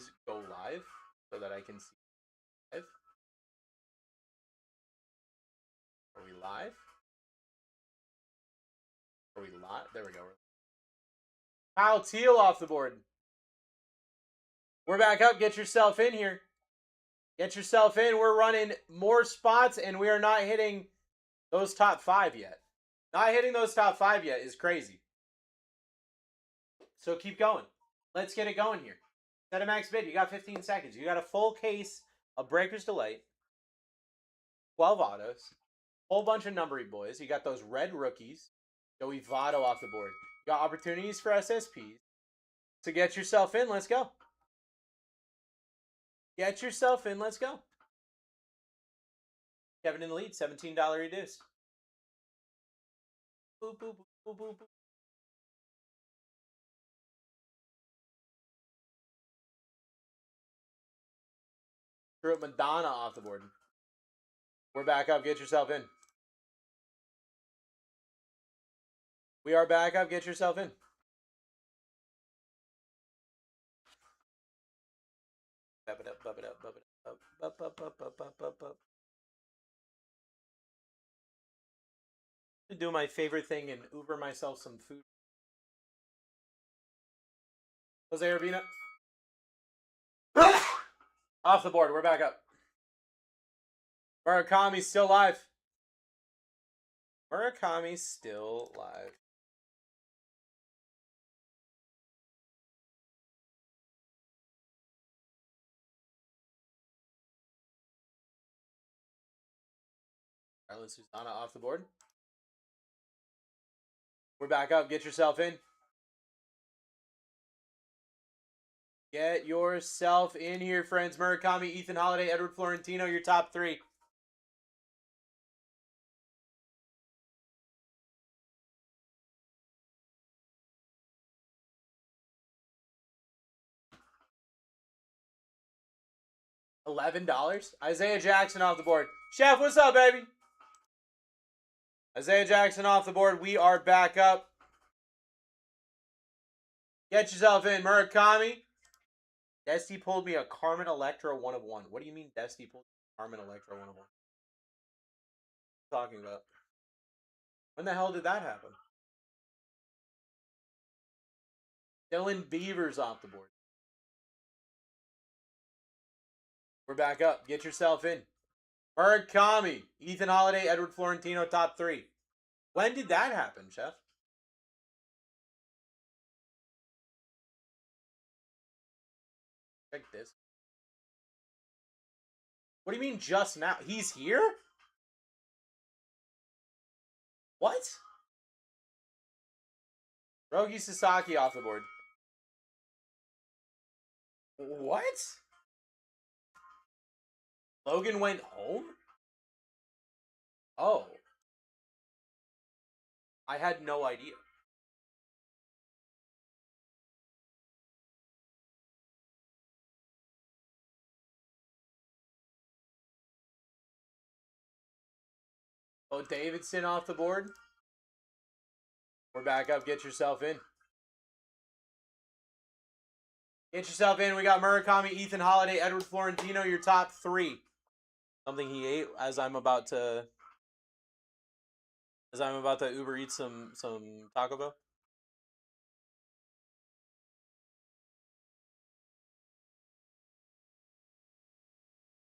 please go live so that I can see live? Are we live? Are we live? There we go. Kyle Teal off the board. We're back up. Get yourself in here. Get yourself in. We're running more spots, and we are not hitting those top 5 yet. Not hitting those top 5 yet is crazy. So keep going. Let's get it going here. Set a max bid. You got 15 seconds. You got a full case of Breaker's Delight. 12 autos. Whole bunch of numbery boys. You got those red rookies. Joey Votto off the board. You got opportunities for SSPs. So get yourself in. Let's go. Get yourself in. Let's go. Kevin in the lead. $17 reduce. Boop, boop, boop, boop, boop. Threw up Madonna off the board. We're back up. Get yourself in. We are back up. Get yourself in. Bub it up, bub it up, bub it up, bub, bub, bub, bub, bub, bub, bub. Do my favorite thing and Uber myself some food. Jose Urbina. Off the board. We're back up. Murakami's still live. Murakami's still live. Carlos Susana off the board. We're back up. Get yourself in. Get yourself in here, friends. Murakami, Ethan Holiday, Edward Florentino, your top 3. $11. Isaiah Jackson off the board. Chef, what's up, baby? Isaiah Jackson off the board. We are back up. Get yourself in. Murakami. Dusty pulled me a Carmen Electra 1 of 1. What do you mean Dusty pulled Carmen Electra 1 of 1? What are you talking about? When the hell did that happen? Dylan Beavers off the board. We're back up. Get yourself in. Murakami, Ethan Holiday, Edward Florentino, top 3. When did that happen, Chef? Check this. What do you mean just now? He's here? What? Rogi Sasaki off the board. What? Logan went home? Oh. I had no idea. Oh, Davidson off the board. We're back up. Get yourself in. Get yourself in. We got Murakami, Ethan Holiday, Edward Florentino, your top 3. Something he ate as I'm about to Uber eat some Taco Bell.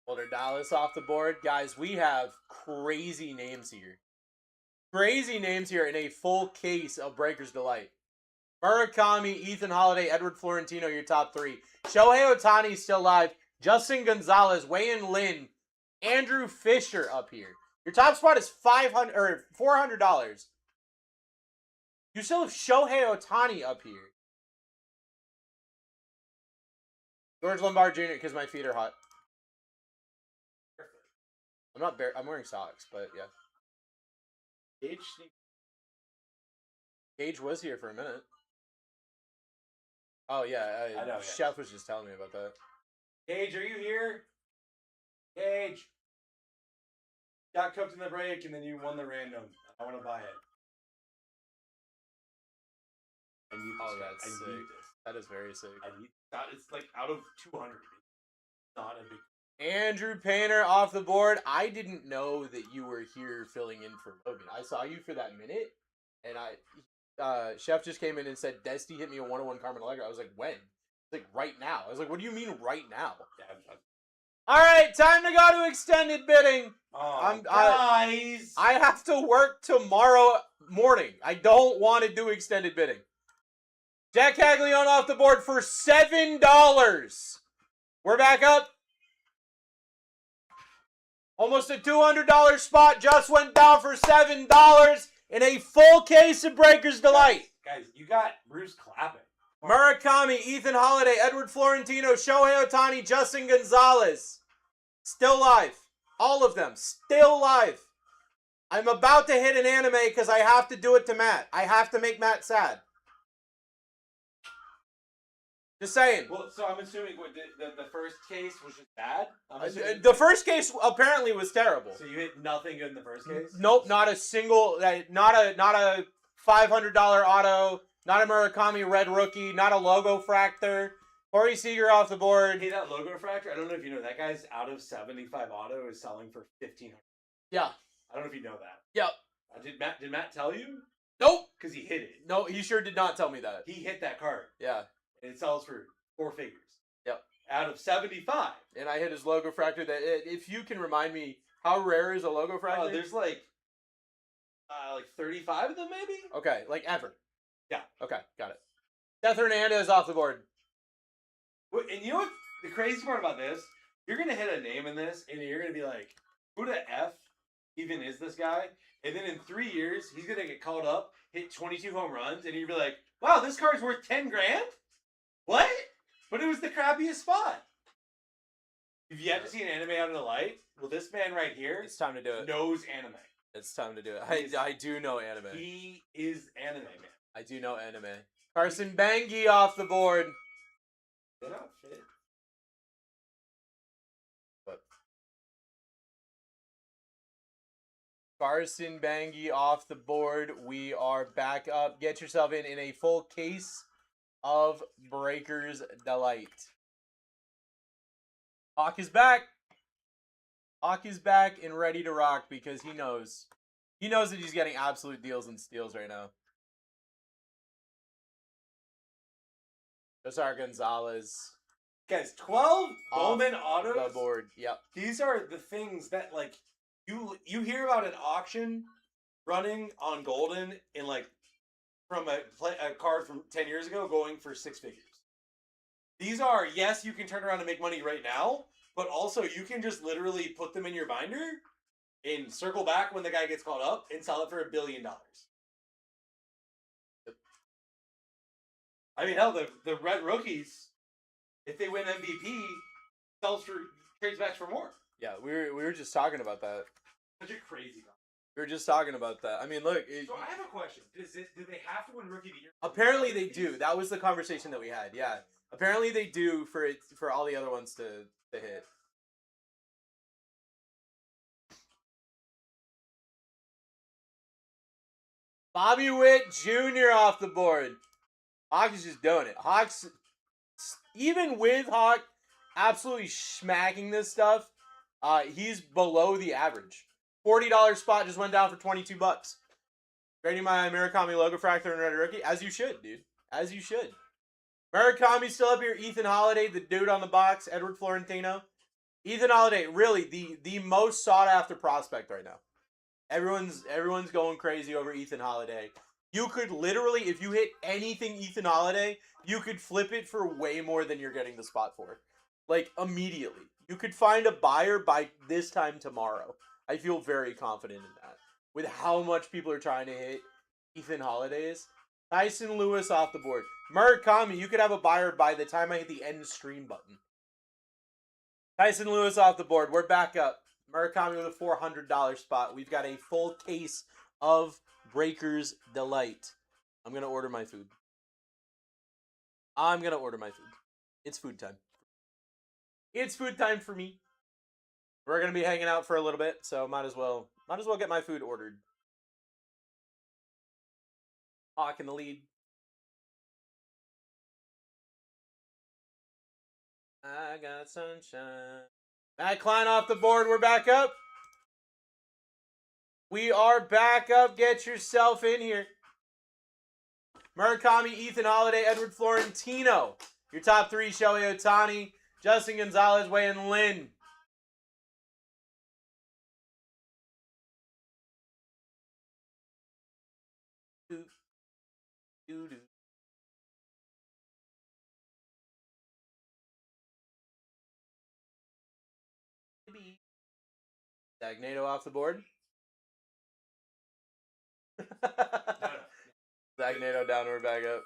Boulder Dallas off the board. Guys, we have crazy names here. Crazy names here in a full case of Breaker's Delight. Murakami, Ethan Holiday, Edward Florentino, your top 3. Shohei Ohtani still live. Justin Gonzalez, Wayne Lynn, Andrew Fisher up here. Your top spot is $500 or $400. You still have Shohei Ohtani up here. George Lombard Jr. because my feet are hot. I'm wearing socks, but yeah. Gage was here for a minute. Oh yeah, I know. Chef was just telling me about that. Gage, are you here? Gage. Got cooked in the break and then you won the random. I want to buy it. Oh, that's sick. That is very sick. It's like out of 200. Not a big. Andrew Painter off the board. I didn't know that you were here filling in for Logan. I saw you for that minute, and Chef just came in and said, Desty hit me a 101 Carmen Allegra. I was like, when? He's like, right now. I was like, what do you mean right now? Yeah, all right, time to go to extended bidding. Guys! I have to work tomorrow morning. I don't want to do extended bidding. Jack Caglione off the board for $7. We're back up. Almost a $200 spot just went down for $7 in a full case of Breaker's Delight. Guys, you got Bruce clapping. Murakami, Ethan Holiday, Edward Florentino, Shohei Ohtani, Justin Gonzalez. Still live. All of them. Still live. I'm about to hit an anime because I have to do it to Matt. I have to make Matt sad. Just saying. Well, so I'm assuming the first case was just bad? The first case apparently was terrible. So you hit nothing in the first case? Nope, not a single, not a $500 auto, not a Murakami red rookie, not a logo fractor. Corey Seager off the board. Hey, that logo fractor, I don't know if you know, that guy's out of 75 auto is selling for $1,500. Yeah. I don't know if you know that. Yep. Did Matt tell you? Nope. Because he hit it. No, he sure did not tell me that. He hit that card. Yeah. And it sells for 4 figures. Yep. Out of 75. And I hit his logo fractor. If you can remind me, how rare is a logo fractor? Oh, there's like 35 of them maybe? Okay, like ever. Yeah. Okay, got it. Seth Hernandez off the board. And you know what the crazy part about this? You're going to hit a name in this, and you're going to be like, who the F even is this guy? And then in 3 years, he's going to get called up, hit 22 home runs, and you're going to be like, wow, this card's worth 10 grand? What? But it was the crappiest spot. If you have to see an anime out of the light, well, this man right here It's time to do it. knows anime. It's time to do it. I do know anime. He is anime, man. I do know anime. Carson Bangi off the board. They're not fit. But Carson Bangi off the board. We are back up. Get yourself in a full case of Breaker's Delight. Hawk is back. Hawk is back and ready to rock because he knows. He knows that he's getting absolute deals and steals right now. Josar Gonzalez. Guys, 12 Bowman autos. The board. Yep. These are the things that, like, you hear about an auction running on Golden in, like, from a card from 10 years ago going for 6 figures. These are, yes, you can turn around and make money right now, but also you can just literally put them in your binder and circle back when the guy gets called up and sell it for $1 billion. I mean, hell, the red rookies, if they win MVP, sells for trades back for more. Yeah, we were just talking about that. Such a crazy. We were just talking about that. I mean, look. So I have a question. Do they have to win Rookie of the Year? Apparently they do. That was the conversation that we had. Yeah. Apparently they do for all the other ones to hit. Bobby Witt Jr. off the board. Hawk is just doing it. Hawk's, even with Hawk absolutely smacking this stuff, he's below the average. $40 spot just went down for $22. Grading my Murakami logo fractor and red rookie, as you should, dude. As you should. Murakami's still up here. Ethan Holiday, the dude on the box. Edward Florentino. Ethan Holiday, really the most sought after prospect right now. Everyone's going crazy over Ethan Holiday. You could literally, if you hit anything Ethan Holiday, you could flip it for way more than you're getting the spot for. Like, immediately. You could find a buyer by this time tomorrow. I feel very confident in that. With how much people are trying to hit Ethan Holidays. Tyson Lewis off the board. Murakami, you could have a buyer by the time I hit the end stream button. Tyson Lewis off the board. We're back up. Murakami with a $400 spot. We've got a full case of Breaker's Delight. I'm going to order my food. It's food time. It's food time for me. We're going to be hanging out for a little bit, so might as well get my food ordered. Hawk in the lead. I got sunshine. Matt Klein off the board. We're back up. We are back up. Get yourself in here. Murakami, Ethan Holiday, Edward Florentino. Your top three: Shohei Ohtani, Justin Gonzalez, Wei and Lin. Stagnato off the board. Stagnato down, we're back up.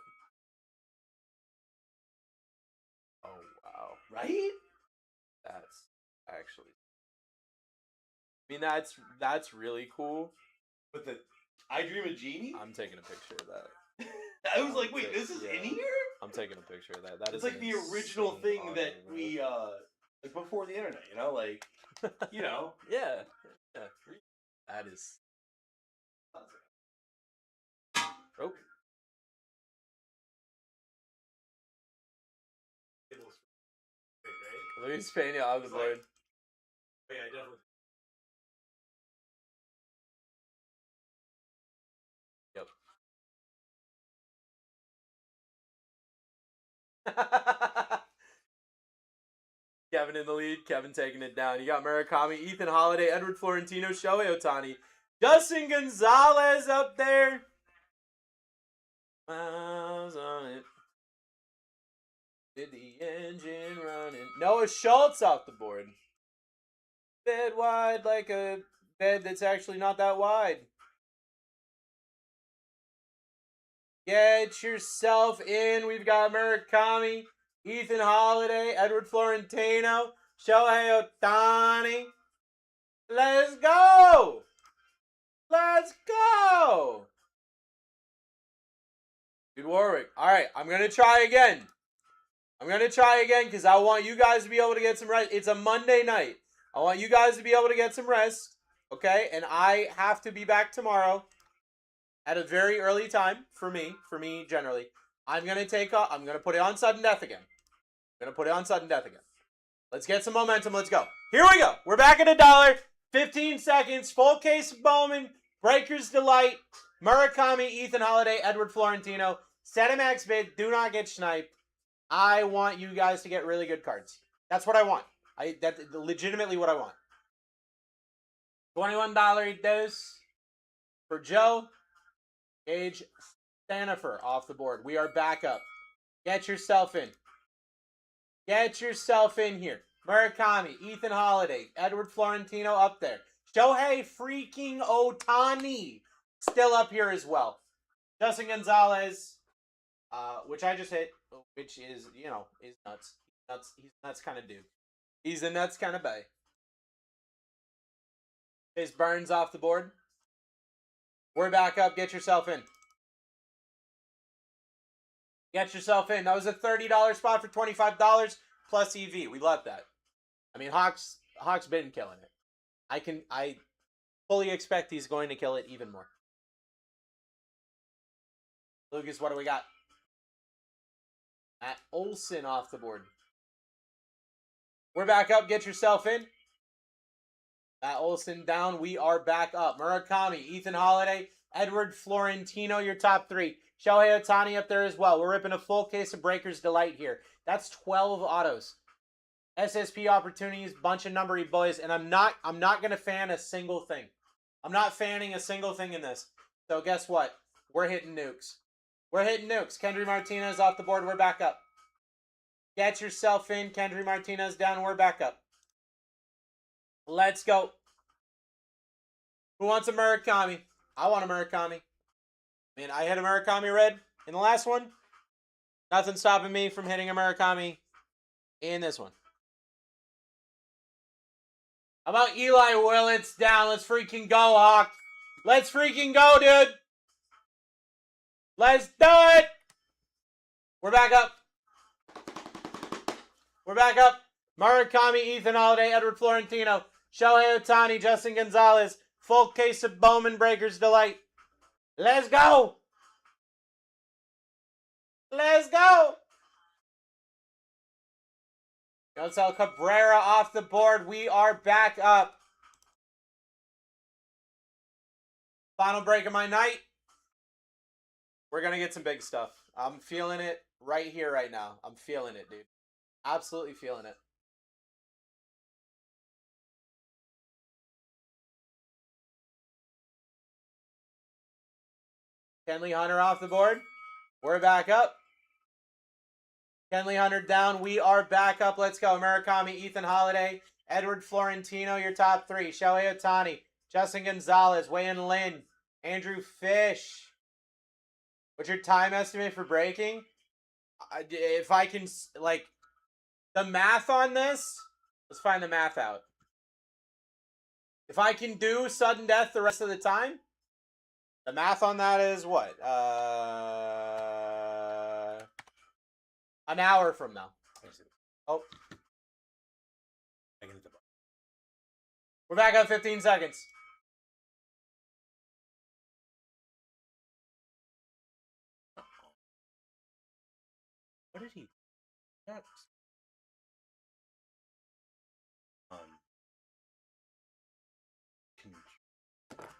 Oh, wow. Right? That's actually... I mean, that's really cool. With the I Dream of Genie? I'm taking a picture of that. I was like, wait, this is in here? I'm taking a picture of that. It's like the original thing that we, like before the internet, you know? Like, you know. Yeah. That is... Oh. Luis Pena on the board. Yeah, definitely. Yep. Kevin in the lead. Kevin taking it down. You got Murakami, Ethan Holiday, Edward Florentino, Shohei Ohtani, Justin Gonzalez up there. Miles on it. Did the engine running? Noah Schultz off the board. Bed wide, like a bed that's actually not that wide. Get yourself in. We've got Murakami, Ethan Holiday, Edward Florentino, Shohei Ohtani. Let's go! Let's go! Dude Warwick. All right, I'm going to try again. Because I want you guys to be able to get some rest. It's a Monday night. I want you guys to be able to get some rest. Okay? And I have to be back tomorrow at a very early time for me generally. I'm going to put it on sudden death again. Let's get some momentum. Let's go. Here we go. We're back at $1. 15 seconds. Full case of Bowman. Breaker's Delight. Murakami, Ethan Holiday, Edward Florentino. Set a max bid. Do not get sniped. I want you guys to get really good cards. That's what I want. That's legitimately what I want. $21 dose for Joe. Gage Stanifer off the board. We are back up. Get yourself in. Get yourself in here. Murakami, Ethan Holiday, Edward Florentino up there. Shohei freaking Ohtani still up here as well. Justin Gonzalez, which I just hit, which is, you know, is nuts. He's a nuts kind of dude. He's a nuts kind of bay. Is Burns off the board? We're back up. Get yourself in. Get yourself in. That was a $30 spot for $25 plus EV. We love that. I mean, Hawk's been killing it. I fully expect he's going to kill it even more. Lucas, what do we got? Matt Olson off the board. We're back up. Get yourself in. Matt Olson down. We are back up. Murakami, Ethan Holiday, Edward Florentino, your top three. Shohei Ohtani up there as well. We're ripping a full case of Breaker's Delight here. That's 12 autos. SSP opportunities, bunch of numbery boys, and I'm not gonna fan a single thing. I'm not fanning a single thing in this. So guess what? We're hitting nukes. Kendry Martinez off the board. We're back up. Get yourself in. Kendry Martinez down. We're back up. Let's go. Who wants a Murakami? I want a Murakami. I mean, I hit a Murakami red in the last one. Nothing stopping me from hitting a Murakami in this one. How about Eli Willits down? Let's freaking go, Hawk. Let's freaking go, dude. Let's do it. We're back up. Murakami, Ethan Holiday, Edward Florentino, Shohei Ohtani, Justin Gonzalez. Full case of Bowman Breaker's Delight. Let's go. Yosel Cabrera off the board. We are back up. Final break of my night. We're going to get some big stuff. I'm feeling it right here, right now. I'm feeling it, dude. Absolutely feeling it. Kenley Hunter off the board. We're back up. Kenley Hunter down. We are back up. Let's go. Murakami, Ethan Holiday, Edward Florentino, your top three. Shohei Ohtani, Justin Gonzalez, Wayne Lin, Andrew Fish. What's your time estimate for breaking? If I can, like, the math on this, let's find the math out. If I can do sudden death the rest of the time, the math on that is what? An hour from now. Oh. We're back on 15 seconds. What did he? That's...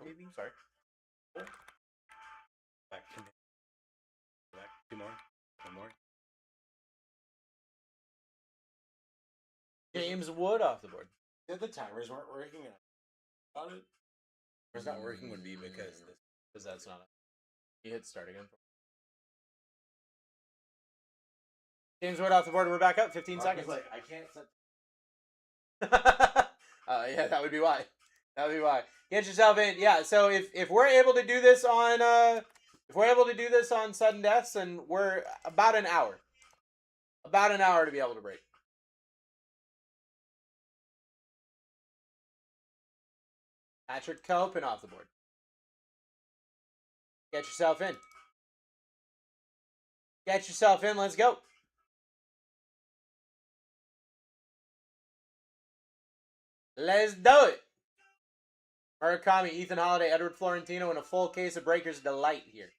maybe. Sorry. Back. Two more. One more. James Wood off the board. If the timers weren't working, on it. Or it's not working would be because that's not. He hit start again. James Wood off the board. We're back up. 15 seconds. Like, I can't set. Yeah, that would be why. That would be why. Get yourself in. Yeah. So if we're able to do this on sudden deaths, then we're about an hour. About an hour to be able to break. Patrick Copen off the board. Get yourself in. Get yourself in. Let's go. Let's do it. Murakami, Ethan Holiday, Edward Florentino, and a full case of Breaker's Delight here.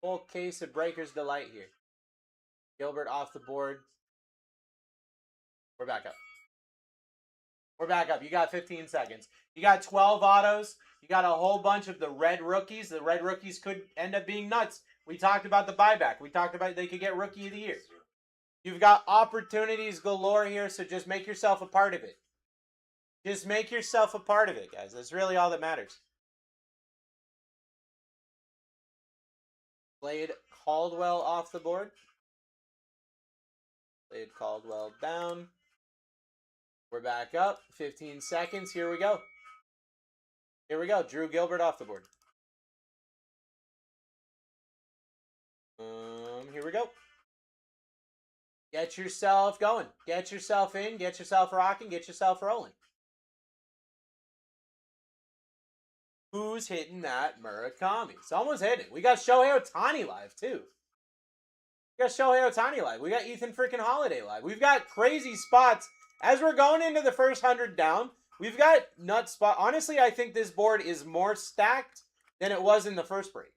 Full case of Breaker's Delight here. Gilbert off the board. We're back up. We're back up. You got 15 seconds. You got 12 autos. You got a whole bunch of the red rookies. The red rookies could end up being nuts. We talked about the buyback. We talked about they could get Rookie of the Year. You've got opportunities galore here, so just make yourself a part of it. Just make yourself a part of it, guys. That's really all that matters. Slade Caldwell off the board. Slade Caldwell down. We're back up. 15 seconds. Here we go. Here we go. Drew Gilbert off the board. Here we go. Get yourself going. Get yourself in. Get yourself rocking. Get yourself rolling. Who's hitting that Murakami? Someone's hitting it. We got Shohei Ohtani live, too. We got Shohei Ohtani live. We got Ethan freaking Holiday live. We've got crazy spots. As we're going into the first 100 down, we've got nut spot. Honestly, I think this board is more stacked than it was in the first break.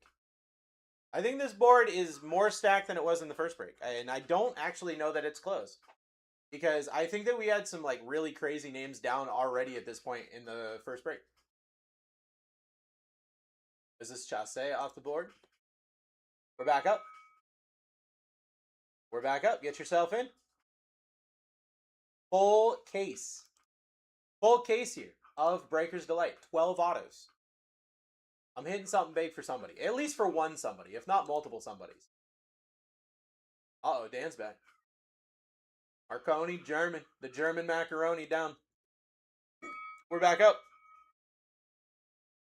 I think this board is more stacked than it was in the first break. And I don't actually know that it's close. Because I think that we had some like really crazy names down already at this point in the first break. Is this Chase off the board? We're back up. We're back up. Get yourself in. Full case. Full case here of Breaker's Delight. 12 autos. I'm hitting something big for somebody. At least for one somebody, if not multiple somebodies. Uh-oh, Dan's back. Marconi, German. The German macaroni down. We're back up.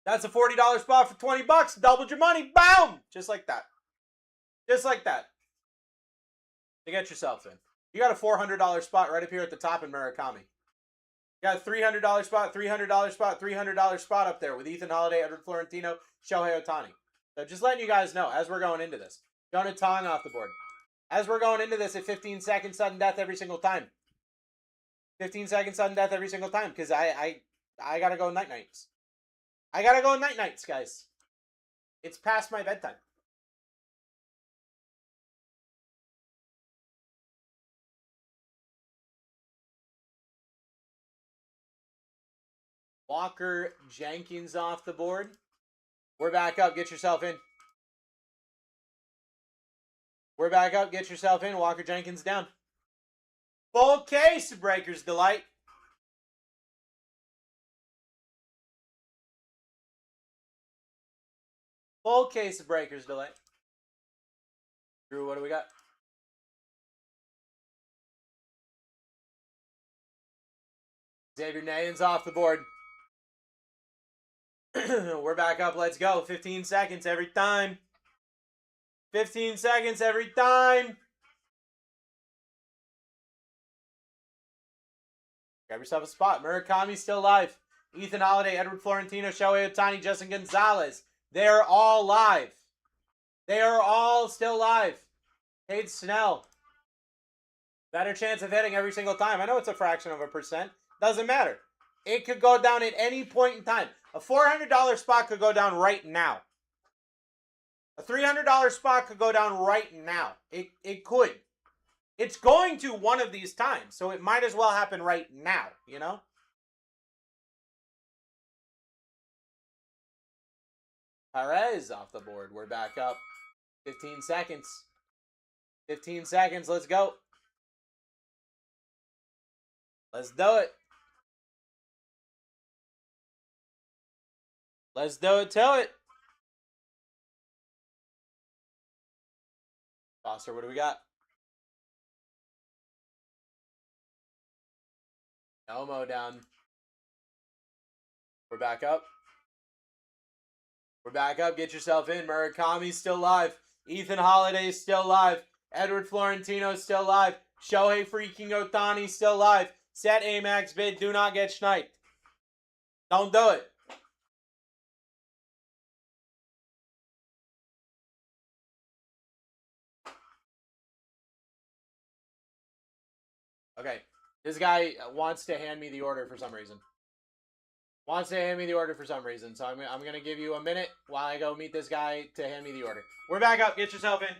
That's a $40 spot for 20 bucks. Doubled your money. Boom! Just like that. Just like that. To get yourself in. You got a $400 spot right up here at the top in Murakami. You got a $300 spot, $300 spot, $300 spot up there with Ethan Holiday, Edward Florentino, Shohei Ohtani. So just letting you guys know as we're going into this. Jonah Tong off the board. As we're going into this at 15 seconds sudden death every single time. 15 seconds sudden death every single time because I got to go night-nights. I got to go night-nights, guys. It's past my bedtime. Walker Jenkins off the board. We're back up. Get yourself in. We're back up. Get yourself in. Walker Jenkins down. Full case, Breakers Delight. Full case of Breakers Delight. Drew, what do we got? Xavier Nayans off the board. We're back up. Let's go. 15 seconds every time. 15 seconds every time. Grab yourself a spot. Murakami still alive. Ethan Holiday, Edward Florentino, Shohei Ohtani, Justin Gonzalez. They're all live. They are all still live. Cade Snell. Better chance of hitting every single time. I know it's a fraction of a percent. Doesn't matter. It could go down at any point in time. A $400 spot could go down right now. A $300 spot could go down right now. It could. It's going to one of these times, so it might as well happen right now, you know? Perez off the board. We're back up. 15 seconds. 15 seconds. Let's go. Let's do it. Let's do it till it. Foster, what do we got? Elmo down. We're back up. We're back up. Get yourself in. Murakami's still live. Ethan Holiday's still live. Edward Florentino's still live. Shohei freaking Ohtani's still live. Set a max bid. Do not get sniped. Don't do it. Okay. This guy wants to hand me the order for some reason. So I'm going to give you a minute while I go meet this guy to hand me the order. We're back up. Get yourself in.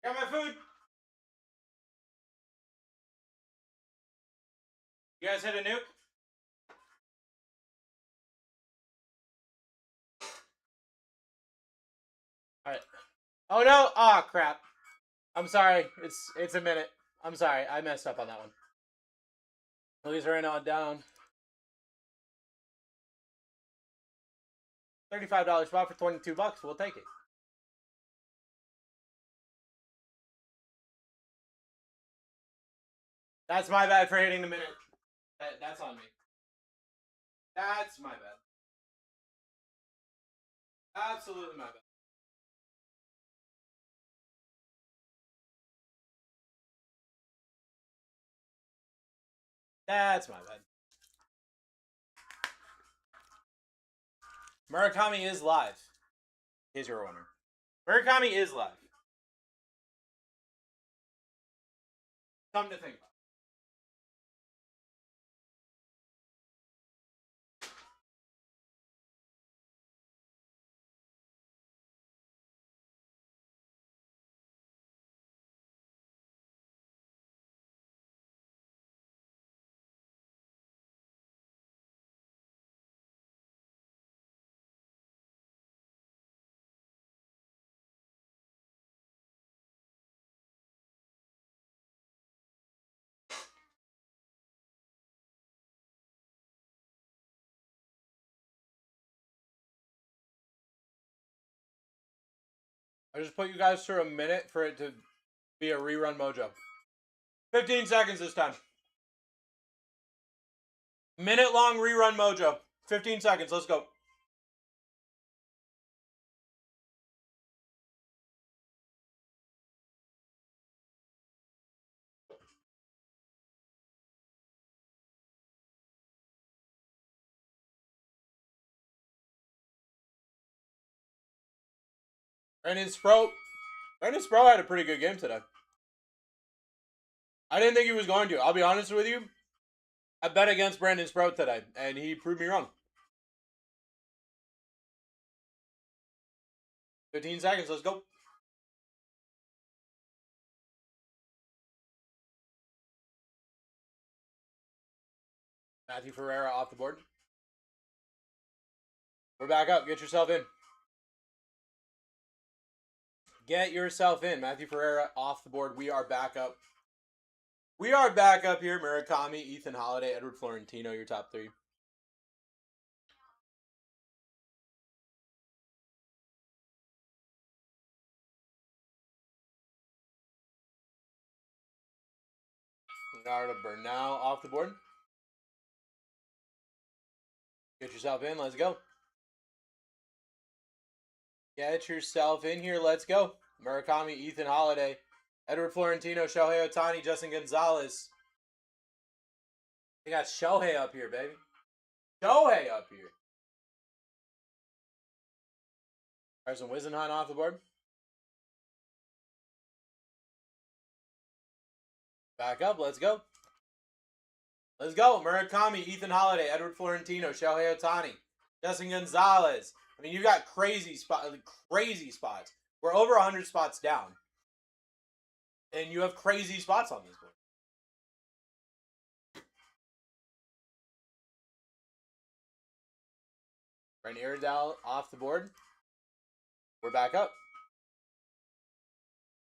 Got my food. You guys hit a nuke? All right. Oh no! Oh crap! I'm sorry. It's a minute. I'm sorry. I messed up on that one. These are in on down. $35 spot for $22. We'll take it. That's my bad for hitting the minute. That's on me. That's my bad. Absolutely my bad. That's my bad. Murakami is live. Here's your owner. Murakami is live. Something to think about. I just put you guys through a minute for it to be a rerun mojo. 15 seconds this time. Minute long rerun mojo. 15 seconds. Let's go. Brandon Sproat. Brandon Sproat had a pretty good game today. I didn't think he was going to. I'll be honest with you. I bet against Brandon Sproat today, and he proved me wrong. 15 seconds. Let's go. Matthew Ferreira off the board. We're back up. Get yourself in. Get yourself in. Matthew Ferreira off the board. We are back up. We are back up here. Murakami, Ethan Holiday, Edward Florentino, your top three. Leonardo Bernal off the board. Get yourself in. Let's go. Get yourself in here. Let's go. Murakami, Ethan Holiday, Edward Florentino, Shohei Ohtani, Justin Gonzalez. We got Shohei up here, baby. Shohei up here. Carson Wisenhunt off the board. Back up. Let's go. Let's go. Murakami, Ethan Holiday, Edward Florentino, Shohei Ohtani, Justin Gonzalez. I mean, you got crazy spots. We're over 100 spots down. And you have crazy spots on this board. Brent Iredale off the board. We're back up.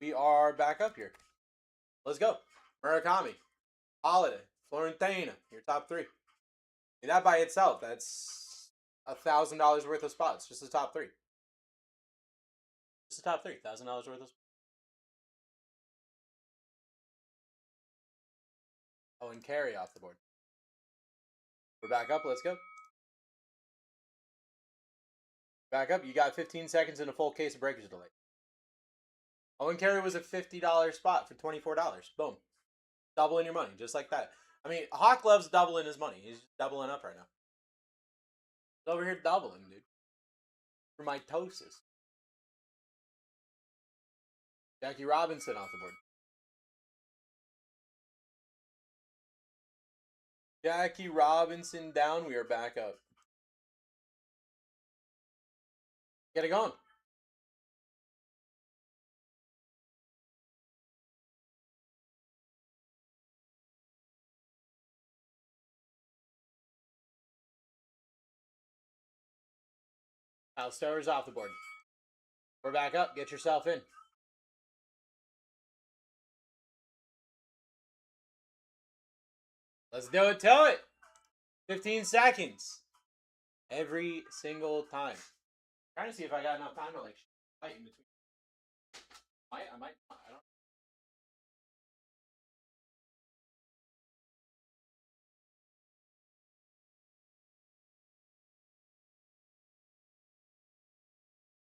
We are back up here. Let's go. Murakami, Holiday, Florentino, your top three. And that by itself, that's $1,000 worth of spots. Just the top three. Just the top three. $1,000 worth of spots. Oh, and Carey off the board. We're back up. Let's go. Back up. You got 15 seconds and a full case of breakage delay. Owen Carey was a $50 spot for $24. Boom. Doubling your money, just like that. I mean, Hawk loves doubling his money. He's just doubling up right now. He's over here doubling, dude. For mitosis. Jackie Robinson off the board. Jackie Robinson down. We are back up. Get it going. Al Stower's off the board. We're back up. Get yourself in. Let's do it to it. 15 seconds. Every single time. I'm trying to see if I got enough time to like fight in between. I might not. I don't.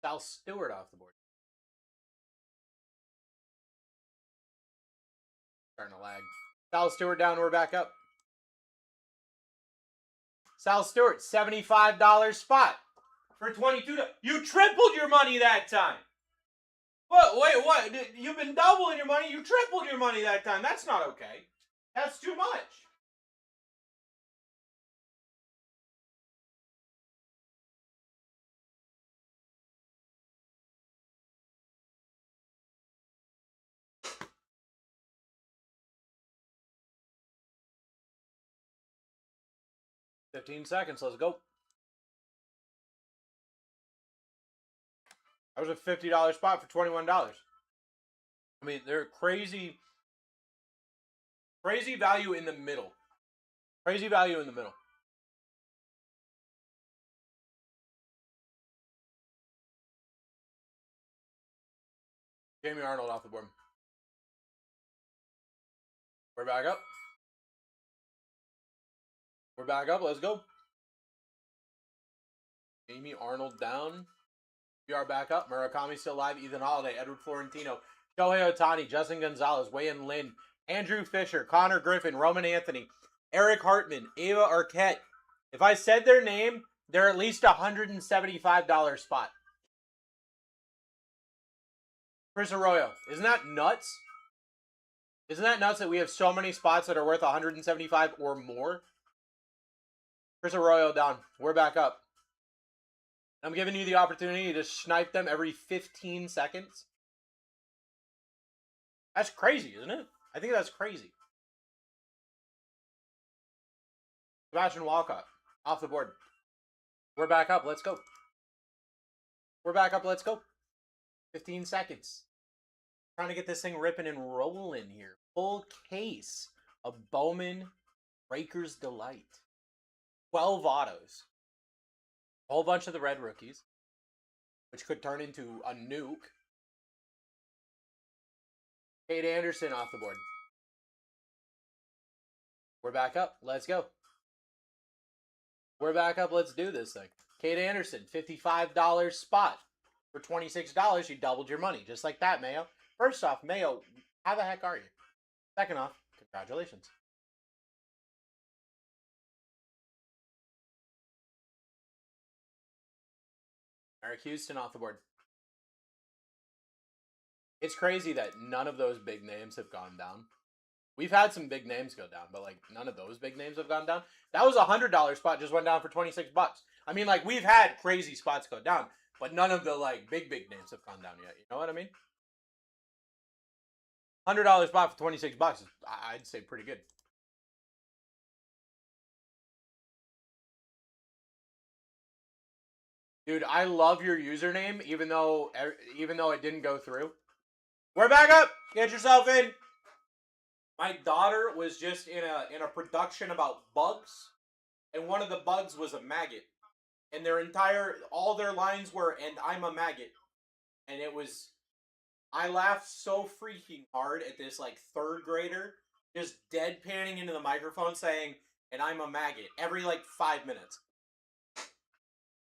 Sal Stewart off the board. Starting to lag. Sal Stewart down. We're back up. Sal Stewart, $75 spot for $22. You tripled your money that time. What? Wait, what? You've been doubling your money. You tripled your money that time. That's not okay. That's too much. $15 seconds. Let's go. That was a $50 spot for $21. I mean, they're crazy value in the middle. Crazy value in the middle. Jamie Arnold off the board. We're back up. We're back up. Let's go. Jamie Arnold down. We are back up. Murakami still live. Ethan Holiday, Edward Florentino, Shohei Ohtani, Justin Gonzalez, Wei-Yin Lin, Andrew Fisher, Connor Griffin, Roman Anthony, Eric Hartman, Ava Arquette. If I said their name, they're at least $175 spot. Chris Arroyo. Isn't that nuts? Isn't that nuts that we have so many spots that are worth 175 or more? Chris Arroyo down. We're back up. I'm giving you the opportunity to snipe them every 15 seconds. That's crazy, isn't it? I think that's crazy. Sebastian Walcott, off the board. We're back up. Let's go. We're back up. Let's go. 15 seconds. Trying to get this thing ripping and rolling here. Full case of Bowman Breaker's Delight. 12 autos. A whole bunch of the red rookies, which could turn into a nuke. Kate Anderson off the board. We're back up. Let's go. We're back up. Let's do this thing. Kate Anderson, $55 spot. For $26, you doubled your money. Just like that, Mayo. First off, Mayo, how the heck are you? Second off, congratulations. Eric Houston off the board. It's crazy that none of those big names have gone down. We've had some big names go down, but like none of those big names have gone down. That was a $100 spot, just went down for $26. I mean, like we've had crazy spots go down, but none of the like big names have gone down yet. You know what I mean? $100 spot for $26 is, I'd say, pretty good. Dude, I love your username, even though it didn't go through. We're back up. Get yourself in. My daughter was just in a production about bugs, and one of the bugs was a maggot, and all their lines were, "And I'm a maggot," and it was. I laughed so freaking hard at this like third grader just deadpanning into the microphone saying, "And I'm a maggot," every like 5 minutes.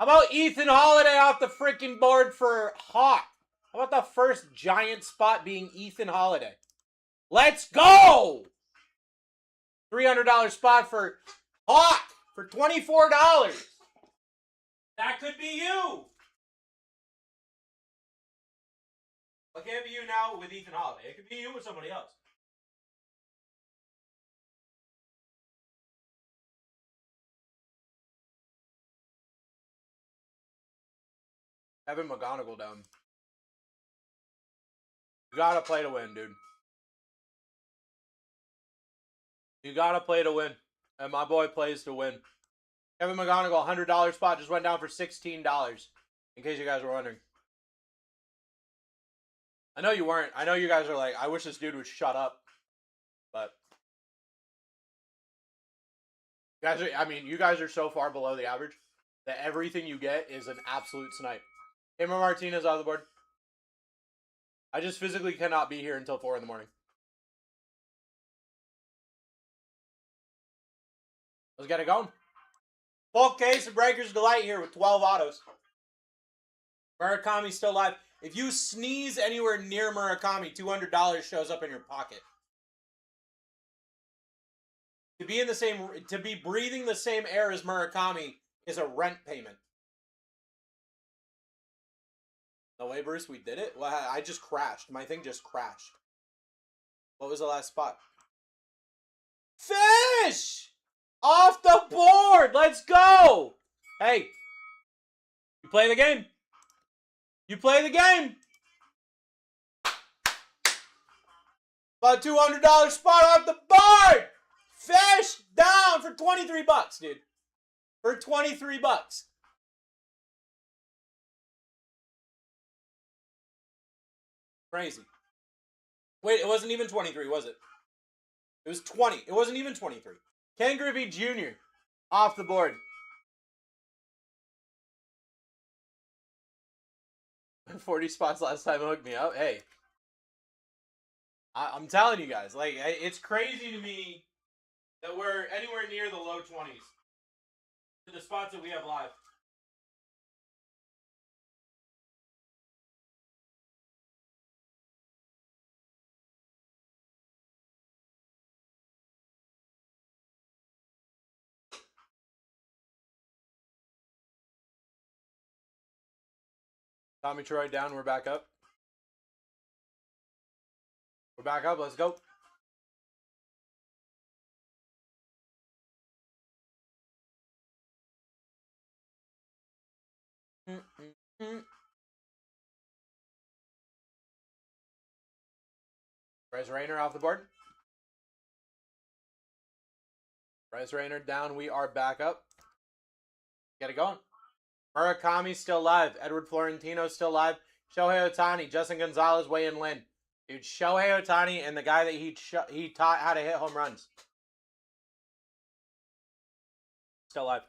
How about Ethan Holiday off the freaking board for Hawk? How about the first giant spot being Ethan Holiday? Let's go! $300 spot for Hawk for $24. That could be you. It can't be you now with Ethan Holiday. It could be you with somebody else. Evan McGonigal down. You gotta play to win, dude. You gotta play to win. And my boy plays to win. Evan McGonigal, $100 spot, just went down for $16. In case you guys were wondering. I know you weren't. I know you guys are like, I wish this dude would shut up. But you guys are so far below the average that everything you get is an absolute snipe. Emma Martinez on the board. I just physically cannot be here until 4 in the morning. Let's get it going. Full case of Breaker's Delight here with 12 autos. Murakami's still live. If you sneeze anywhere near Murakami, $200 shows up in your pocket. To be breathing the same air as Murakami is a rent payment. No way, Bruce, we did it? Well, I just crashed. My thing just crashed. What was the last spot? Fish! Off the board! Let's go! Hey, you play the game. You play the game. About $200 spot off the board. Fish down for $23, dude. For $23. Crazy. Wait, it wasn't even 23, was it? It was 20. It wasn't even 23. Ken Griffey Jr. off the board. 40 spots last time hooked me up. Hey, I'm telling you guys, like, it's crazy to me that we're anywhere near the low 20s to the spots that we have live. Tommy Troy down. We're back up. We're back up. Let's go. Bryce Rayner off the board. Bryce Rayner down. We are back up. Get it going. Murakami's still live. Edward Florentino's still live. Shohei Ohtani, Justin Gonzalez, Wei-In Lin. Dude, Shohei Ohtani and the guy that he taught how to hit home runs. Still live.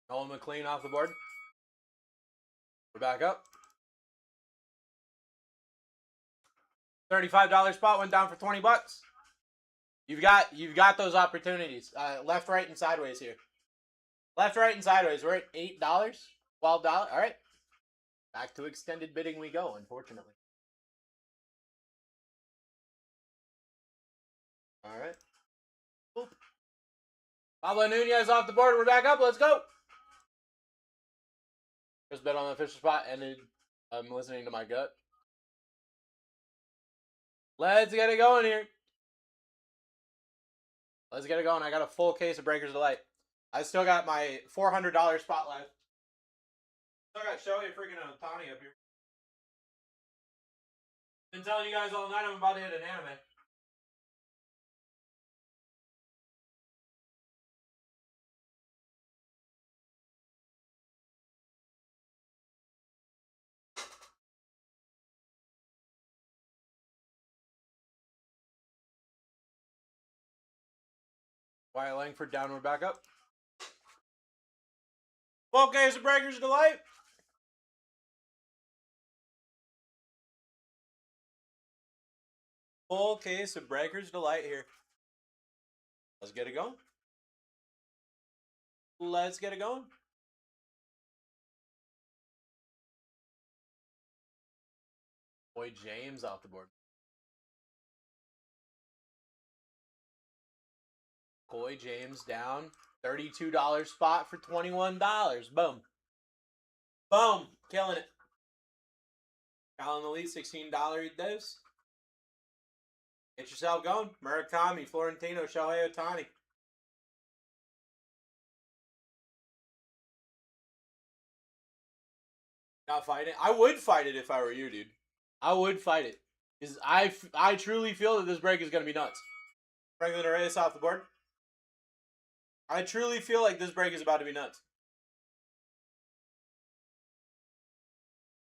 Nolan McLean off the board. We're back up. $35 spot went down for 20 bucks. You've got those opportunities. Left, right, and sideways here. Left, right, and sideways. We're at $8, $12. All right. Back to extended bidding we go, unfortunately. All right. Oop. Pablo Nunez off the board. We're back up. Let's go. Just bet on the official spot, and I'm listening to my gut. Let's get it going here. Let's get it going. I got a full case of Breakers Delight. I still got my $400 spot left. Still got Shohei freaking Ohtani up here. Been telling you guys all night I'm about to hit an anime. Wyatt Langford down, we're back up. Full case of Breakers Delight. Full case of Breakers Delight here. Let's get it going. Let's get it going. Boy, James off the board. Coy James down. $32 spot for $21. Boom. Boom. Killing it. Cal in the lead, $16 dose. Get yourself going. Murakami, Florentino, Shohei Ohtani. Not fight it. I would fight it if I were you, dude. I would fight it. Because I truly feel that this break is going to be nuts. Franklin Reyes off the board. I truly feel like this break is about to be nuts.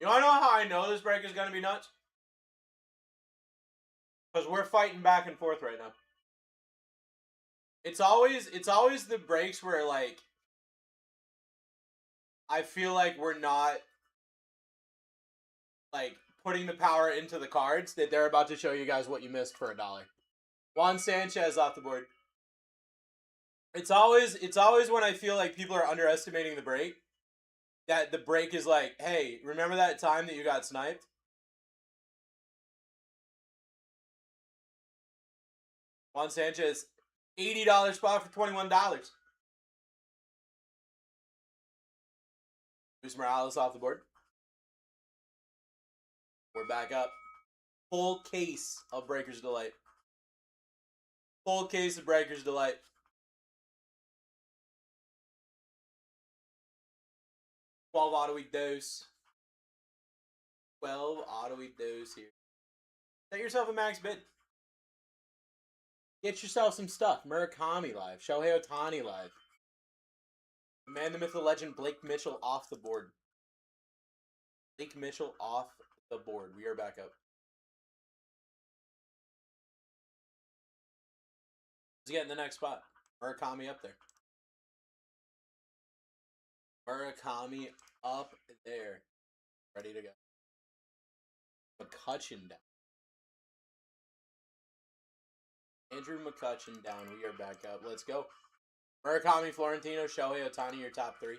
You want to know how I know this break is going to be nuts? Because we're fighting back and forth right now. It's always the breaks where, like, I feel like we're not, like, putting the power into the cards that they're about to show you guys what you missed for $1. Juan Sanchez off the board. It's always when I feel like people are underestimating the break, that the break is like, hey, remember that time that you got sniped? Juan Sanchez, $80 spot for $21. Luis Morales off the board. We're back up. Full case of Breakers Delight. Full case of Breakers Delight. 12 auto-week dose. 12 auto-week dose here. Set yourself a max bid. Get yourself some stuff. Murakami live. Shohei Ohtani live. Man, the myth, the legend, Blake Mitchell off the board. Blake Mitchell off the board. We are back up. Let's get in the next spot. Murakami up there. Murakami up there. Ready to go. McCutcheon down. Andrew McCutcheon down. We are back up. Let's go. Murakami, Florentino, Shohei Ohtani, your top 3.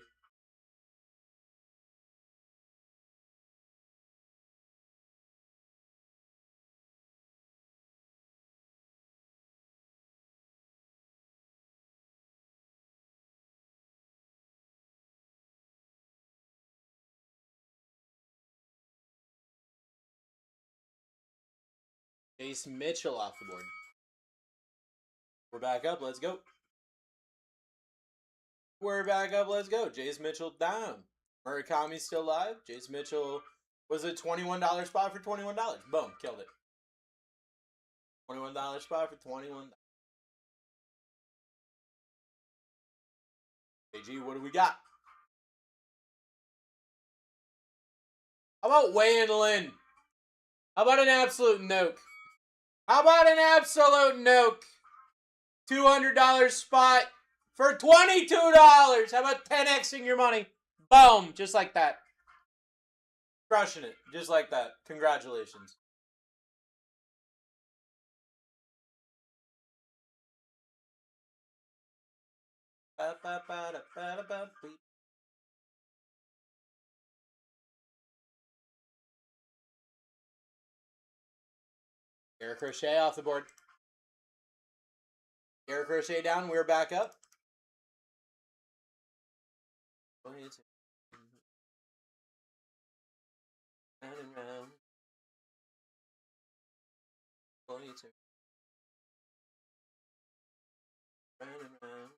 Chase Mitchell off the board. We're back up. Let's go. We're back up. Let's go. Jace Mitchell down. Murakami still live. Jace Mitchell was a $21 spot for $21. Boom. Killed it. $21 spot for $21. AG, what do we got? How about Wayne Lynn? How about an absolute nuke? How about an absolute nuke? $200 spot for $22. How about 10xing your money? Boom. Just like that. Crushing it. Just like that. Congratulations. Eric Crochet off the board. Eric Crochet down. We're back up. Round and round. 22. Round and round.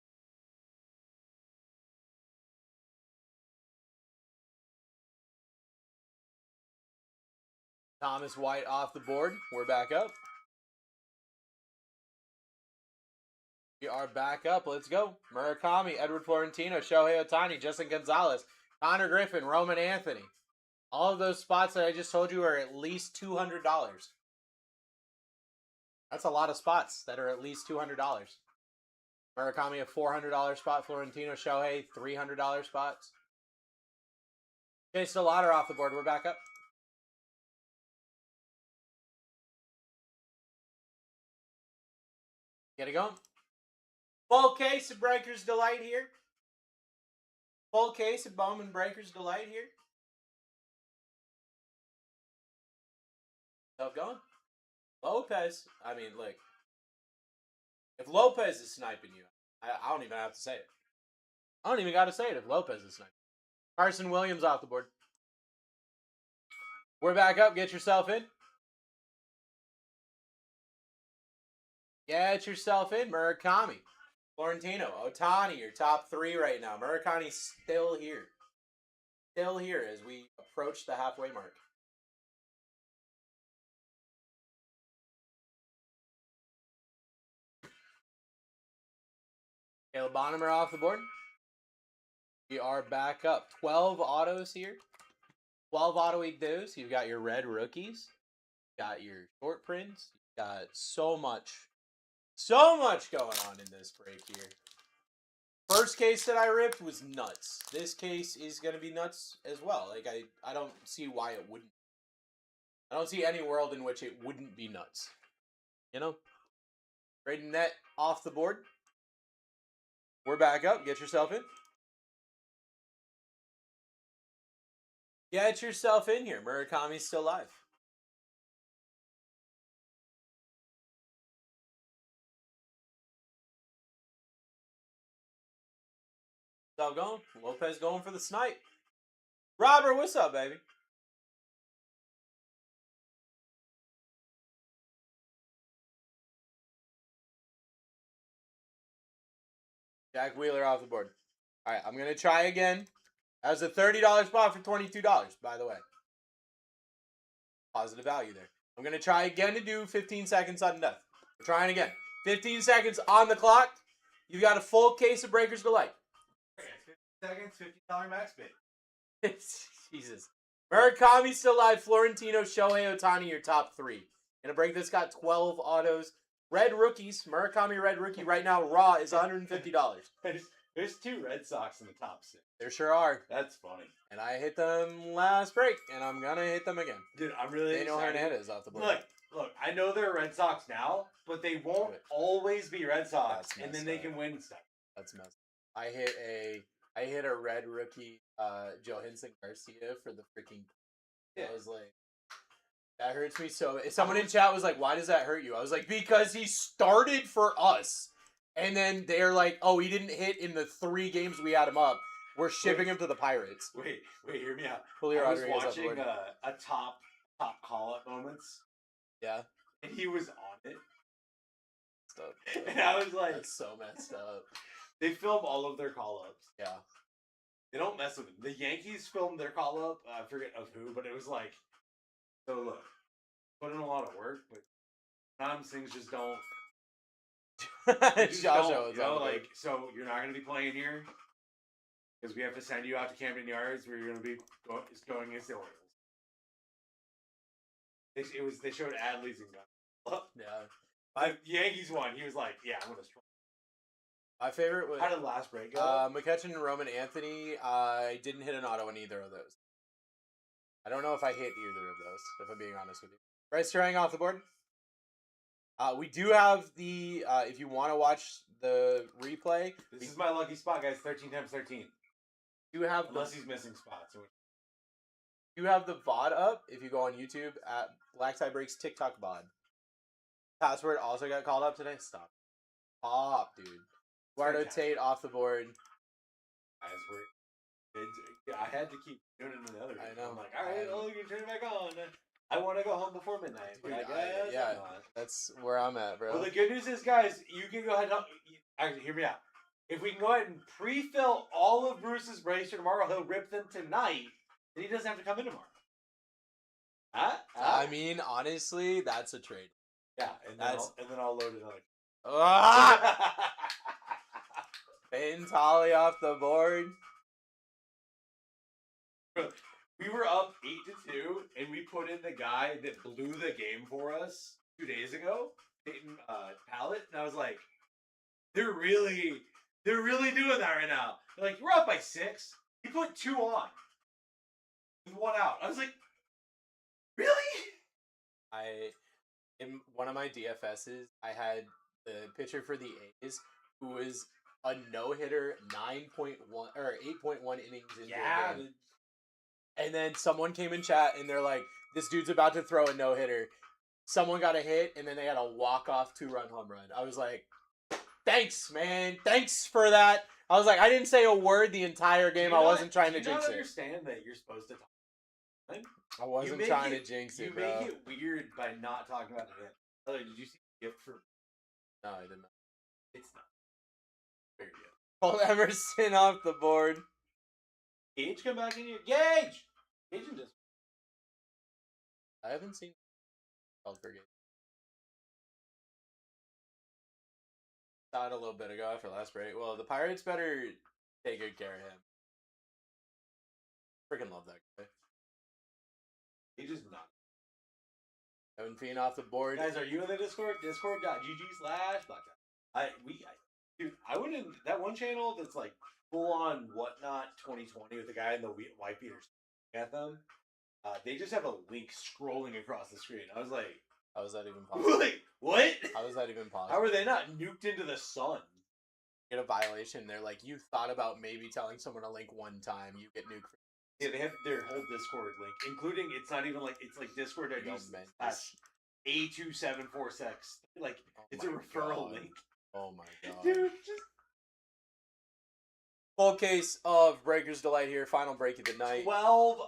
Thomas White off the board. We're back up. We are back up. Let's go. Murakami, Edward Florentino, Shohei Ohtani, Justin Gonzalez, Connor Griffin, Roman Anthony. All of those spots that I just told you are at least $200. That's a lot of spots that are at least $200. Murakami, a $400 spot. Florentino, Shohei, $300 spots. Chase Stellato off the board. We're back up. Get it going. Full case of Breaker's Delight here. Full case of Bowman Breaker's Delight here. Tough going. Lopez. I mean, look. If Lopez is sniping you, I don't even have to say it. I don't even got to say it if Lopez is sniping. Carson Williams off the board. We're back up. Get yourself in. Get yourself in. Murakami. Florentino. Ohtani, your top 3 right now. Murakami's still here. Still here as we approach the halfway mark. Caleb Bonham off the board. We are back up. 12 autos here. 12 auto week dues. You've got your red rookies. You got your short prints. You got so much going on in this break here. First case that I ripped was nuts. This case is going to be nuts as well. Like, I don't see why it wouldn't. I don't see any world in which it wouldn't be nuts. You know? Braden Net off the board. We're back up. Get yourself in. Get yourself in here. Murakami's still live. What's up going? Lopez going for the snipe. Robert, what's up, baby? Jack Wheeler off the board. All right, I'm going to try again. That was a $30 spot for $22, by the way. Positive value there. I'm going to try again to do 15 seconds on death. We're trying again. 15 seconds on the clock. You've got a full case of Breaker's Delight. 15 seconds, $50 max bid. Jesus. Murakami still live. Florentino, Shohei Ohtani, your top 3. In a break that's got 12 autos. Red rookies. Murakami red rookie right now raw is $150. There's 2 Red Sox in the top 6. There sure are. That's funny. And I hit them last break, and I'm gonna hit them again. Dude, I'm really Daniel excited. Hernandez off the board. Look, I know they're Red Sox now, but they won't always be Red Sox, and then they can win stuff. That's messed up. I hit a red rookie, Johansson Garcia for the freaking. Yeah. I was like, that hurts me so. Someone in chat was like, "Why does that hurt you?" I was like, "Because he started for us, and then they're like, oh, he didn't hit in the 3 games we had him up. We're shipping him to the Pirates." Wait, hear me out. Julio I was Rodriguez watching a top call-up moments. Yeah. And he was on it. Stuff. And I was like... That's so messed up. They film all of their call-ups. Yeah. They don't mess with them. The Yankees filmed their call-up. I forget of who, but it was like... So look, put in a lot of work, but sometimes things just don't... So you're not going to be playing here because we have to send you out to Camden Yards where you're going to be going against the Orioles. They showed Adley's and gun. Yeah. Yankees won. He was like, "Yeah, I'm gonna strong." My favorite was how did last break go? McCutcheon and Roman Anthony. I didn't hit an auto in either of those. I don't know if I hit either of those. If I'm being honest with you. Bryce Turang off the board. We do have the. If you want to watch the replay, this is my lucky spot, guys. 13 times 13. You have unless he's missing spots. You have the VOD up if you go on YouTube at BlackTie Breaks TikTok VOD. Password also got called up today. Stop, dude. Eduardo Tate off the board. I had to keep doing it in the other. I know. I'm like, all right, well, you can turn it back on. I want to go home before midnight. Dude, yeah, that's where I'm at, bro. Well, the good news is, guys, you can go ahead and actually hear me out. If we can go ahead and pre-fill all of Bruce's breaks for tomorrow, he'll rip them tonight. Then he doesn't have to come in tomorrow. I mean, honestly, that's a trade. Yeah, and then I'll load it up. Peyton Tolly off the board. We were up 8-2, and we put in the guy that blew the game for us 2 days ago, Peyton Pallett, and I was like, they're really doing that right now. They're like, we're up by 6. He put 2 on. With 1 out. I was like, really? In one of my DFSs, I had the pitcher for the A's who was a no-hitter, 9.1 or 8.1 innings into the game. And then someone came in chat and they're like, this dude's about to throw a no-hitter. Someone got a hit and then they had a walk-off 2-run home run. I was like, thanks, man. Thanks for that. I was like, I didn't say a word the entire game. I wasn't trying to jinx it. Do you understand that you're supposed to talk? I wasn't trying to jinx it, bro. You make it weird by not talking about it. Oh, did you see the gift for... No, I did not. It's not. Very good. Paul Emerson off the board. Gage come back in here. Gage! Gage just... I haven't seen called for Gage. Thought a little bit ago after last break. Well, the Pirates better take good care of him. Freaking love that guy. He just not. Evan Fiend off the board. Guys, are you in the Discord? Discord.gg/BlackTie. Dude, I went in that one channel that's like full on whatnot 2020 with the guy in the white beaters at them. They just have a link scrolling across the screen. I was like, how is that even possible? Like, what? How is that even possible? How are they not nuked into the sun? Get a violation. They're like, you thought about maybe telling someone a link one time, you get nuked. Yeah, they have their whole Discord link, including it's not even like it's like Discord.gg/A27466. Like it's a referral link. Oh my god, dude! Just full case of Breaker's Delight here. Final break of the night. 12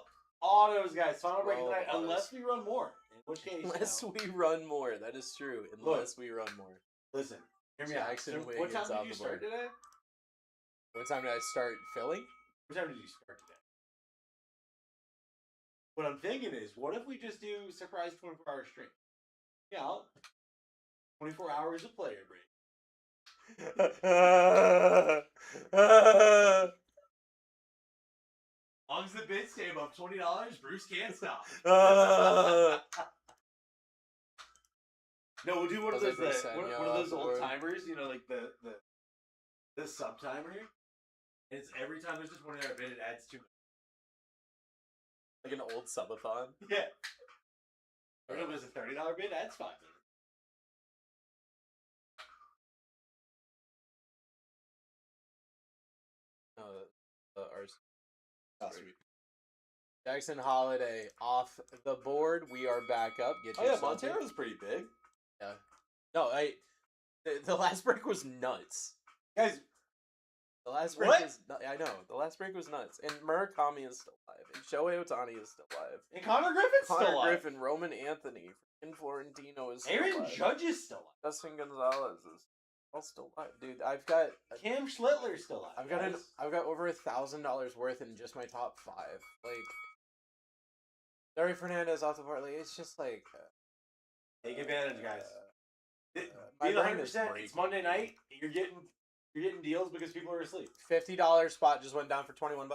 autos, guys. Final break of the night. Unless we run more. In which case, unless we run more. That is true. Unless we run more. Listen, hear me out. So what time did you start today? What time did I start filling? What time did you start today? What I'm thinking is, what if we just do surprise 24-hour stream? Yeah, 24 hours of player break. As long as the bids stay above $20, Bruce can't stop. No, we'll do one of those one of those old timers, you know, like the sub timer. It's every time there's just one in our bid, it adds 2 minutes. Like an old subathon. Yeah. Or if it was a $30 bid, adds 5 minutes. Ours. Oh, sweet. Jackson Holiday off the board. We are back up. Get Oh yeah, yourself in. Montero's pretty big. Yeah. No, the last break was nuts. Guys, The last break What? was I know. The last break was nuts. And Murakami is still alive. And Shohei Ohtani is still alive. and Connor Griffin's Connor still alive. Griffin, Roman Anthony, and Florentino is still Aaron alive. Judge is still alive. Justin Gonzalez is all still alive. Dude, I've got Cam Schlittler's still alive. I've got over $1,000 worth in just my top 5. Like Larry Fernandez off the board. Like it's just like Take advantage, guys. my Be brain is 100%. breaking. It's Monday night. You're getting deals because people are asleep. $50 spot just went down for $21.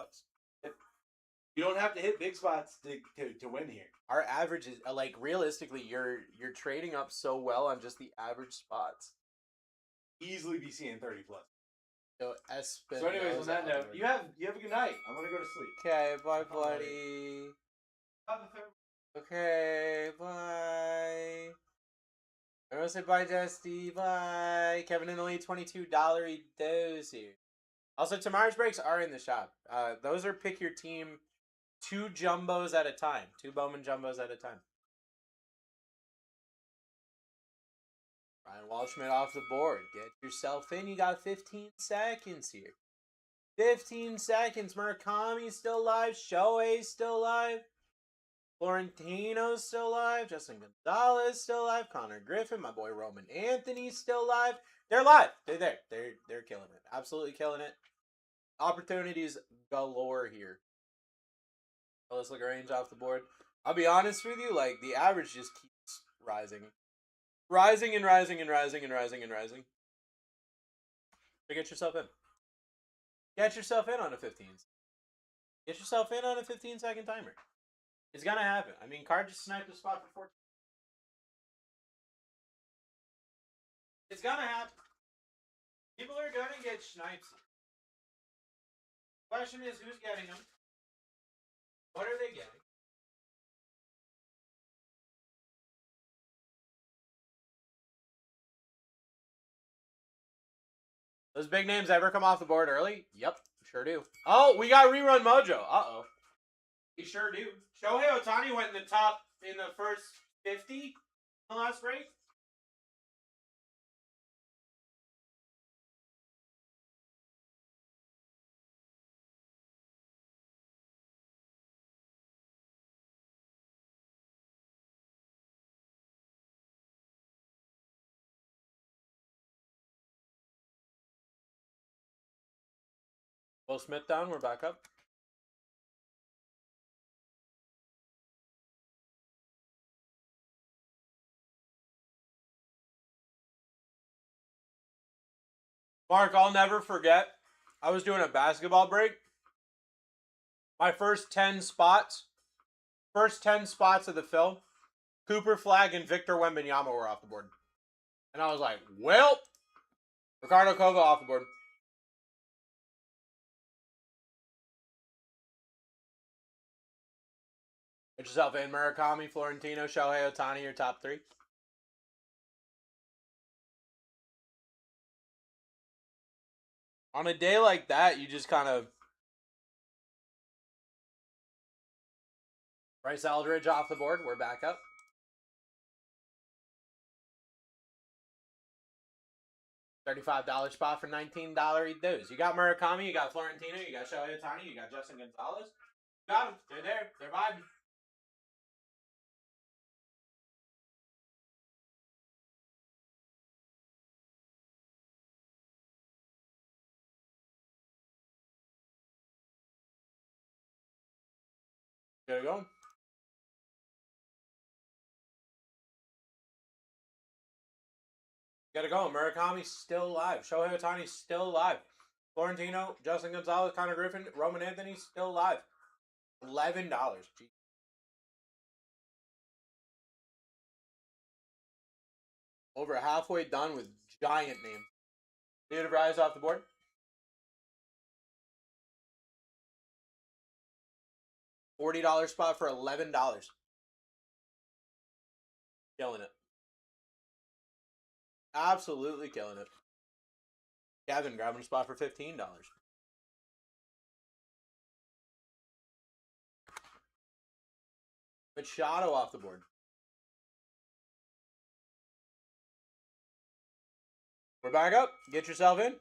You don't have to hit big spots to win here. Our average is like realistically, you're trading up so well on just the average spots. Easily be seeing 30 plus. So So anyways, on that note, you have a good night. I'm gonna go to sleep. Okay, bye, buddy. Okay, bye. I'm gonna say bye, Dusty. Bye. Kevin and only $22 those here. Also, tomorrow's breaks are in the shop. Those are pick your team 2 jumbos at a time. 2 Bowman jumbos at a time. Ryan Walshman off the board. Get yourself in. You got 15 seconds here. 15 seconds. Murakami's still alive. Shohei's still alive. Florentino's still alive. Justin Gonzalez still alive. Connor Griffin, my boy Roman Anthony's still alive. They're live. They're there. They're killing it. Absolutely killing it. Opportunities galore here. So let's look at range off the board. I'll be honest with you, like the average just keeps rising. Rising and rising and rising and rising and rising. So get yourself in. Get yourself in on a 15. Get yourself in on a 15-second timer. It's gonna happen. I mean, Card just sniped a spot for 14. It's gonna happen. People are gonna get snipes. Question is, who's getting them? What are they getting? Those big names ever come off the board early? Yep, sure do. Oh, we got rerun mojo. Uh-oh. We sure do. Shohei Ohtani went in the top in the first 50 in the last break. Will Smith down. We're back up. Mark, I'll never forget. I was doing a basketball break. My first 10 spots of the film, Cooper Flag and Victor Wembanyama were off the board. And I was like, well, Ricardo Kova off the board. Get yourself in. Murakami, Florentino, Shohei Ohtani, your top 3. On a day like that, you just kind of... Bryce Aldridge off the board. We're back up. $35 spot for $19 those. You got Murakami, you got Florentino, you got Shohei Ohtani, you got Justin Gonzalez. You got them. They're there. They're vibing. Gotta go. Gotta go. Murakami's still alive. Shohei Ohtani's still alive. Florentino, Justin Gonzalez, Connor Griffin, Roman Anthony still alive. $11. Jeez. Over halfway done with giant names. David Rise off the board. $40 spot for $11. Killing it. Absolutely killing it. Kevin grabbing a spot for $15. Machado off the board. We're back up. Get yourself in.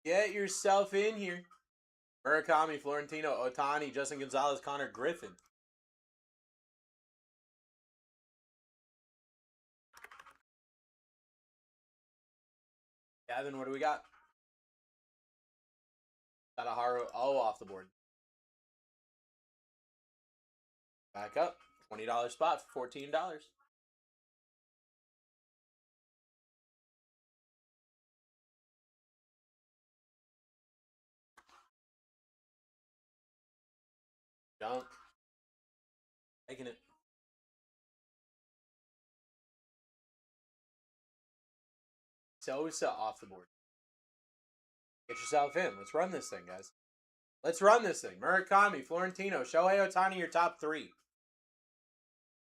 Get yourself in here. Murakami, Florentino, Otani, Justin Gonzalez, Connor Griffin. Kevin, what do we got? Tadaharu O off the board. Back up. $20 spot for $14. Junk. Taking it. Sosa off the board. Get yourself in. Let's run this thing, guys. Let's run this thing. Murakami, Florentino, Shohei Otani, your top 3.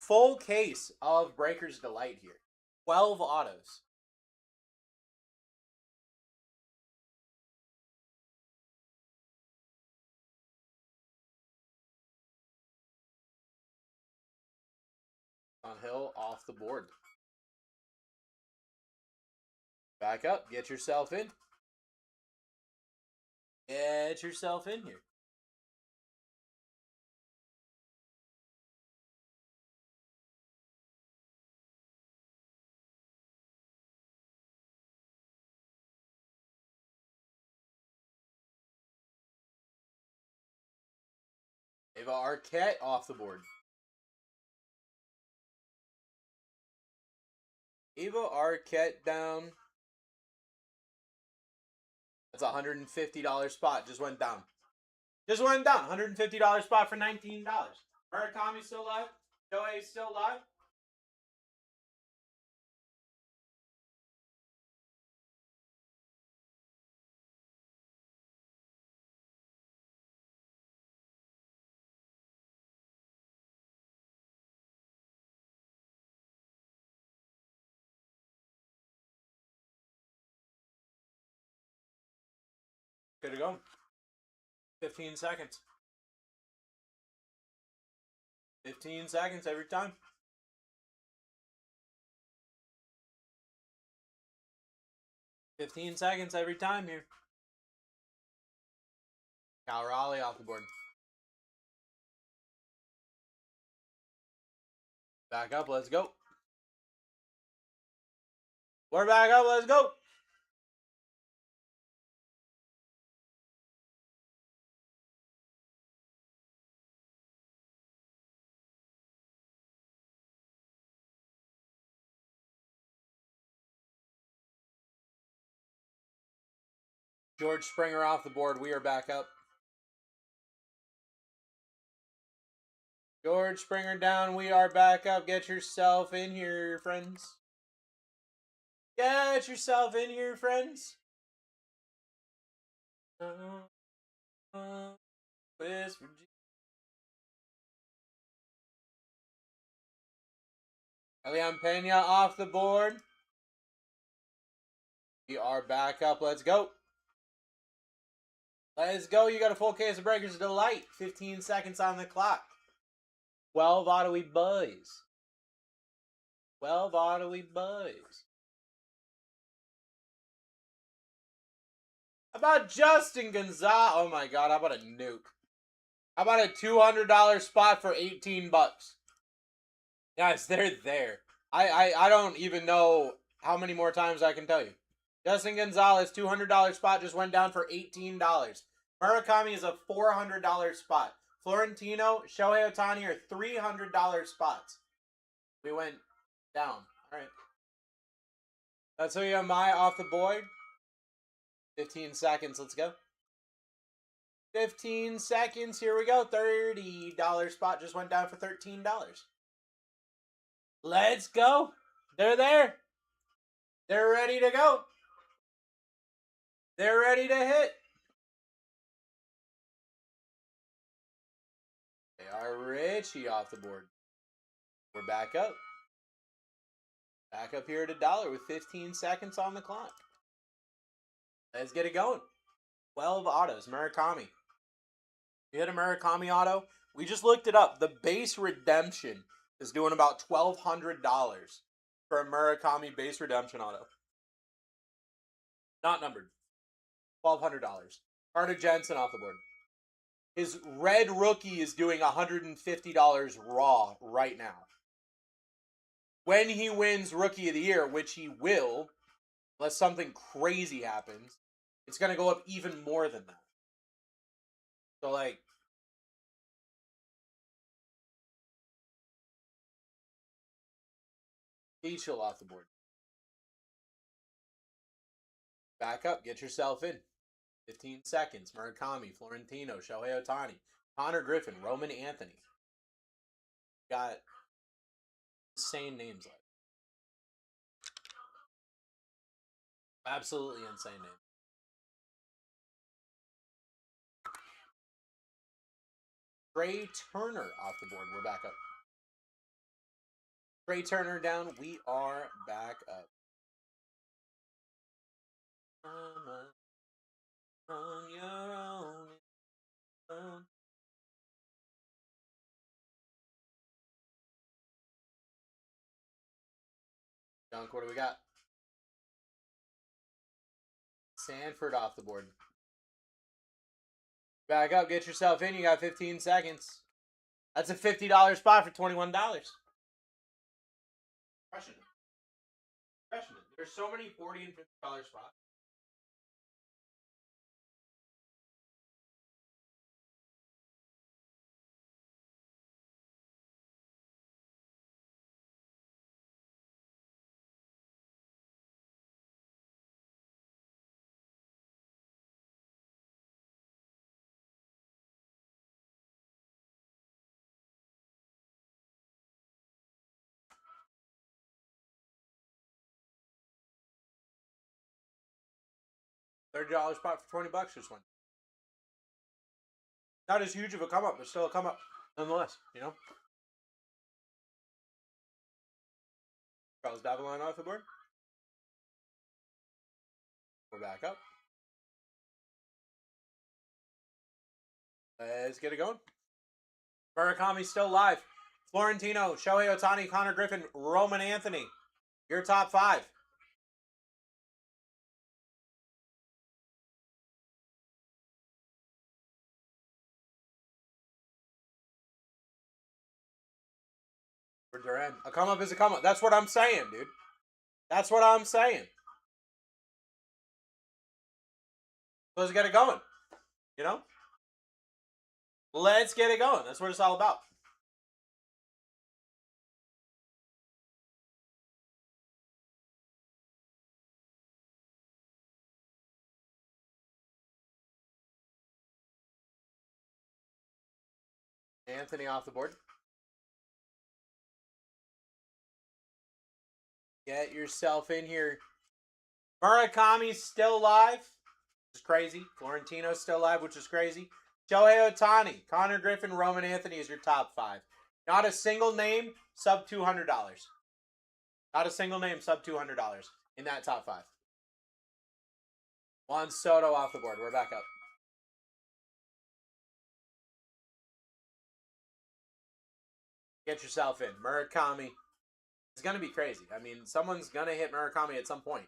Full case of Breaker's Delight here. 12 autos. On Hill off the board. Back up. Get yourself in. Get yourself in here. Ava Arquette off the board. Ava Arquette down. That's a $150 spot. Just went down. Just went down. $150 spot for $19. Murakami still live. Shohei still live. Good to go. 15 seconds. 15 seconds every time. $15 every time here. Cal Raleigh off the board. Back up, let's go. We're back up, let's go. George Springer off the board. We are back up. George Springer down. We are back up. Get yourself in here, friends. Get yourself in here, friends. West Virginia. Elian Pena off the board. We are back up. Let's go. Let's go. You got a full case of Breakers Delight. 15 seconds on the clock. 12 auto-y boys. 12 auto-y boys. How about Justin Gonzalez? Oh my god, how about a nuke? How about a $200 spot for 18 bucks? Guys, they're there. I don't even know how many more times I can tell you. Justin Gonzalez, $200 spot just went down for $18. Murakami is a $400 spot. Florentino, Shohei Otani are $300 spots. We went down. All right. That's who you have my off the board. 15 seconds. Let's go. 15 seconds. Here we go. $30 spot just went down for $13. Let's go. They're there. They're ready to go. They're ready to hit. J.R. Ritchie off the board. We're back up. Back up here at $1 with 15 seconds on the clock. Let's get it going. 12 autos. Murakami. You hit a Murakami auto? We just looked it up. The base redemption is doing about $1,200 for a Murakami base redemption auto. Not numbered. $1,200. Carter Jensen off the board. His red rookie is doing $150 raw right now. When he wins Rookie of the Year, which he will, unless something crazy happens, it's going to go up even more than that. So, like, Chill off the board. Back up. Get yourself in. 15 seconds. Murakami, Florentino, Shohei Ohtani, Connor Griffin, Roman Anthony. Got insane names like absolutely insane names. Trey Turner off the board. We're back up. Trey Turner down. We are back up. On your own. Dunk, what do we got? Sanford off the board. Back up, get yourself in. You got 15 seconds. That's a $50 spot for $21. Crushing it. Crushing it. There's so many $40 and $50 spots. $30 spot for $20 this one. Not as huge of a come up, but still a come up nonetheless, you know? Charles Davalon off the board. We're back up. Let's get it going. Murakami still live. Florentino, Shohei Ohtani, Connor Griffin, Roman Anthony. Your top 5. For Duran. A come up is a come up. That's what I'm saying, dude. That's what I'm saying. Let's get it going. You know? Let's get it going. That's what it's all about. Anthony off the board. Get yourself in here. Murakami's still alive, which is crazy. Florentino's still alive, which is crazy. Shohei Ohtani, Connor Griffin, Roman Anthony is your top 5. Not a single name sub $200. Not a single name sub $200 in that top 5. Juan Soto off the board. We're back up. Get yourself in. Murakami. It's going to be crazy. I mean, someone's going to hit Murakami at some point.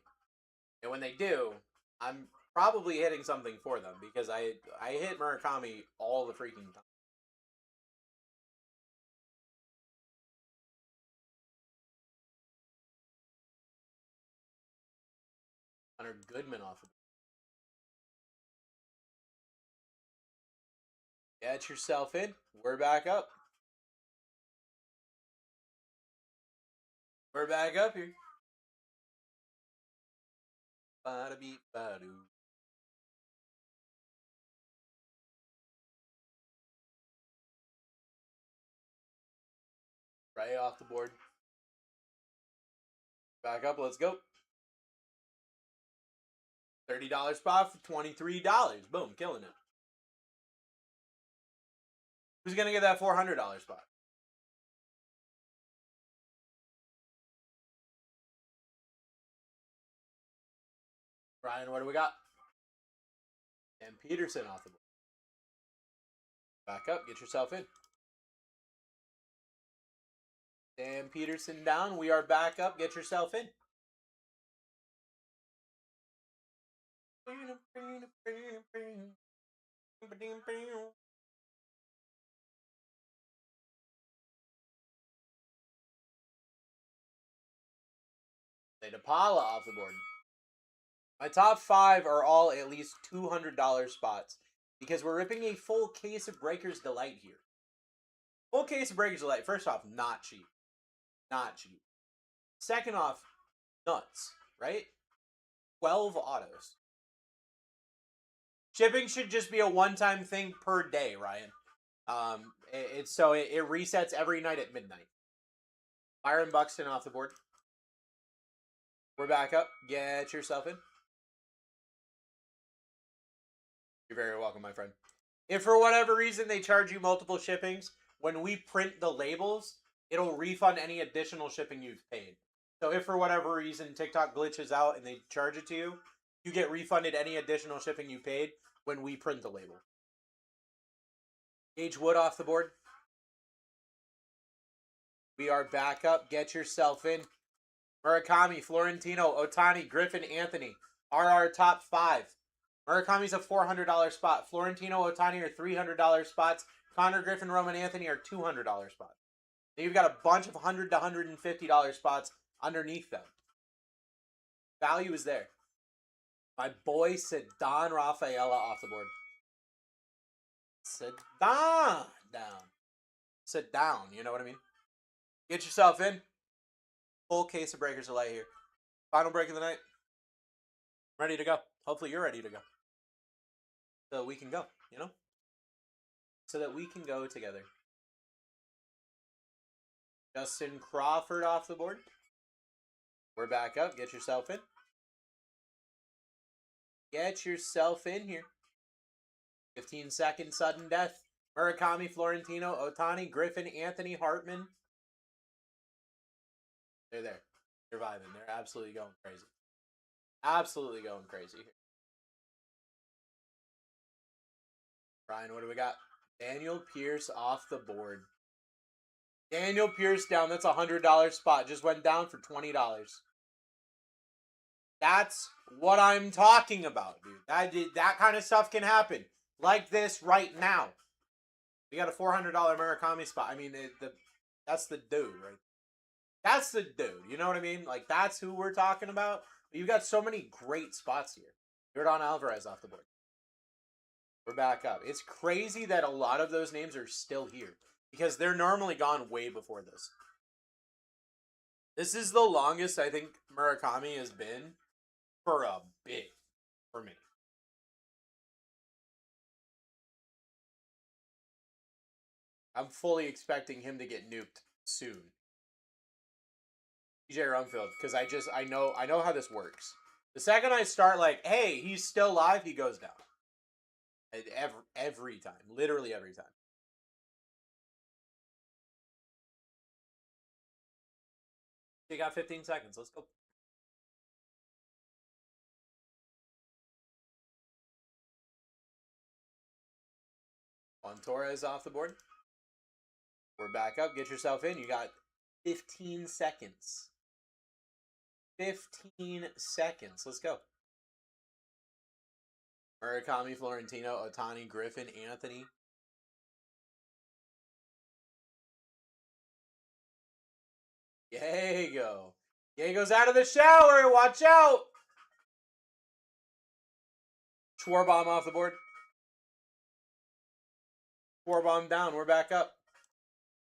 And when they do, I'm probably hitting something for them because I hit Murakami all the freaking time. Hunter Goodman off of Get yourself in. We're back up. We're back up here. Bada beep badoo. Right off the board. Back up. Let's go. $30 spot for $23. Boom, killing it. Who's going to get that $400 spot? Ryan, what do we got? And Peterson off the board. Back up. Get yourself in. Dan Peterson down. We are back up. Get yourself in. DePaula off the board. My top 5 are all at least $200 spots because we're ripping a full case of Breaker's Delight here. Full case of Breaker's Delight. First off, not cheap. Not cheap. Second off, nuts, right? 12 autos. Shipping should just be a one-time thing per day, Ryan. It resets every night at midnight. Byron Buxton off the board. We're back up. Get yourself in. You're very welcome, my friend. If for whatever reason they charge you multiple shippings, when we print the labels, it'll refund any additional shipping you've paid. So if for whatever reason TikTok glitches out and they charge it to you, you get refunded any additional shipping you paid when we print the label. Gage Wood off the board. We are back up. Get yourself in. Murakami, Florentino, Otani, Griffin, Anthony are our top 5. Murakami's a $400 spot. Florentino, Otani are $300 spots. Connor, Griffin, Roman, Anthony are $200 spots. Then you've got a bunch of $100 to $150 spots underneath them. Value is there. My boy Sedan Rafaela off the board. Sit down. Sit down, you know what I mean? Get yourself in. Full case of Breakers of Light here. Final break of the night. Ready to go. Hopefully you're ready to go. So we can go, you know? So that we can go together. Justin Crawford off the board. We're back up. Get yourself in. Get yourself in here. 15-second sudden death. Murakami, Florentino, Otani, Griffin, Anthony, Hartman. They're there. They're vibing. They're absolutely going crazy. Absolutely going crazy. Ryan, what do we got? Daniel Pierce off the board. Daniel Pierce down. That's a $100 spot. Just went down for $20. That's what I'm talking about, dude. That kind of stuff can happen. Like this right now. We got a $400 Murakami spot. I mean, that's the dude, right? That's the dude. You know what I mean? Like, that's who we're talking about. You've got so many great spots here. Jordan Alvarez off the board. We're back up. It's crazy that a lot of those names are still here because they're normally gone way before this. This is the longest I think Murakami has been for a bit for me. I'm fully expecting him to get nuked soon. DJ Rumfield, because I know how this works. The second I start like, hey, he's still alive, he goes down. Every time. Literally every time. You got 15 seconds. Let's go. Juan Torres off the board. We're back up. Get yourself in. You got 15 seconds. 15 seconds. Let's go. Murakami, Florentino, Otani, Griffin, Anthony. Diego. Diego's out of the shower. Watch out. Schwarbaum off the board. Schwarbaum down. We're back up.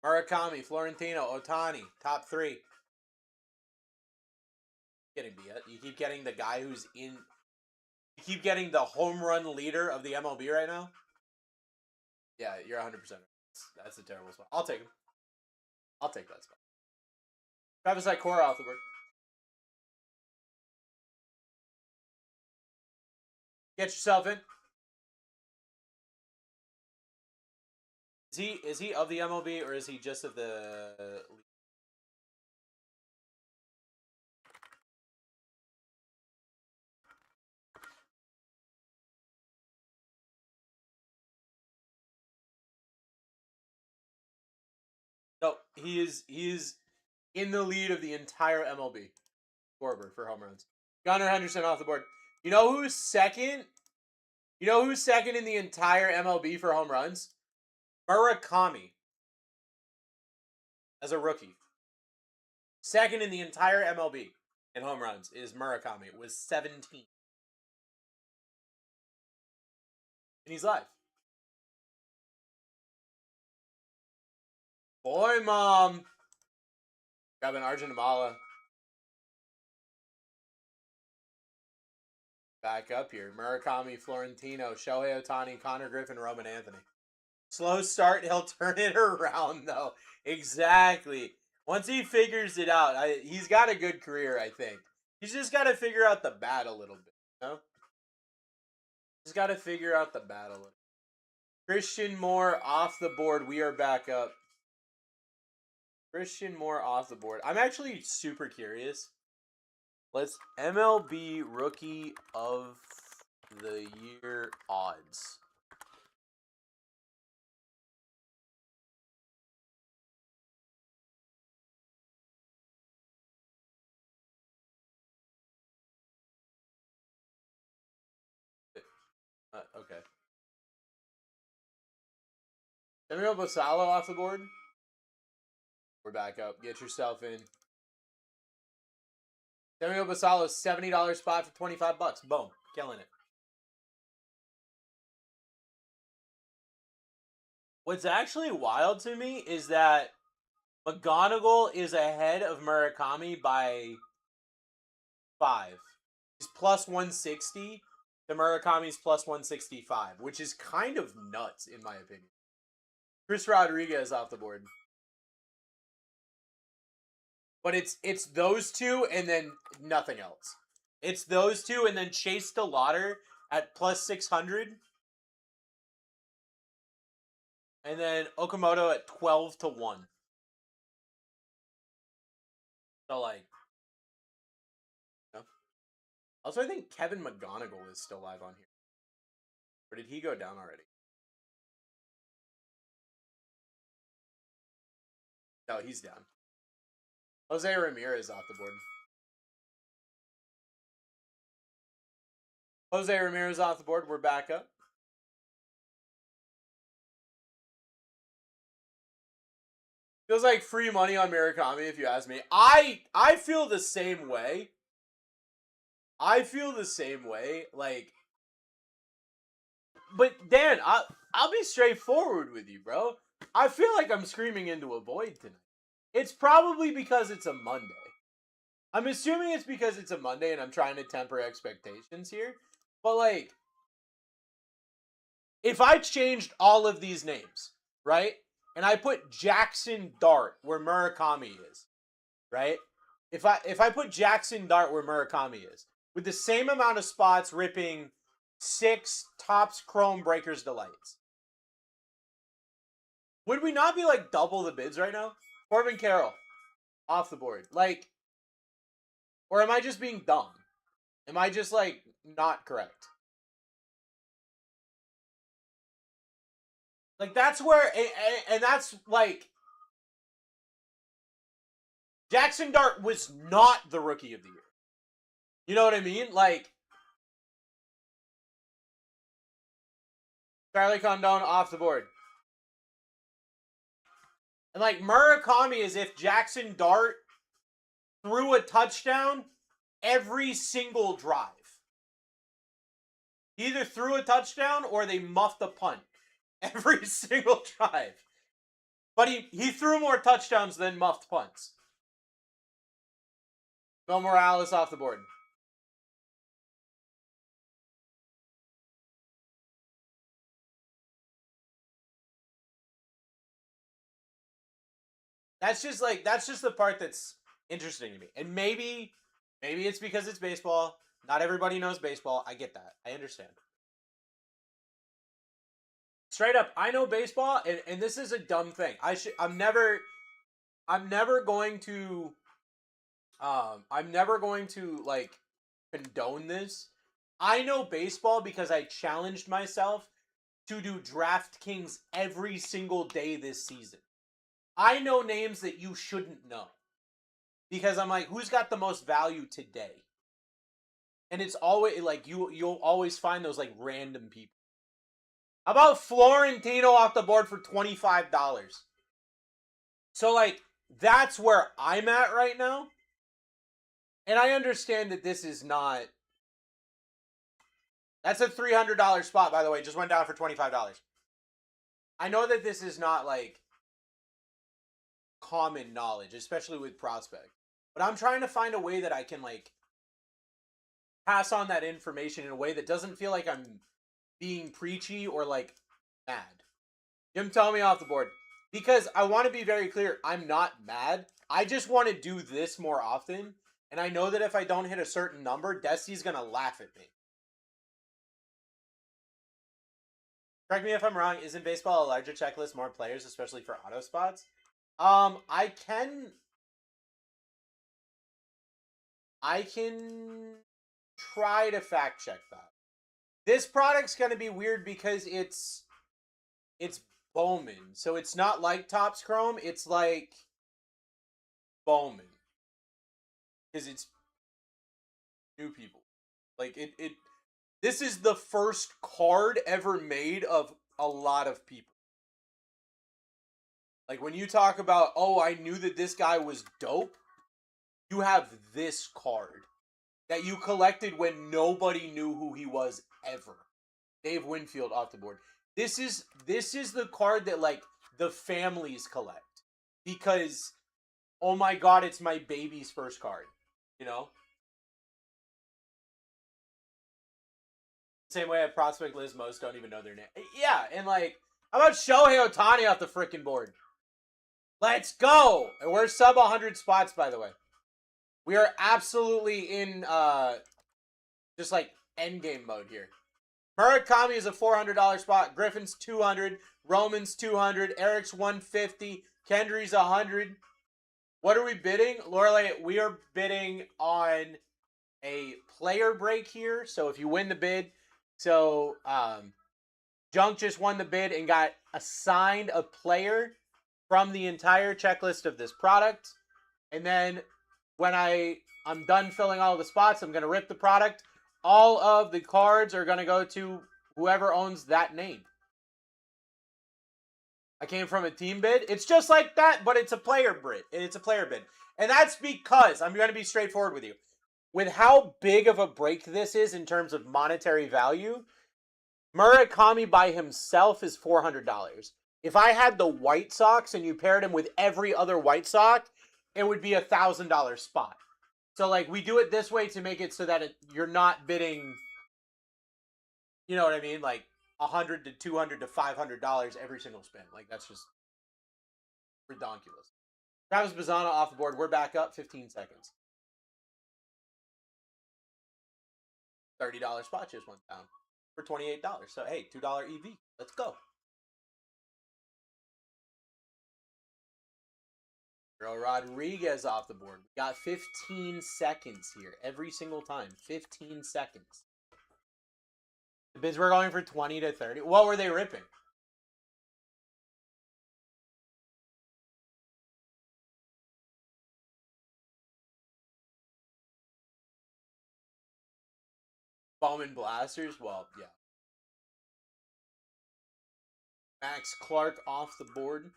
Murakami, Florentino, Otani. Top 3. Getting beat. You keep getting the guy who's in... You keep getting the home run leader of the MLB right now? Yeah, you're 100%. That's a terrible spot. I'll take him. I'll take that spot. Travis Ikora off the board. Get yourself in. Is he of the MLB or is he just of the? No, he is in the lead of the entire MLB. Schwarber for home runs. Gunnar Henderson off the board. You know who's second? You know who's second in the entire MLB for home runs? Murakami as a rookie. Second in the entire MLB in home runs is Murakami. It was 17. And he's live. Boy, Mom. Grabbing Arjun Amala. Back up here. Murakami, Florentino, Shohei Ohtani, Connor Griffin, Roman Anthony. Slow start, he'll turn it around, though. Exactly. Once he figures it out, he's got a good career, I think. He's just got to figure out the bat a little bit, you know? He's got to figure out the bat a little. Christian Moore off the board. We are back up. Christian Moore off the board. I'm actually super curious. Let's MLB Rookie of the Year odds. Okay. Samuel Basalo off the board. We're back up. Get yourself in. Samuel Basalo, $70 spot for $25. Boom. Killing it. What's actually wild to me is that McGonagall is ahead of Murakami by 5. He's plus 160 to Murakami's plus 165, which is kind of nuts in my opinion. Chris Rodriguez off the board. But it's those two and then nothing else. It's those two and then Chase DeLauder at plus 600. And then Okamoto at 12-1. So, like, you know. Also, I think Kevin McGonagall is still live on here. Or did he go down already? No, he's down. Jose Ramirez off the board. Jose Ramirez off the board. We're back up. Feels like free money on Murakami, if you ask me. I feel the same way. I feel the same way. Like, but Dan, I'll be straightforward with you, bro. I feel like I'm screaming into a void tonight. It's probably because it's a Monday. I'm assuming it's because it's a Monday and I'm trying to temper expectations here. But, like, if I changed all of these names, right? And I put Jackson Dart where Murakami is, right? If I put Jackson Dart where Murakami is, with the same amount of spots ripping 6 Topps Chrome Breakers Delights, would we not be like double the bids right now? Corbin Carroll, off the board. Like, or am I just being dumb? Am I just like not correct? Like, that's where, and that's like, Jackson Dart was not the rookie of the year. You know what I mean? Like, Charlie Condon off the board. And like, Murakami is if Jackson Dart threw a touchdown every single drive. He either threw a touchdown or they muffed a punt every single drive. But he threw more touchdowns than muffed punts. Mel Morales off the board. That's just the part that's interesting to me. And maybe it's because it's baseball. Not everybody knows baseball. I get that. I understand. Straight up, I know baseball, and this is a dumb thing. I'm never going to like condone this. I know baseball because I challenged myself to do DraftKings every single day this season. I know names that you shouldn't know because I'm like, who's got the most value today? And it's always like you'll always find those like random people. How about Florentino off the board for $25? So like that's where I'm at right now. And I understand that this is not. That's a $300 spot, by the way. Just went down for $25. I know that this is not like common knowledge, especially with prospect. But I'm trying to find a way that I can like pass on that information in a way that doesn't feel like I'm being preachy or like mad. Jim, tell me off the board. Because I want to be very clear, I'm not mad. I just want to do this more often. And I know that if I don't hit a certain number, Desti's going to laugh at me. Correct me if I'm wrong. Isn't baseball a larger checklist, more players, especially for auto spots? I can try to fact check that. This product's going to be weird because it's Bowman. So it's not like Topps Chrome, it's like Bowman. Because it's new people. Like it this is the first card ever made of a lot of people. Like when you talk about, oh, I knew that this guy was dope, you have this card that you collected when nobody knew who he was ever. Dave Winfield off the board. This is the card that like the families collect because oh my god, it's my baby's first card, you know? Same way at prospect list, most don't even know their name. Yeah, and like, how about Shohei Ohtani off the freaking board? Let's go! And we're sub 100 spots, by the way. We are absolutely in just like endgame mode here. Murakami is a $400 spot. Griffin's 200. Roman's 200. Eric's 150. Kendry's 100. What are we bidding? Lorelei, we are bidding on a player break here. So if you win the bid, so Junk just won the bid and got assigned a player from the entire checklist of this product. And then when I'm done filling all the spots, I'm going to rip the product. All of the cards are going to go to whoever owns that name. I came from a team bid. It's just like that, but it's a player bid. It's a player bid. And that's because, I'm going to be straightforward with you. With how big of a break this is in terms of monetary value, Murakami by himself is $400. If I had the White Sox and you paired him with every other White Sox, it would be $1,000 spot. So, like, we do it this way to make it so that you're not bidding, you know what I mean? Like, $100 to $200 to $500 every single spin. Like, that's just redonkulous. Travis Bazzana off the board. We're back up 15 seconds. $30 spot just went down for $28. So, hey, $2 EV. Let's go. Rodriguez off the board. We got 15 seconds here every single time. 15 seconds. The bids were going for 20 to 30. What were they ripping? Bowman Blasters? Well, yeah. Max Clark off the board.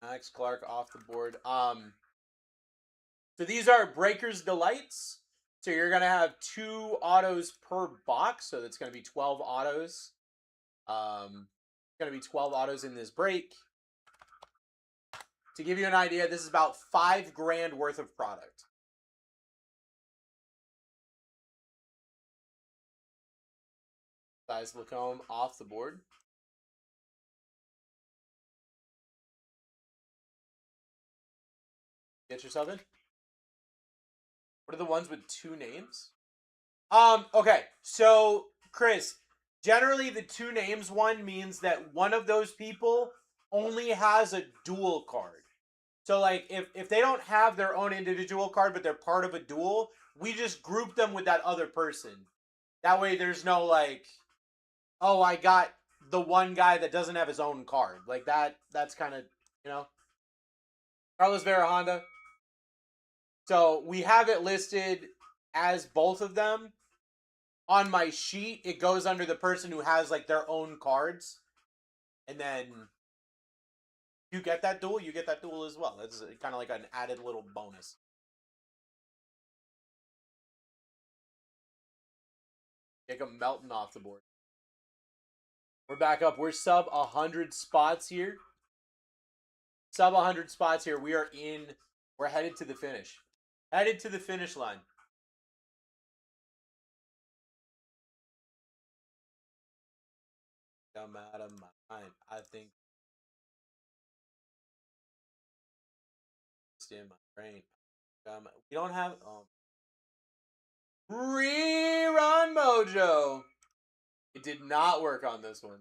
Max Clark off the board. So these are Breakers Delights. So you're going to have 2 autos per box. So that's going to be 12 autos. Going to be 12 autos in this break. To give you an idea, this is about $5,000 worth of product. Size Lacombe off the board. Get yourself in. What are the ones with 2 names? Okay, so Chris, generally the 2 names one means that one of those people only has a dual card. So like if they don't have their own individual card but they're part of a duel, we just group them with that other person. That way there's no like, oh, I got the one guy that doesn't have his own card. Like that's kind of, you know. Carlos Vera Honda. So we have it listed as both of them. On my sheet, it goes under the person who has like their own cards. And then you get that duel, you get that duel as well. That's kind of like an added little bonus. Jacob Melton off the board. We're back up. We're sub 100 spots here. Sub 100 spots here. We are in. We're headed to the finish. Headed to the finish line. I'm out of my mind. I think it's in my brain. We don't have rerun mojo. It did not work on this one.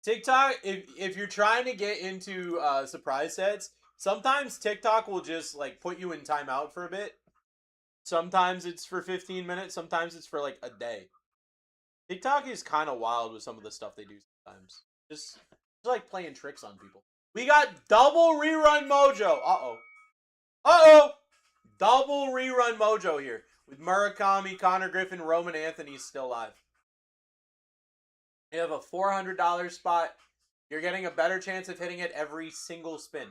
TikTok, if you're trying to get into surprise sets, sometimes TikTok will just like put you in timeout for a bit. Sometimes it's for 15 minutes. Sometimes it's for like a day. TikTok is kind of wild with some of the stuff they do sometimes. Just like playing tricks on people. We got double rerun mojo. Uh-oh. Uh-oh. Double rerun mojo here. With Murakami, Connor Griffin, Roman Anthony still alive. You have a $400 spot. You're getting a better chance of hitting it every single spin.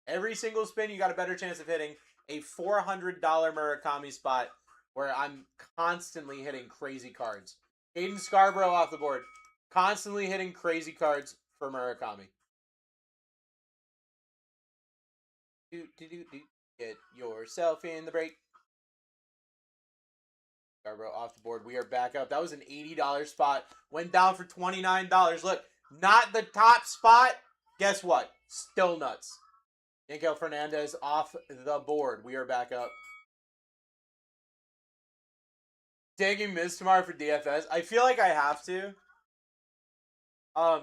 Every single spin, you got a better chance of hitting a $400 Murakami spot where I'm constantly hitting crazy cards. Aiden Scarborough off the board. Constantly hitting crazy cards for Murakami. Get yourself in the break. Scarborough off the board. We are back up. That was an $80 spot. Went down for $29. Look, not the top spot. Guess what? Still nuts. Yankel Fernandez off the board. We are back up. Taking Miz tomorrow for DFS. I feel like I have to.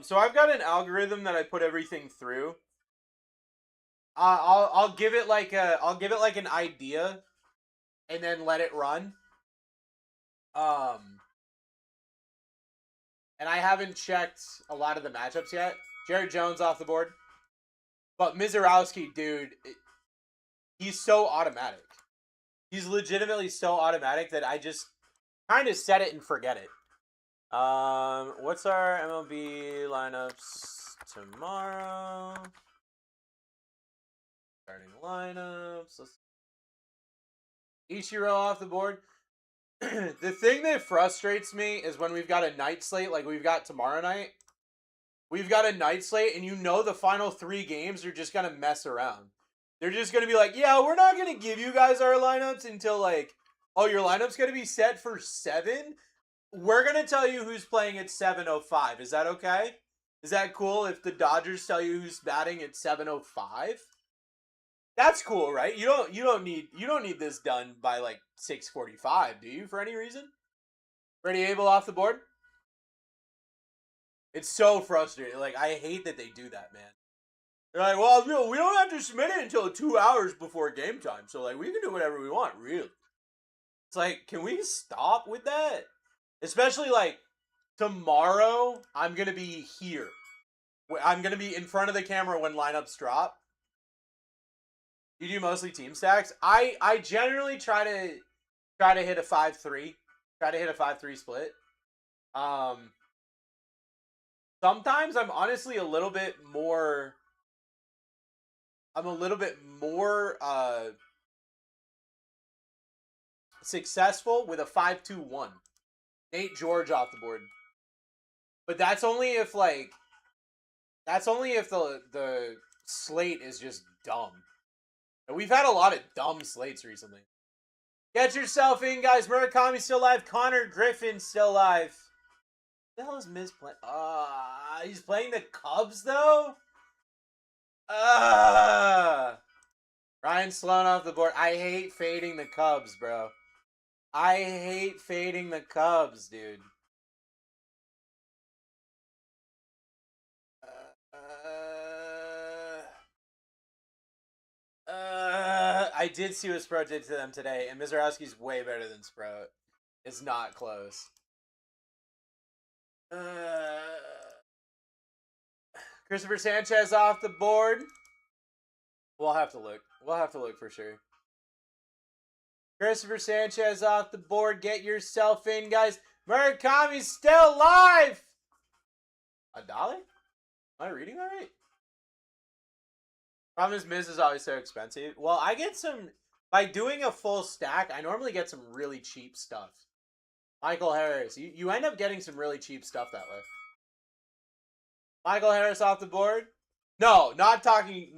So I've got an algorithm that I put everything through. I'll give it like an idea, and then let it run. And I haven't checked a lot of the matchups yet. Jared Jones off the board. But Mizorowski, dude, he's so automatic. He's legitimately so automatic that I just kind of set it and forget it. What's our MLB lineups tomorrow? Starting lineups. Ichiro off the board. The thing that frustrates me is when we've got a night slate like we've got tomorrow night. We've got a night slate, and you know the final 3 games are just going to mess around. They're just going to be like, yeah, we're not going to give you guys our lineups until, like, oh, your lineup's going to be set for 7? We're going to tell you who's playing at 7:05. Is that okay? Is that cool if the Dodgers tell you who's batting at 7:05? That's cool, right? You don't need this done by like 6:45, do you? For any reason? Freddie Abel off the board. It's so frustrating. Like I hate that they do that, man. They're like, well, we don't have to submit it until 2 hours before game time, so like we can do whatever we want, really. It's like, can we stop with that? Especially like tomorrow, I'm gonna be here. I'm gonna be in front of the camera when lineups drop. You do mostly team stacks. I generally try to hit a 5-3. Try to hit a 5-3 split. Sometimes I'm honestly a little bit more successful with a 5-2-1. Nate George off the board. But that's only if the slate is just dumb. And we've had a lot of dumb slates recently. Get yourself in, guys. Murakami still alive. Connor Griffin still alive. What the hell is Miz playing? He's playing the Cubs, though? Ryan Sloan off the board. I hate fading the Cubs, bro. I hate fading the Cubs, dude. I did see what Sprout did to them today, and Mizorowski's way better than Sprout. It's not close. Christopher Sanchez off the board. We'll have to look. We'll have to look for sure. Christopher Sanchez off the board. Get yourself in, guys. Murakami's still alive. $1? Am I reading that right? Problem is, Miz is always so expensive. Well, I get some... By doing a full stack, I normally get some really cheap stuff. Michael Harris. You end up getting some really cheap stuff that way. Michael Harris off the board? No, not talking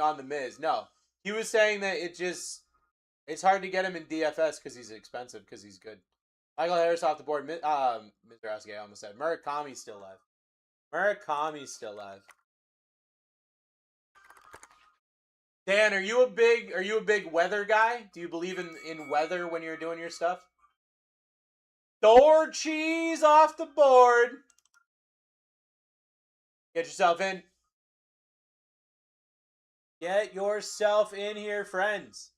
on the Miz. No. He was saying that it's hard to get him in DFS because he's expensive because he's good. Michael Harris off the board. Mr. Osuke, I almost said. Murakami's still alive. Murakami's still alive. Dan, are you a big weather guy? Do you believe in weather when you're doing your stuff? Thor cheese off the board. Get yourself in. Get yourself in here, friends.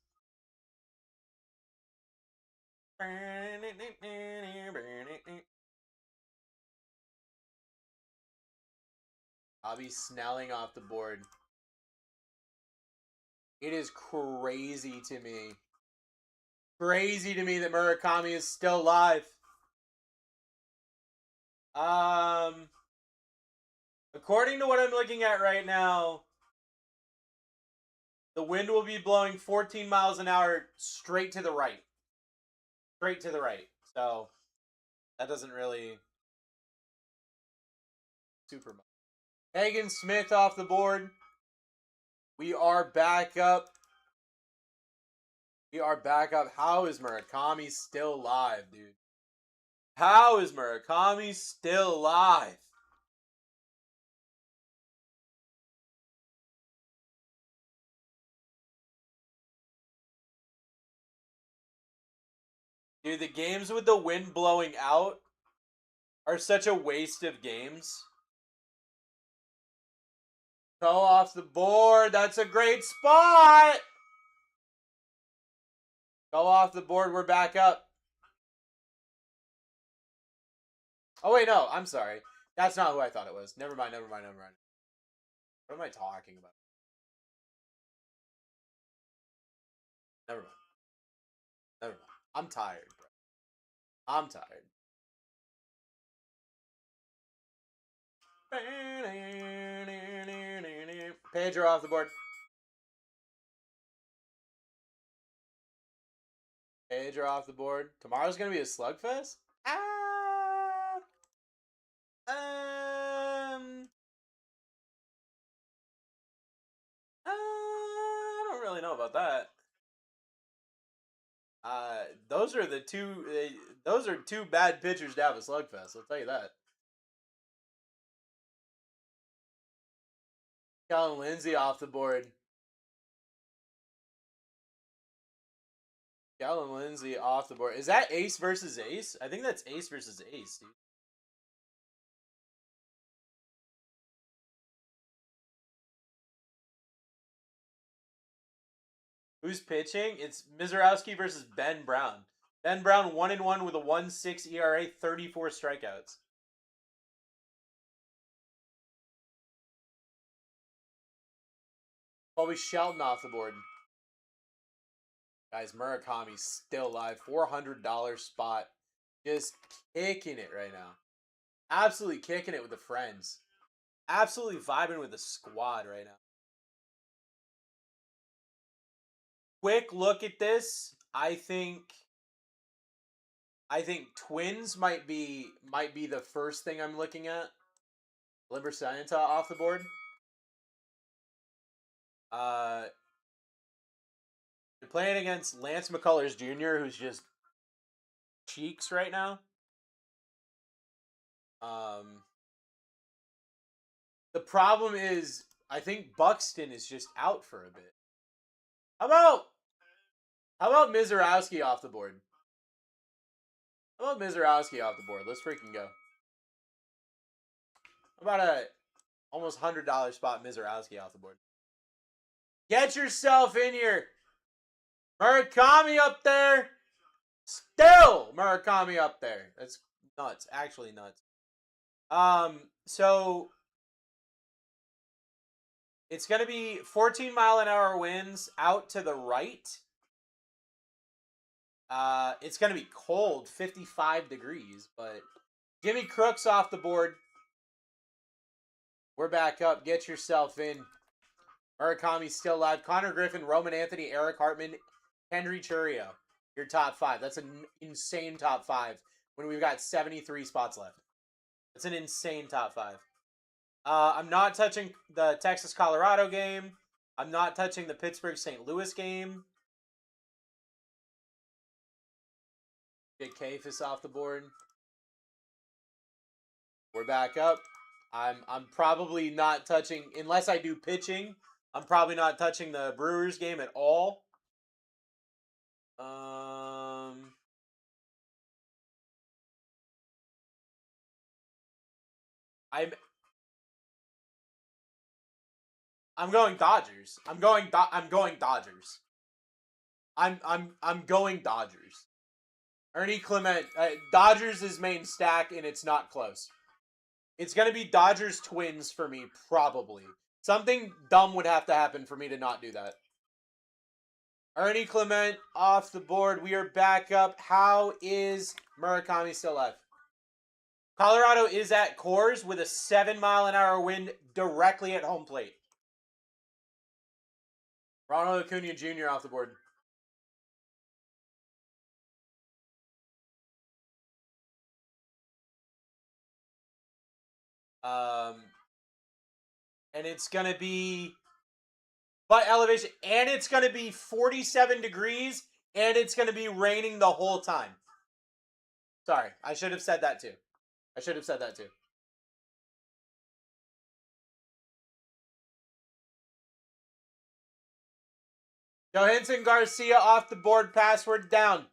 Bobby Snelling off the board. It is crazy to me. Crazy to me that Murakami is still alive. According to what I'm looking at right now, the wind will be blowing 14 miles an hour straight to the right. Straight to the right. So, that doesn't really... super much. Hagen Smith off the board. We are back up. We are back up. How is Murakami still alive, dude? How is Murakami still alive? Dude, the games with the wind blowing out are such a waste of games. Go off the board. That's a great spot. Go off the board. We're back up. Oh, wait, no. I'm sorry. That's not who I thought it was. Never mind. What am I talking about? Never mind. I'm tired, bro. I'm tired. Pedro off the board. Pedro off the board. Tomorrow's going to be a slugfest? I don't really know about that. Those are two bad pitchers to have a slugfest. I'll tell you that. Kellen Lindsay off the board. Kellen Lindsay off the board. Is that ace versus ace? I think that's ace versus ace, dude. Who's pitching? It's Mizorowski versus Ben Brown. Ben Brown 1-1 with a 1.6 ERA, 34 strikeouts. Colby Shelton off the board. Guys, Murakami's still alive. $400 spot. Just kicking it right now. Absolutely kicking it with the friends. Absolutely vibing with the squad right now. Quick look at this. I think Twins might be the first thing I'm looking at. Limber Scienta off the board. They're playing against Lance McCullers Jr., who's just cheeks right now. The problem is, I think Buxton is just out for a bit. How about Mizorowski off the board? How about Mizorowski off the board? Let's freaking go. How about a almost $100 spot Mizorowski off the board? Get yourself in here. Murakami up there. Still Murakami up there. That's nuts. Actually nuts. So it's going to be 14-mile-an-hour winds out to the right. It's going to be cold, 55 degrees, but Jimmy Crooks off the board. We're back up. Get yourself in. Murakami still alive. Connor Griffin, Roman Anthony, Eric Hartman, Henry Churio. Your top 5. That's an insane top 5 when we've got 73 spots left. That's an insane top 5. I'm not touching the Texas-Colorado game. I'm not touching the Pittsburgh-St. Louis game. Get Kafis off the board. We're back up. I'm probably not touching, unless I do pitching, I'm probably not touching the Brewers game at all. I'm going Dodgers. I'm going Dodgers. I'm going Dodgers. Ernie Clement, Dodgers is main stack, and it's not close. It's going to be Dodgers Twins for me, probably. Something dumb would have to happen for me to not do that. Ernie Clement off the board. We are back up. How is Murakami still alive? Colorado is at Coors with a 7-mile-an-hour wind directly at home plate. Ronald Acuna Jr. off the board. And it's going to be butt elevation, and it's going to be 47 degrees, and it's going to be raining the whole time. Sorry, I should have said that too. Johansson Garcia off the board, password down.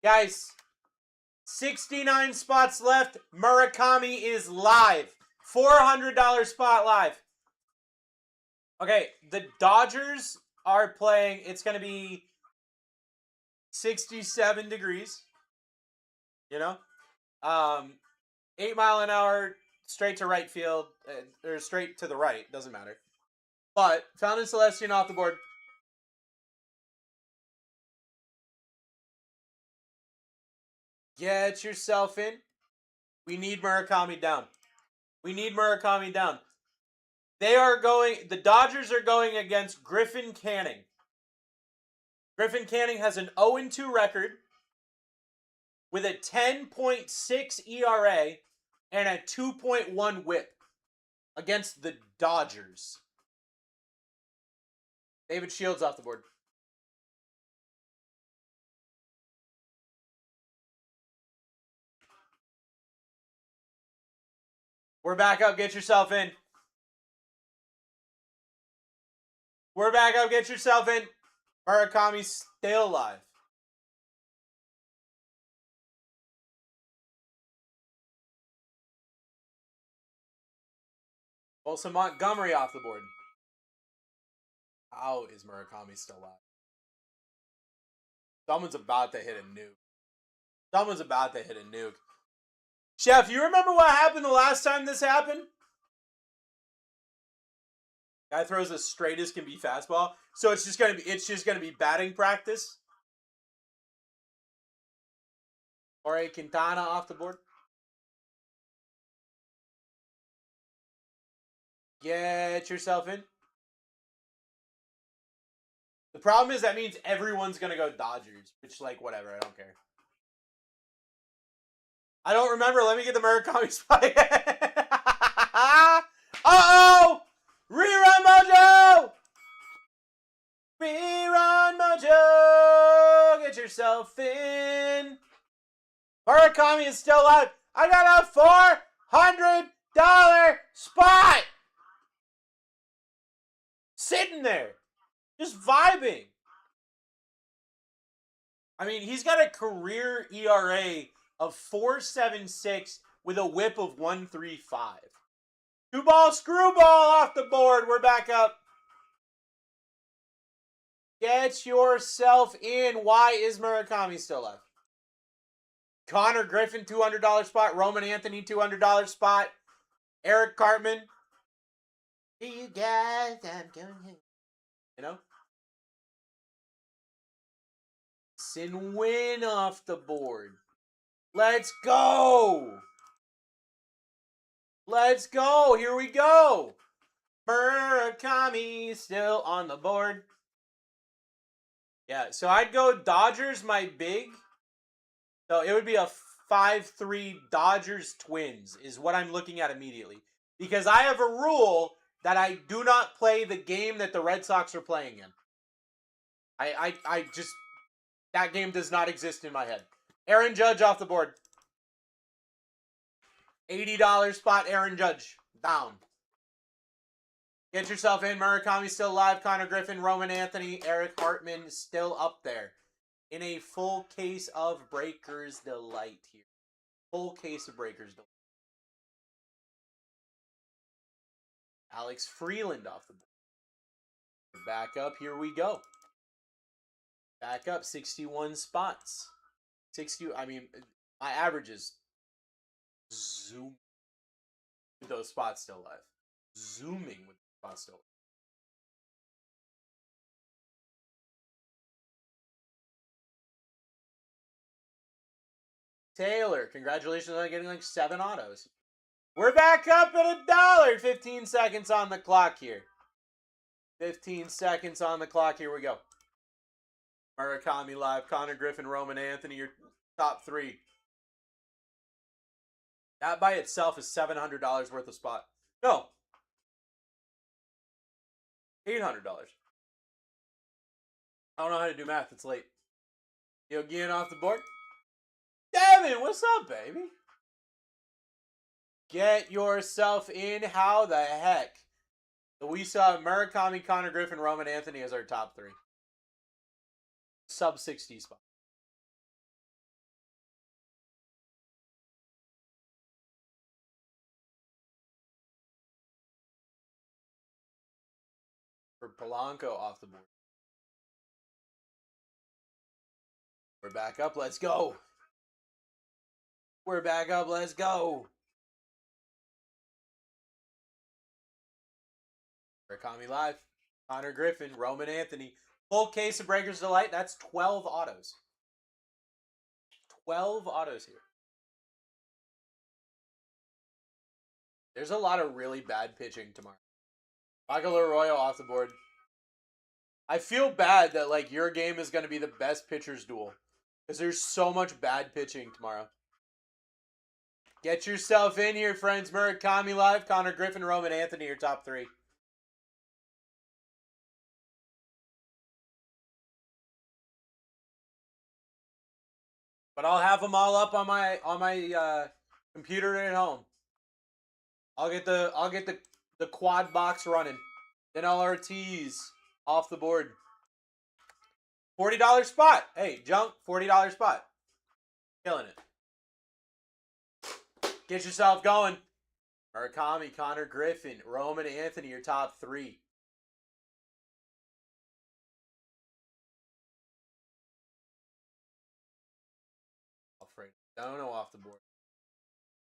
Guys, 69 spots left. Murakami is live. $400 spot live. Okay, the Dodgers are playing. It's going to be 67 degrees. You know? 8-mile-an-hour straight to right field. Or straight to the right. Doesn't matter. But Fountain Celestian off the board. Get yourself in. We need Murakami down. The Dodgers are going against Griffin Canning. Griffin Canning has an 0-2 record with a 10.6 ERA and a 2.1 whip against the Dodgers. David Shields off the board. We're back up. Get yourself in. Murakami's still alive. Wilson Montgomery off the board. How is Murakami still alive? Someone's about to hit a nuke. Chef, you remember what happened the last time this happened? Guy throws as straight as can be fastball. So it's just gonna be batting practice. Jorge Quintana off the board. Get yourself in. The problem is that means everyone's gonna go Dodgers, which, like, whatever, I don't care. I don't remember. Let me get the Murakami spot. Uh-oh! Rerun Mojo! Get yourself in. Murakami is still alive. I got a $400 spot. Sitting there. Just vibing. I mean, he's got a career ERA of 4.76 with a whip of 1.35. 2-ball screwball off the board. We're back up. Get yourself in. Why is Murakami still left? Connor Griffin, $200 spot. Roman Anthony, $200 spot. Eric Cartman. You guys, I'm going. You know? Sin Win off the board. Let's go. Let's go. Here we go. Murakami still on the board. Yeah, so I'd go Dodgers, my big. So it would be a 5-3 Dodgers Twins is what I'm looking at immediately. Because I have a rule that I do not play the game that the Red Sox are playing in. I just, that game does not exist in my head. Aaron Judge off the board. $80 spot, Aaron Judge. Down. Get yourself in. Murakami still alive. Connor Griffin, Roman Anthony, Eric Hartman still up there. In a full case of Breaker's Delight here. Full case of Breaker's Delight. Alex Freeland off the board. Back up. Here we go. Back up. 61 spots. 60. I mean, my average is zoom with those spots still alive. Zooming with the spots still alive. Taylor, congratulations on getting like 7 autos. We're back up at $1. 15 seconds on the clock here. 15 seconds on the clock. Here we go. Murakami live. Connor Griffin, Roman Anthony, your top 3. That by itself is $700 worth of spot. No. $800. I don't know how to do math. It's late. Yogian off the board. Devin, what's up, baby? Get yourself in. How the heck? So we saw Murakami, Connor Griffin, Roman Anthony as our top 3. Sub 60 spot. For Polanco off the board. We're back up. Let's go. We're back up. Let's go. Murakami live. Connor Griffin, Roman Anthony. Full case of Breaker's Delight. That's 12 autos. 12 autos here. There's a lot of really bad pitching tomorrow. Michael Arroyo off the board. I feel bad that like your game is going to be the best pitcher's duel. Because there's so much bad pitching tomorrow. Get yourself in here, friends. Murakami live. Connor Griffin, Roman Anthony, your top 3. But I'll have them all up on my computer at home. I'll get the quad box running. Then LRTs off the board. $40 spot. Hey, junk, $40 spot. Killing it. Get yourself going. Murakami, Connor Griffin, Roman Anthony, your top 3. Alfredo off the board.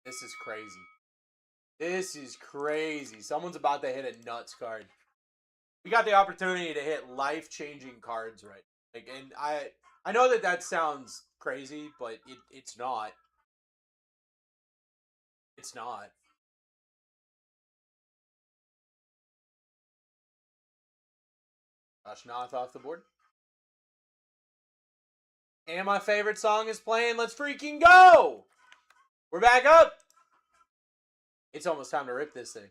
This is crazy. This is crazy. Someone's about to hit a nuts card. We got the opportunity to hit life-changing cards right. Like, and I know that sounds crazy, but it's not. It's not. Josh Noth off the board. And my favorite song is playing. Let's freaking go! We're back up. It's almost time to rip this thing.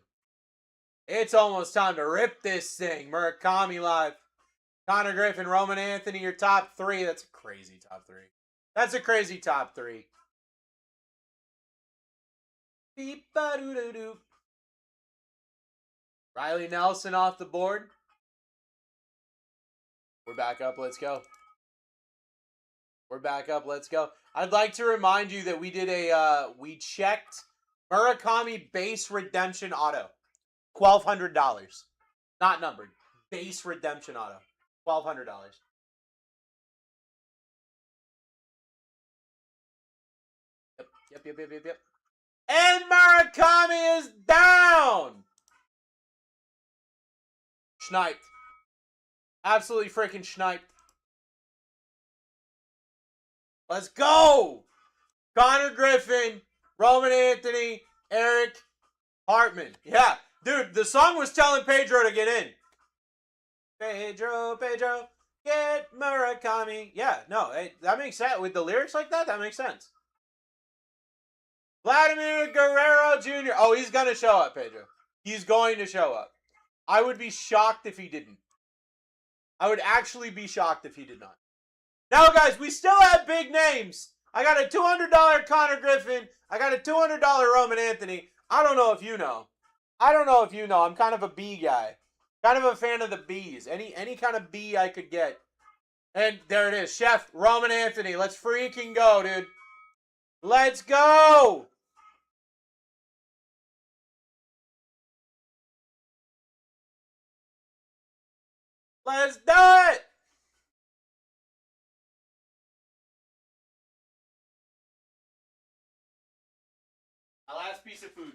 It's almost time to rip this thing. Murakami live. Connor Griffin, Roman Anthony, your top 3. That's a crazy top 3. That's a crazy top 3. Beep-ba-doo-doo-doo. Riley Nelson off the board. We're back up. Let's go. We're back up. Let's go. I'd like to remind you that we did a we checked Murakami base redemption auto. $1,200. Not numbered. Base redemption auto. $1,200. Yep. And Murakami is down! Sniped. Absolutely freaking sniped. Let's go! Connor Griffin, Roman Anthony, Eric Hartman. Yeah, dude, the song was telling Pedro to get in. Pedro, get Murakami. Yeah, no, that makes sense. With the lyrics like that, that makes sense. Vladimir Guerrero Jr. Oh, he's going to show up, Pedro. He's going to show up. I would be shocked if he didn't. I would actually be shocked if he did not. Now, guys, we still have big names. I got a $200 Connor Griffin. I got a $200 Roman Anthony. I don't know if you know. I'm kind of a B guy. Kind of a fan of the Bs. Any kind of B I could get. And there it is. Chef Roman Anthony. Let's freaking go, dude. Let's go. Let's do it. My last piece of food.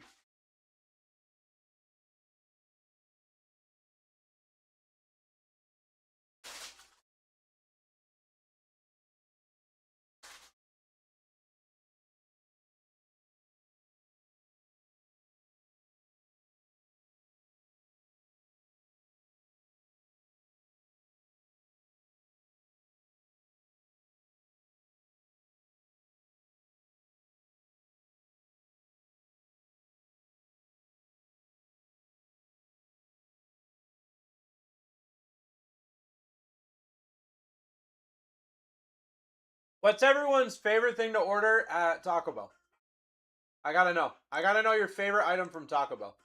What's everyone's favorite thing to order at Taco Bell? I gotta know. I gotta know your favorite item from Taco Bell.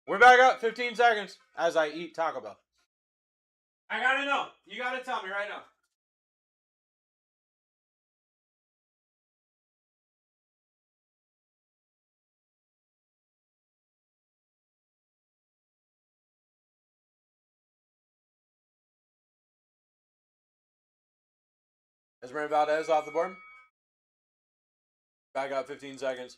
We're back up 15 seconds as I eat Taco Bell. I gotta know. You gotta tell me right now. Esmeralda Valdez off the board. Back up 15 seconds.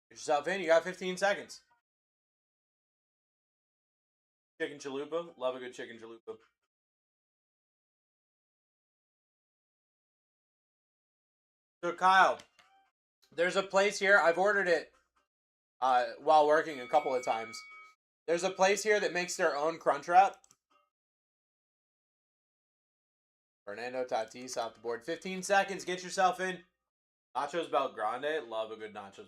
Get yourself in. You got 15 seconds. Chicken chalupa. Love a good chicken chalupa. So, Kyle, there's a place here. I've ordered it while working a couple of times. There's a place here that makes their own Crunchwrap. Fernando Tatis off the board. 15 seconds. Get yourself in. Nachos Belgrande. Love a good nachos.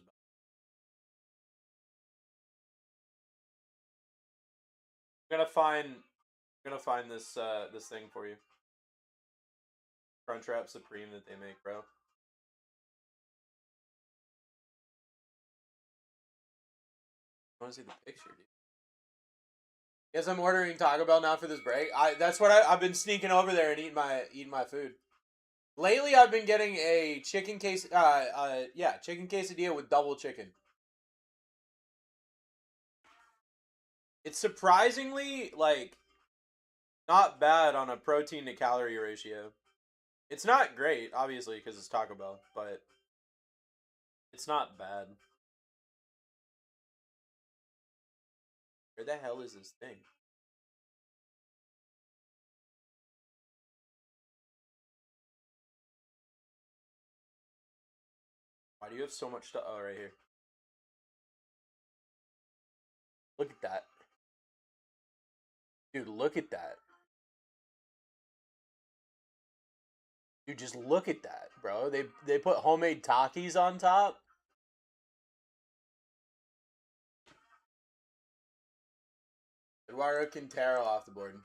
I'm gonna find this this thing for you. Crunchwrap Supreme that they make, bro. I want to see the picture, dude. Guess I'm ordering Taco Bell now for this break. That's what I've been sneaking over there and eating my food. Lately, I've been getting a chicken chicken quesadilla with double chicken. It's surprisingly like not bad on a protein to calorie ratio. It's not great, obviously, because it's Taco Bell, but it's not bad. Where the hell is this thing? Why do you have so much stuff? Oh, right here. Look at that. Dude, look at that. Dude, just look at that, bro. They put homemade Takis on top. Eduardo Quintero off the board.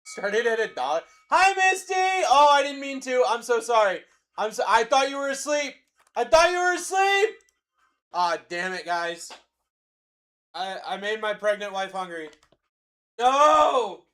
Started at $1. Hi, Misty! Oh, I didn't mean to. I'm so sorry. I thought you were asleep. I thought you were asleep! Aw, damn it, guys. I made my pregnant wife hungry. No!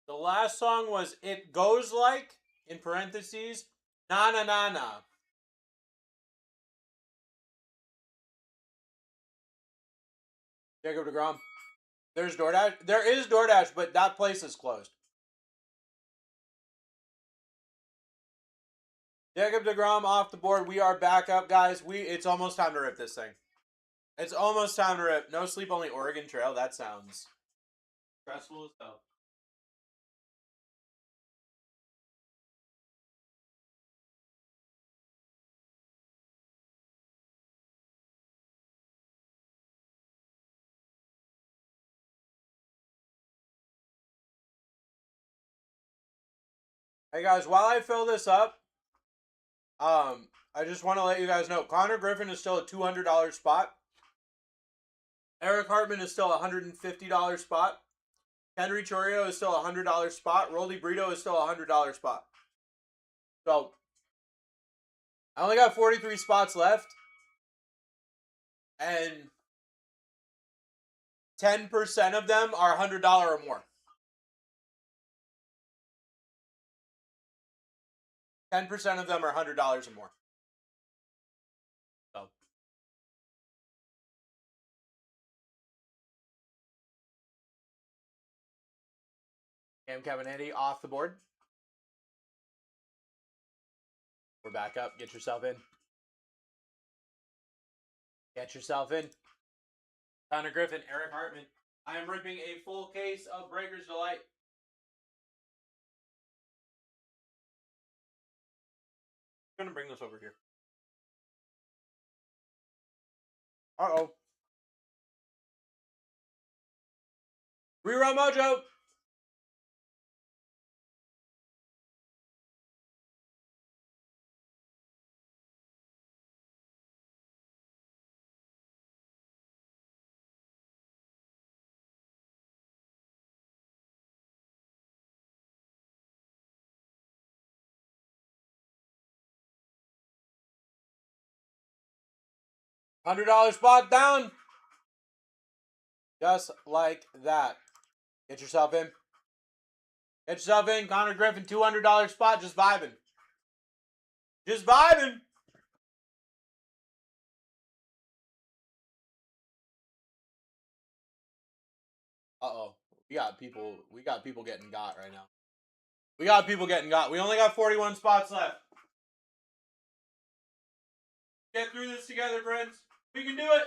The last song was It Goes Like, in parentheses, na na na na. Jacob DeGrom. There's DoorDash. There is DoorDash, but that place is closed. Jacob DeGrom off the board. We are back up, guys. It's almost time to rip this thing. It's almost time to rip. No sleep, only Oregon Trail. That sounds stressful as hell. Hey guys, while I fill this up, I just want to let you guys know Connor Griffin is still a $200 spot. Eric Hartman is still a $150 spot. Henry Chorio is still a $100 spot. Rolly Brito is still a $100 spot. So I only got 43 spots left, and 10% of them are $100 or more. 10% of them are $100 or more. So Cam Cabinetti off the board. We're back up. Get yourself in. Get yourself in. Connor Griffin, Eric Hartman. I am ripping a full case of Breaker's Delight. I'm going to bring this over here. Uh-oh. Rerun Mojo. $100 spot down. Just like that. Get yourself in. Get yourself in. Connor Griffin, $200 spot. Just vibing. Just vibing. Uh-oh. We got people getting got right now. We got people getting got. We only got 41 spots left. Get through this together, friends. We can do it.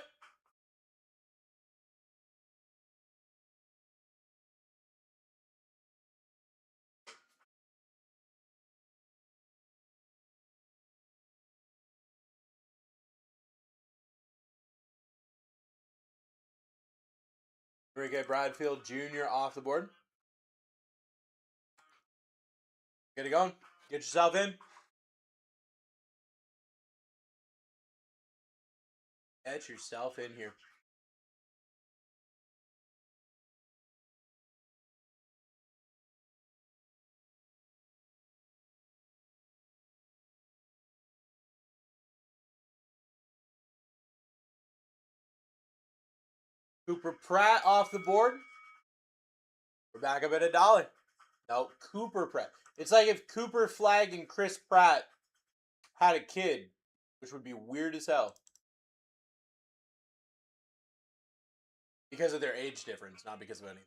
Enrique Bradfield Jr. off the board. Get it going. Get yourself in. Get yourself in here. Cooper Pratt off the board. We're back up at $1. No, Cooper Pratt. It's like if Cooper Flagg and Chris Pratt had a kid, which would be weird as hell. Because of their age difference, not because of anything.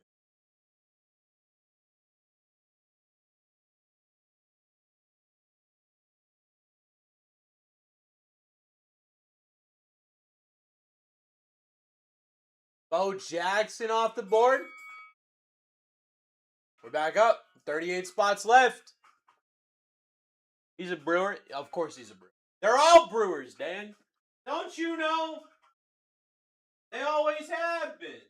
Bo Jackson off the board. We're back up. 38 spots left. He's a Brewer. Of course he's a Brewer. They're all Brewers, Dan. Don't you know? They always have been.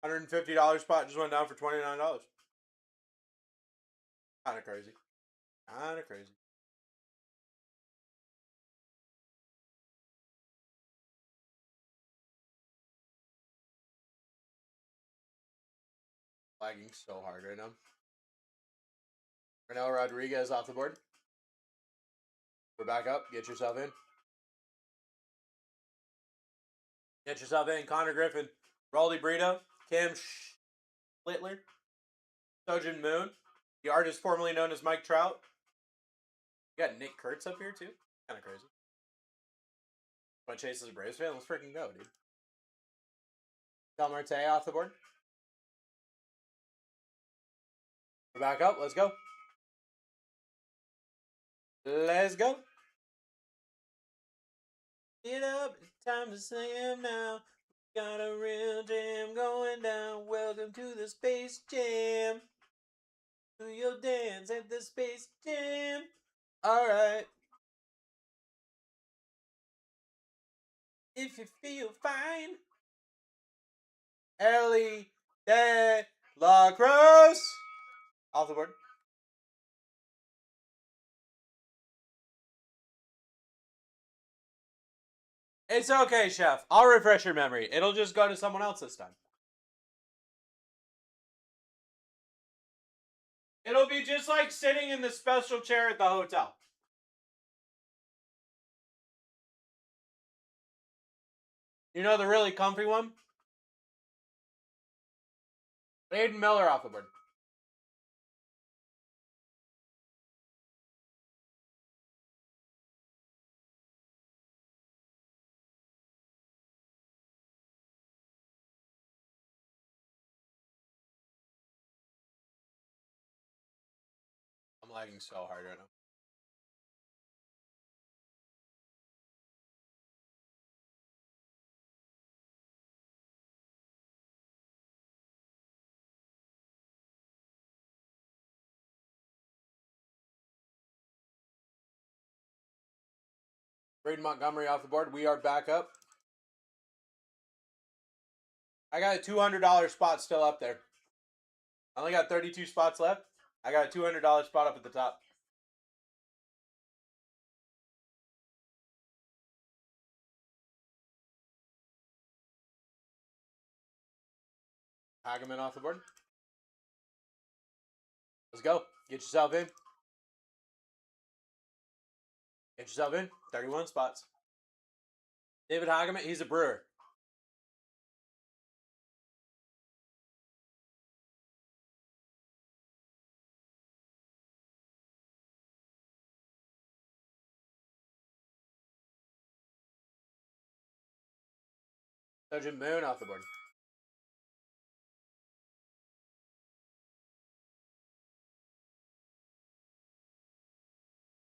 $150 spot just went down for $29. Kind of crazy. Kind of crazy. Lagging so hard right now. Ronel Rodriguez off the board. We're back up. Get yourself in. Get yourself in. Connor Griffin. Roldy Brito. Cam Littler. Sojin Moon. The artist formerly known as Mike Trout. You got Nick Kurtz up here too. Kind of crazy. Want to chase as a Braves fan? Let's freaking go, dude. Del Marte off the board. We're back up. Let's go. Let's go. Get up. It's time to slam now. Got a real jam going down. Welcome to the Space Jam. Do your dance at the Space Jam. Alright. If you feel fine. Ellie De La Cruz. Off the board. It's okay, Chef. I'll refresh your memory. It'll just go to someone else this time. It'll be just like sitting in the special chair at the hotel. You know the really comfy one? Aiden Miller off the board. I'm lagging so hard right now. Braden Montgomery off the board. We are back up. I got a $200 spot still up there. I only got 32 spots left. I got a $200 spot up at the top. Hageman off the board. Let's go. Get yourself in. Get yourself in. 31 spots. David Hageman, he's a Brewer. Sojin Moon off the board.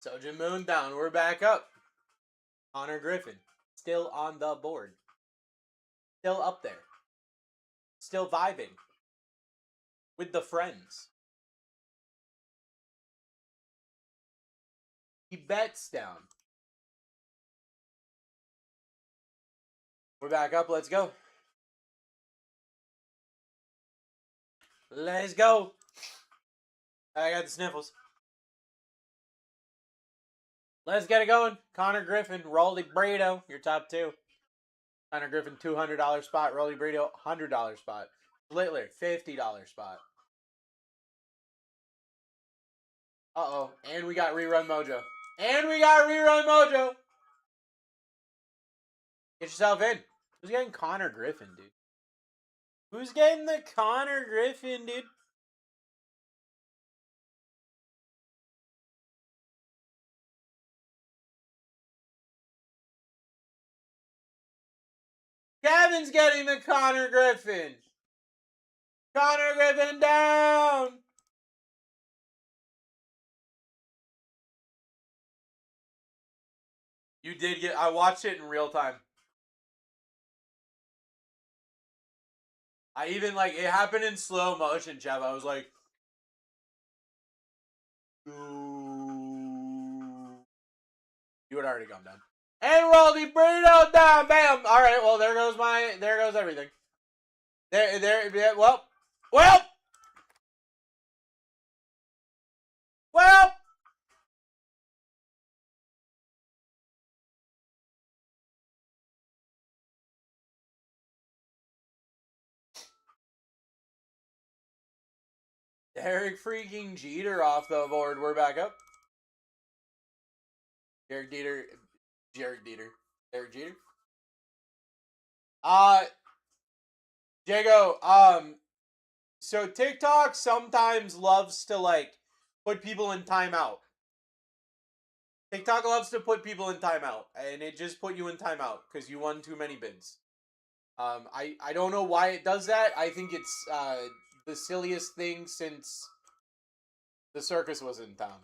Sojin Moon down. We're back up. Connor Griffin. Still on the board. Still up there. Still vibing. With the friends. He bets down. We're back up. Let's go. Let's go. I got the sniffles. Let's get it going. Connor Griffin, Roldy Brito, your top two. Connor Griffin, $200 spot. Roldy Brito, $100 spot. Littler, $50 spot. Uh-oh. And we got Rerun Mojo. And we got Rerun Mojo. Get yourself in. Who's getting Connor Griffin, dude? Who's getting the Connor Griffin, dude? Kevin's getting the Connor Griffin. Connor Griffin down. You did get... I watched it in real time. I even, like, it happened in slow motion, Jeff. I was like... Ooh. You had already gone down. And Roldy Brito down. Bam. All right, well, there goes everything. There. Well. Derek freaking Jeter off the board. We're back up. Derek Jeter. Derek Jeter. Jago, so TikTok sometimes loves to like put people in timeout. TikTok loves to put people in timeout, and it just put you in timeout because you won too many bids. I don't know why it does that. I think it's the silliest thing since the circus was in town.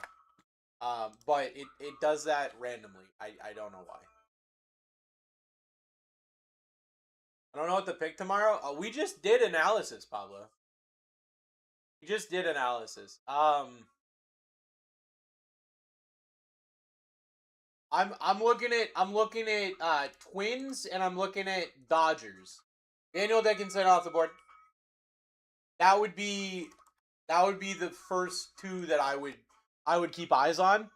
But it does that randomly. I don't know why. I don't know what to pick tomorrow. We just did analysis, Pablo. We just did analysis. I'm looking at Twins and I'm looking at Dodgers. Daniel Dickinson off the board. That would be the first two that I would keep eyes on.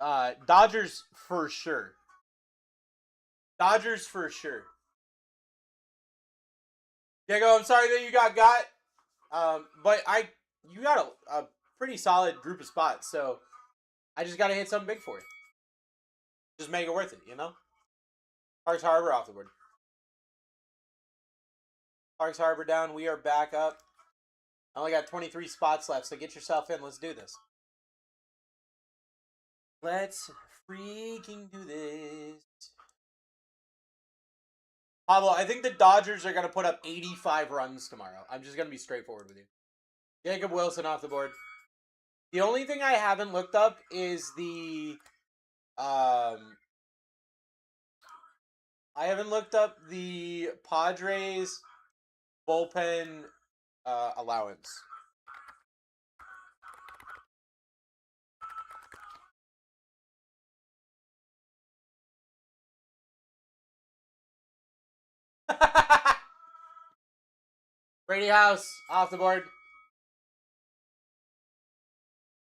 Dodgers for sure. Dodgers for sure. Diego, I'm sorry that you got. But you got a pretty solid group of spots, so I just got to hit something big for you. Just make it worth it, you know? Parks Harbor off the board. Parks Harbor down. We are back up. I only got 23 spots left, so get yourself in. Let's do this. Let's freaking do this. Pablo, I think the Dodgers are going to put up 85 runs tomorrow. I'm just going to be straightforward with you. Jacob Wilson off the board. The only thing I haven't looked up is the... I haven't looked up the Padres bullpen allowance. Brady House off the board.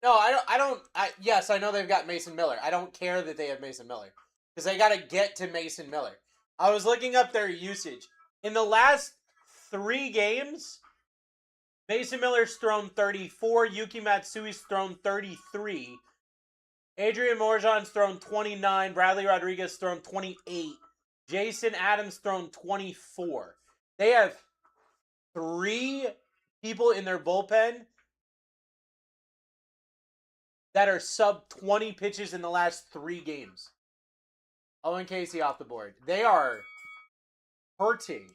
No, I don't. Yes, I know they've got Mason Miller. I don't care that they have Mason Miller because they got to get to Mason Miller. I was looking up their usage in the last 3 games. Mason Miller's thrown 34. Yuki Matsui's thrown 33. Adrian Morjan's thrown 29. Bradley Rodriguez thrown 28. Jason Adams thrown 24. They have 3 people in their bullpen that are sub 20 pitches in the last 3 games. Owen Casey off the board. They are hurting.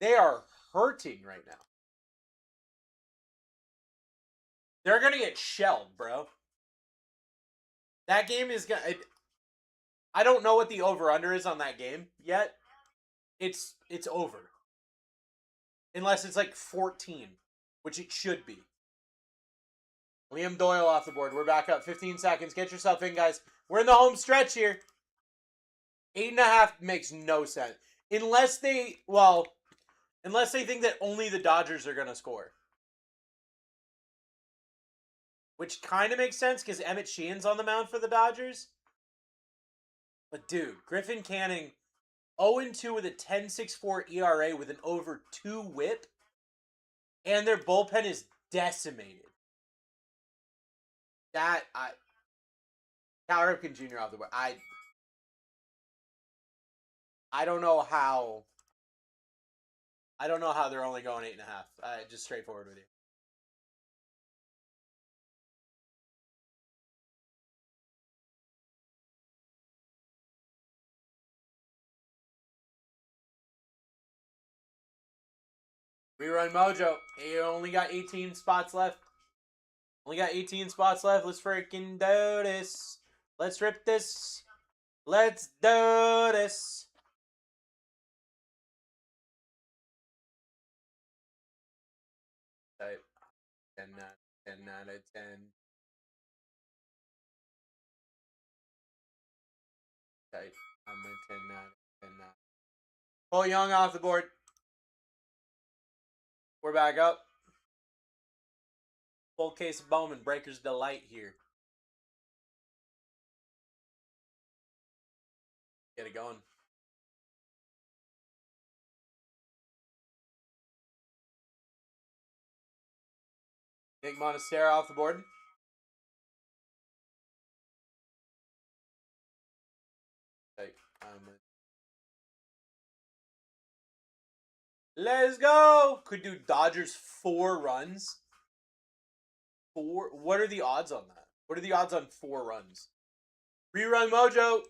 They are hurting right now. They're going to get shelled, bro. That game is going to... I don't know what the over-under is on that game yet. It's over. Unless it's like 14, which it should be. Liam Doyle off the board. We're back up. 15 seconds. Get yourself in, guys. We're in the home stretch here. 8.5 makes no sense. Unless they think that only the Dodgers are going to score. Which kind of makes sense because Emmett Sheehan's on the mound for the Dodgers. But dude, Griffin Canning 0-2 with a 10.64 ERA with an over 2 whip. And their bullpen is decimated. Cal Ripken Jr. off the board. I don't know how. I don't know how they're only going 8.5. Just straightforward with you. Rerun Mojo. You only got 18 spots left. Only got 18 spots left. Let's freaking do this. Let's rip this. Let's do this. Type 10 out of 10. Type I'm a 10 out of 10 now. Cole Young off the board. We're back up. Full case of Bowman. Breaker's Delight here. Get it going. Nick Monastero off the board. Let's go. Could do Dodgers 4 runs. 4. What are the odds on that? What are the odds on 4 runs? Rerun mojo.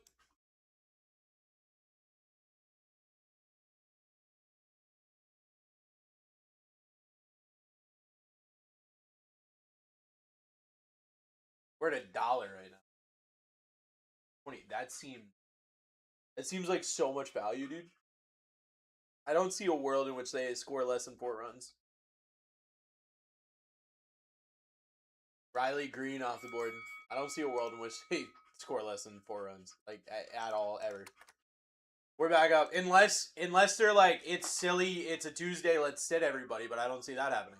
We're at $1 right now. 20. That seems like so much value, dude. I don't see a world in which they score less than 4 runs. Riley Green off the board. I don't see a world in which they score less than 4 runs, like at all, ever. We're back up, unless they're like, it's silly, it's a Tuesday, let's sit everybody, but I don't see that happening.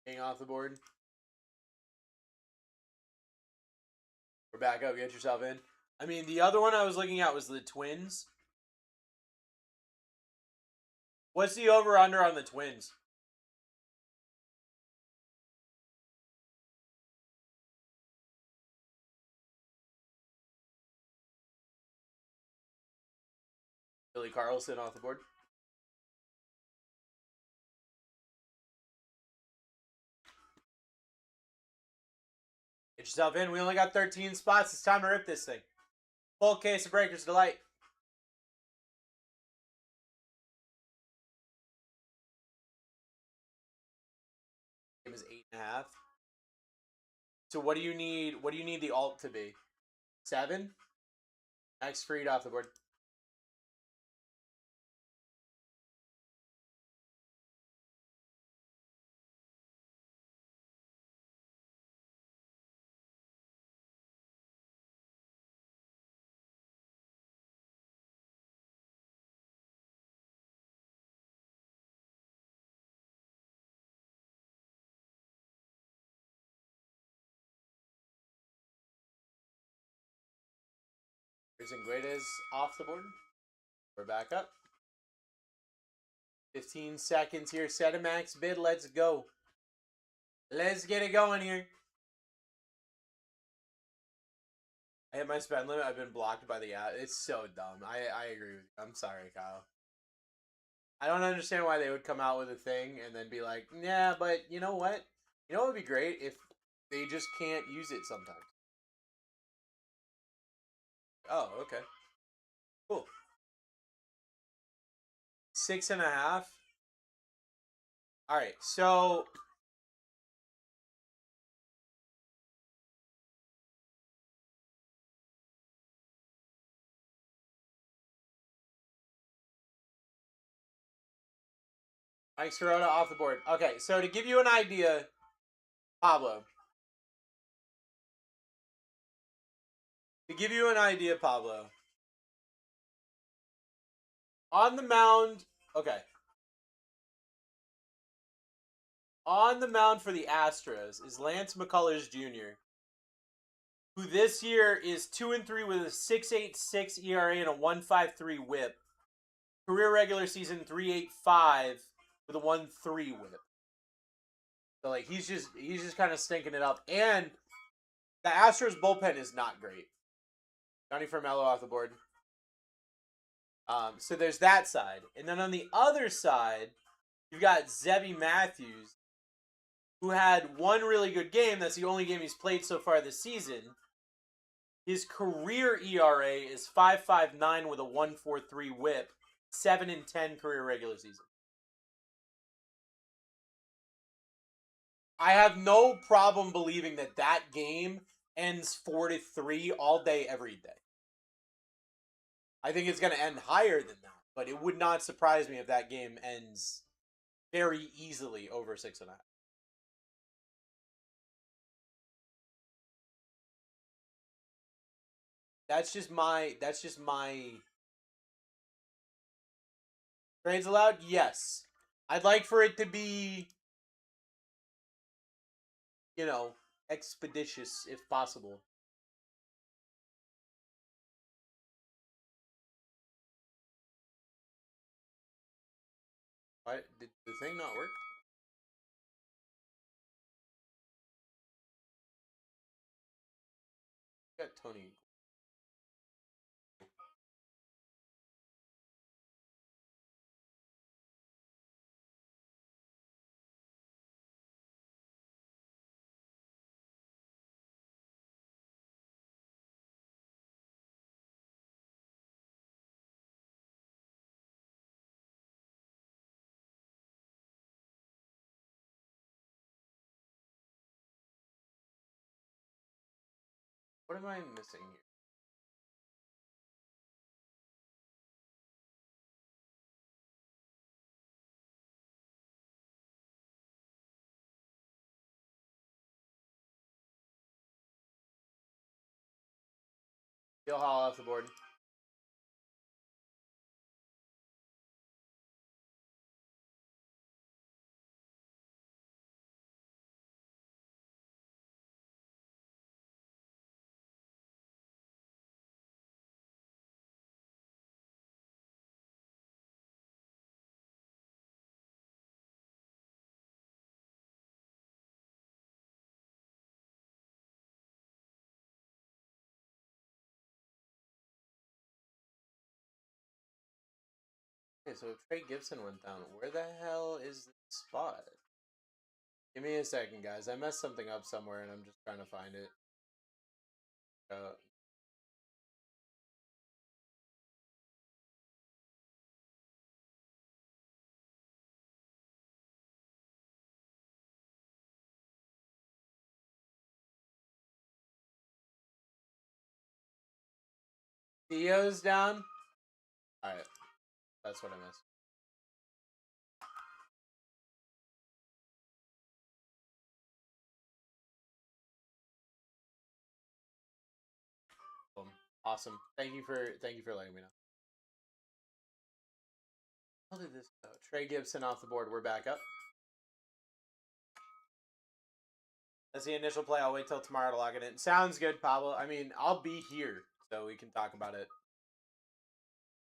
King off the board. We're back up. Get yourself in. I mean, the other one I was looking at was the Twins. What's the over-under on the Twins? Billy Carlson off the board. Get yourself in. We only got 13 spots. It's time to rip this thing. Full case of Breaker's Delight. Game is 8.5. So what do you need? What do you need the alt to be? 7? Max Fried off the board. Guedes off the board. We're back up. 15 seconds here. Set a max bid. Let's go. Let's get it going here. I hit my spend limit. I've been blocked by the ad. It's so dumb. I agree with you. I'm sorry, Kyle. I don't understand why they would come out with a thing and then be like, yeah, but you know what? You know what would be great? If they just can't use it sometimes. Oh, okay. Cool. 6.5. All right, so Mike Sirota off the board. Okay, so to give you an idea, Pablo. To give you an idea, Pablo. On the mound, okay. On the mound for the Astros is Lance McCullers Jr., who this year is 2-3 with a 6.86 ERA and a 1.53 WHIP. Career regular season 3.85 with a 1.3 WHIP. So like he's just kind of stinking it up. And the Astros bullpen is not great. Johnny Formello off the board. So there's that side. And then on the other side, you've got Zebby Matthews, who had one really good game. That's the only game he's played so far this season. His career ERA is 5.59 with a 1.43 WHIP, 7-10 career regular season. I have no problem believing that game ends 4-3 all day, every day. I think it's going to end higher than that, but it would not surprise me if that game ends very easily over 6.5. That's just my trades allowed? Yes. I'd like for it to be, you know, expeditious if possible. What? Did the thing not work? Got Tony. What am I missing here? Steel Hall off the board. Okay, so Trey Gibson went down. Where the hell is the spot? Give me a second, guys. I messed something up somewhere, and I'm just trying to find it. Uh, Theo's down. All right, that's what I missed. Boom. Awesome. Thank you for letting me know. How did this go? Trey Gibson off the board. We're back up. That's the initial play. I'll wait till tomorrow to log it in. Sounds good, Pablo. I mean, I'll be here, so we can talk about it.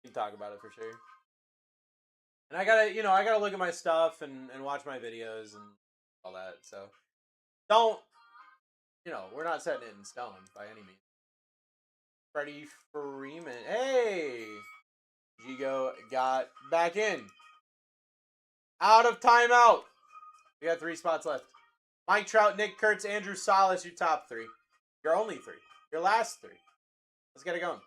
We can talk about it for sure. And I gotta look at my stuff and watch my videos and all that. So don't, we're not setting it in stone by any means. Freddie Freeman. Hey! Gigo got back in. Out of timeout. We got 3 spots left. Mike Trout, Nick Kurtz, Andrew Salas, your top 3. Your only 3. Your last 3. Let's get it going.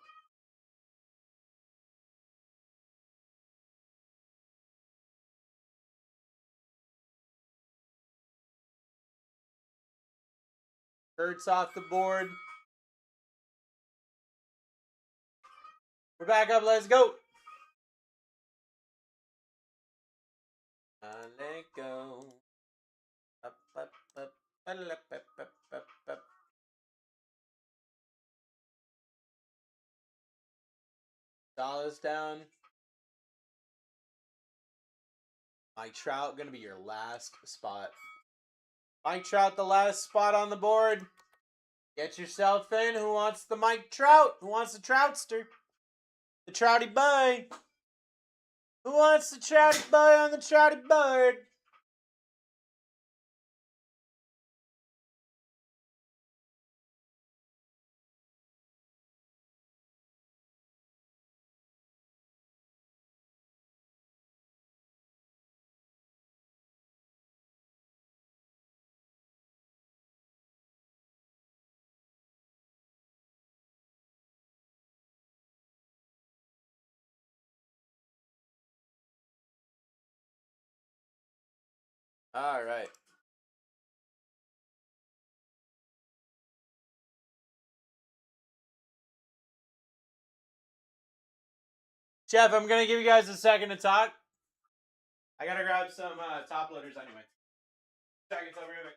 Kurtz off the board. We're back up. Let's go. Let go. Up, up, up, up, up, up, up, up. Salas down. Mike Trout going to be your last spot. Mike Trout, the last spot on the board. Get yourself in. Who wants the Mike Trout? Who wants the Troutster? The Trouty Boy. Who wants the Trouty Boy on the Trouty board? All right. Jeff, I'm going to give you guys a second to talk. I got to grab some top loaders anyway. Seconds, I'll be right back.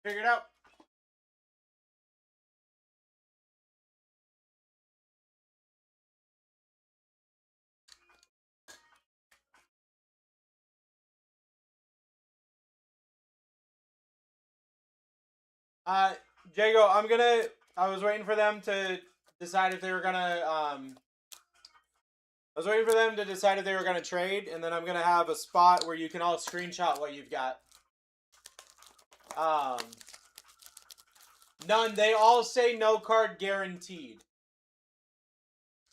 Figure it out. Jago, I was waiting for them to decide if they were gonna, I was waiting for them to decide if they were gonna trade, and then I'm gonna have a spot where you can all screenshot what you've got. None. They all say no card guaranteed.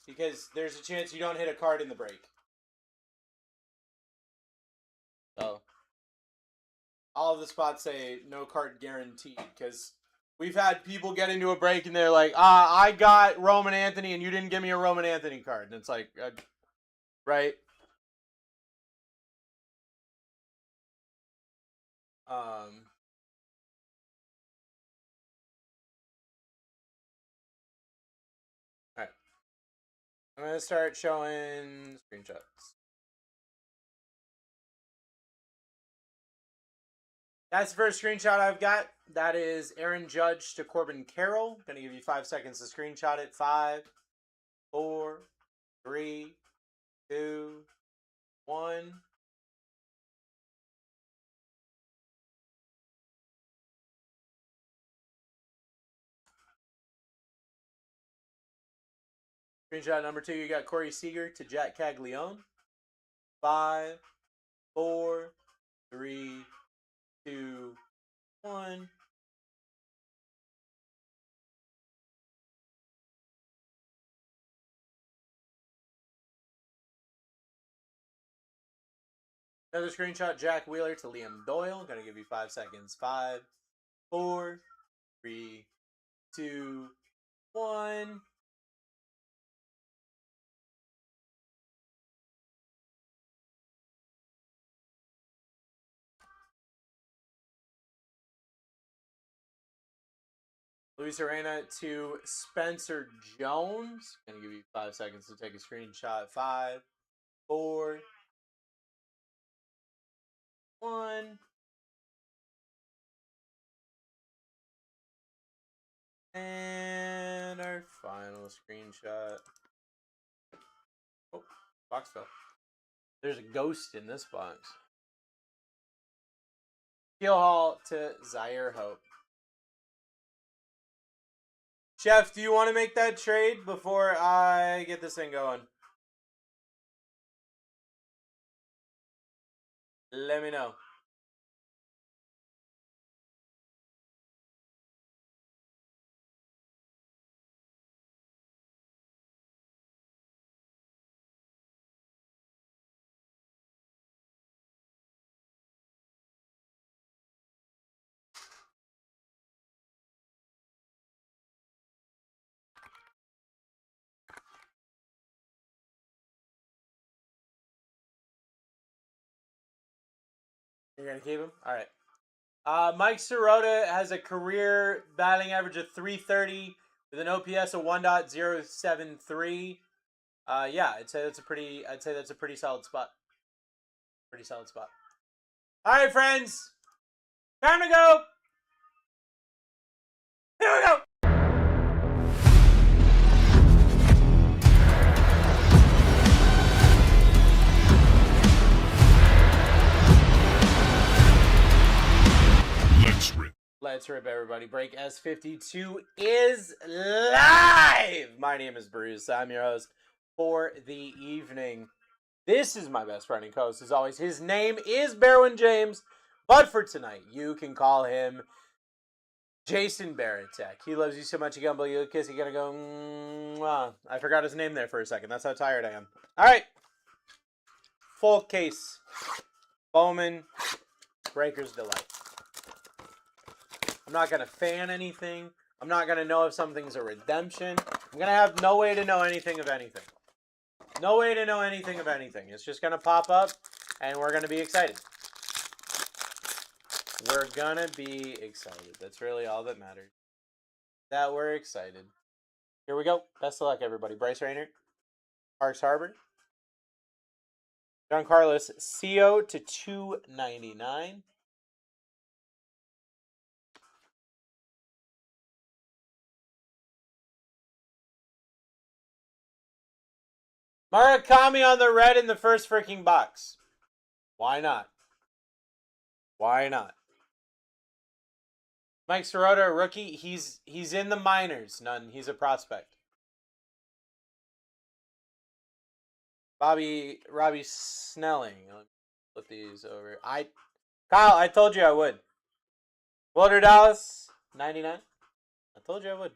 Because there's a chance you don't hit a card in the break. So, all of the spots say no card guaranteed, because we've had people get into a break and they're like, I got Roman Anthony and you didn't give me a Roman Anthony card. And it's like, right? All right. I'm going to start showing screenshots. That's the first screenshot I've got. That is Aaron Judge to Corbin Carroll. Going to give you 5 seconds to screenshot it. 5, 4, 3, 2, 1. Screenshot number 2, you got Corey Seager to Jack Caglione. 5, 4, 3, 2, 1. Another screenshot, Jack Wheeler to Liam Doyle. Gonna give you 5 seconds. 5, 4, 3, 2, 1. Luis Arena to Spencer Jones. Gonna give you 5 seconds to take a screenshot. 5, 4, 1. And our final screenshot. Oh, box fell. There's a ghost in this box. Keel Hall to Zaire Hope. Chef, do you want to make that trade before I get this thing going? Let me know. You're going to keep him? All right. Mike Sirota has a career batting average of 330 with an OPS of 1.073. Yeah, I'd say that's a pretty solid spot. Pretty solid spot. All right, friends. Time to go. Here we go. Let's rip, everybody. Break S52 is live. My name is Bruce. I'm your host for the evening. This is my best friend and co-host, as always. His name is Berwin James, but for tonight, you can call him Jason Baratek. He loves you so much, he gonna blow you a kiss. He's gonna go, mwah. I forgot his name there for a second. That's how tired I am. All right. Full case. Bowman, Breaker's Delight. I'm not going to fan anything. I'm not going to know if something's a redemption. I'm going to have no way to know anything of anything. No way to know anything of anything. It's just going to pop up, and we're going to be excited. We're going to be excited. That's really all that matters. That we're excited. Here we go. Best of luck, everybody. Bryce Rayner, Parks Harbor. John Carlos, CO to 299. Murakami on the red in the first freaking box. Why not? Why not? Mike Sirota, rookie. He's in the minors. None. He's a prospect. Robbie Snelling. Let me flip these over. Kyle, I told you I would. Walter Dallas, 99. I told you I would.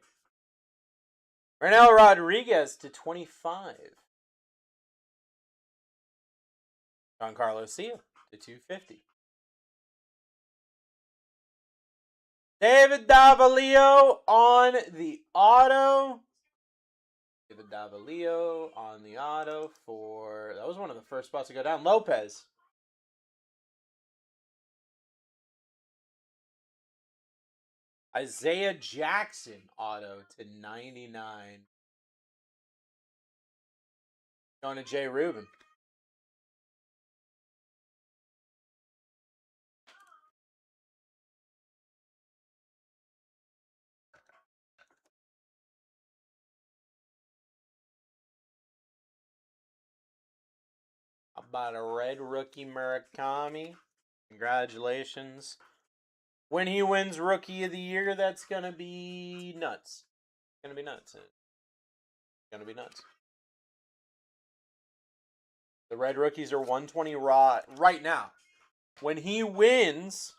Renel Rodriguez to 25. Giancarlo Sia to 250. David Davalio on the auto. David Davalio on the auto for... That was one of the first spots to go down. Lopez. Isaiah Jackson auto to 99. Going to Jay Rubin. How about a red rookie Murakami? Congratulations. When he wins Rookie of the Year, that's going to be nuts. It's going to be nuts. It's going to be nuts. The red rookies are 120 raw right now. When he wins,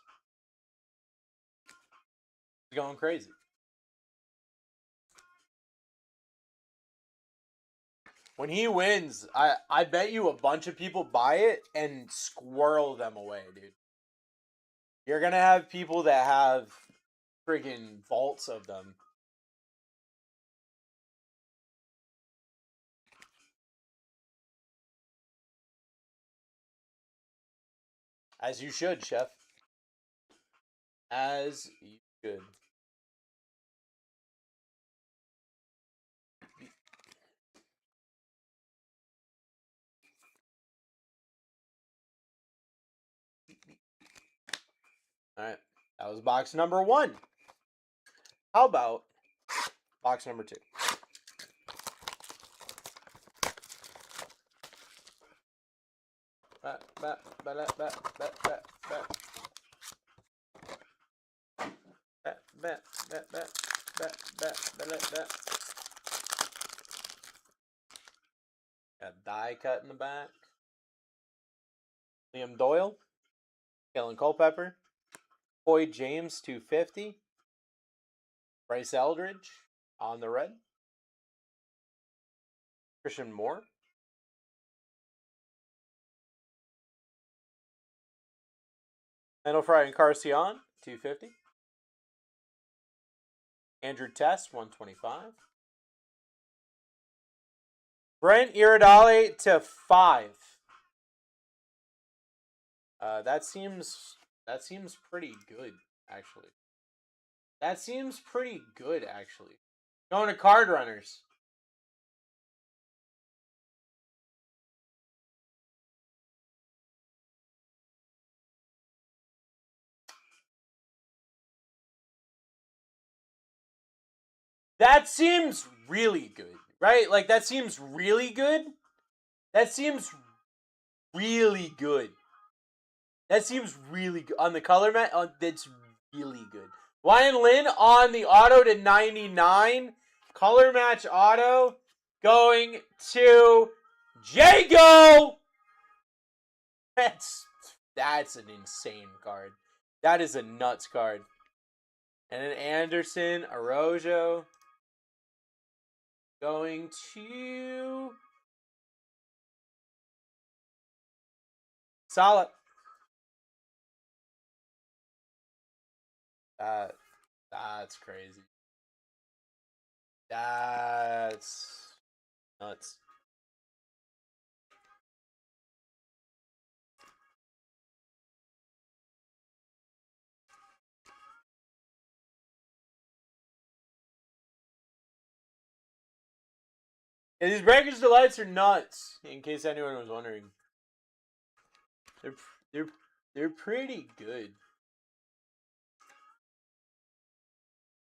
it's going crazy. When he wins, I bet you a bunch of people buy it and squirrel them away, dude. You're going to have people that have friggin' vaults of them. As you should, Chef. As you should. Alright. That was box number 1. How about box number 2? Got die cut in the back. Liam Doyle. Kellen Culpepper. Boyd James, 250. Bryce Eldridge on the red. Christian Moore. Mendel Fry and Carcion, 250. Andrew Test, 125. Brent Iridale to 5. That seems pretty good, actually. That seems pretty good, actually. Going to Card Runners. That seems really good, right? Like, that seems really good. That seems really good. That seems really good. On the color mat, that's really good. Ryan Lynn on the auto to 99. Color match auto going to Jago. That's an insane card. That is a nuts card. And then Anderson, Arrojo going to Solid. That's crazy. That's nuts. Yeah, these Breakers Delights are nuts. In case anyone was wondering, they're pretty good.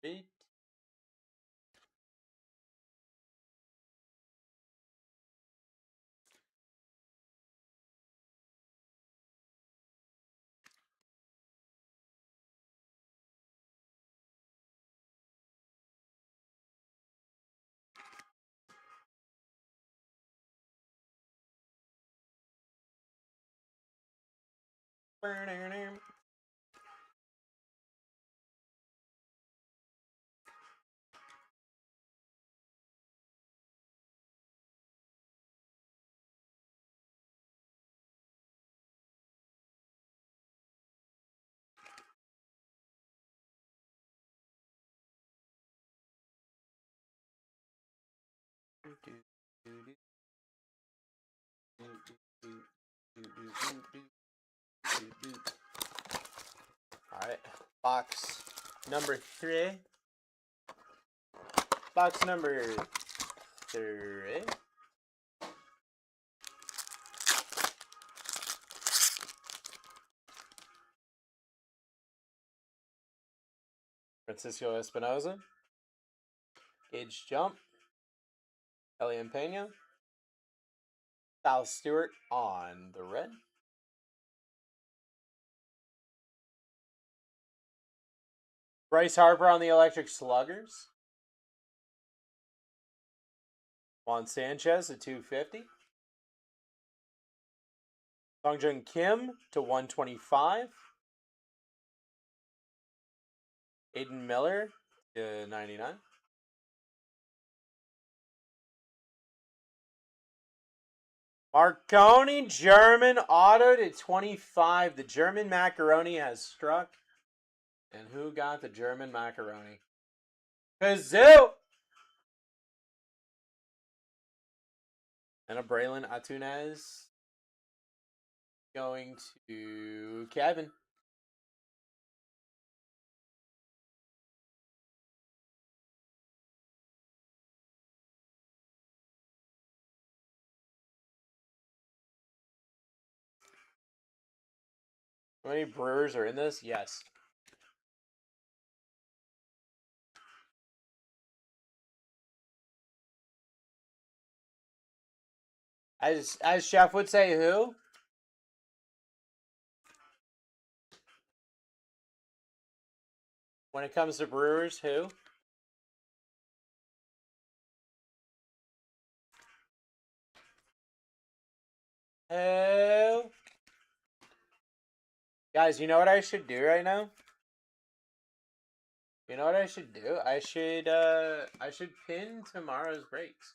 Right? Alright, box number 3. Box number 3. Francisco Espinoza. Gage Jump. Elian Pena. Sal Stewart on the red. Bryce Harper on the Electric Sluggers. Juan Sanchez at 250. Songjun Kim to 125. Aiden Miller to 99. Marconi German auto to 25. The German macaroni has struck. And who got the German macaroni? Kazoo! And a Braylon Atunez going to Kevin. How many Brewers are in this? Yes. As Chef would say, who? When it comes to Brewers, who? Who? Guys, you know what I should do right now? You know what I should do? I should pin tomorrow's breaks.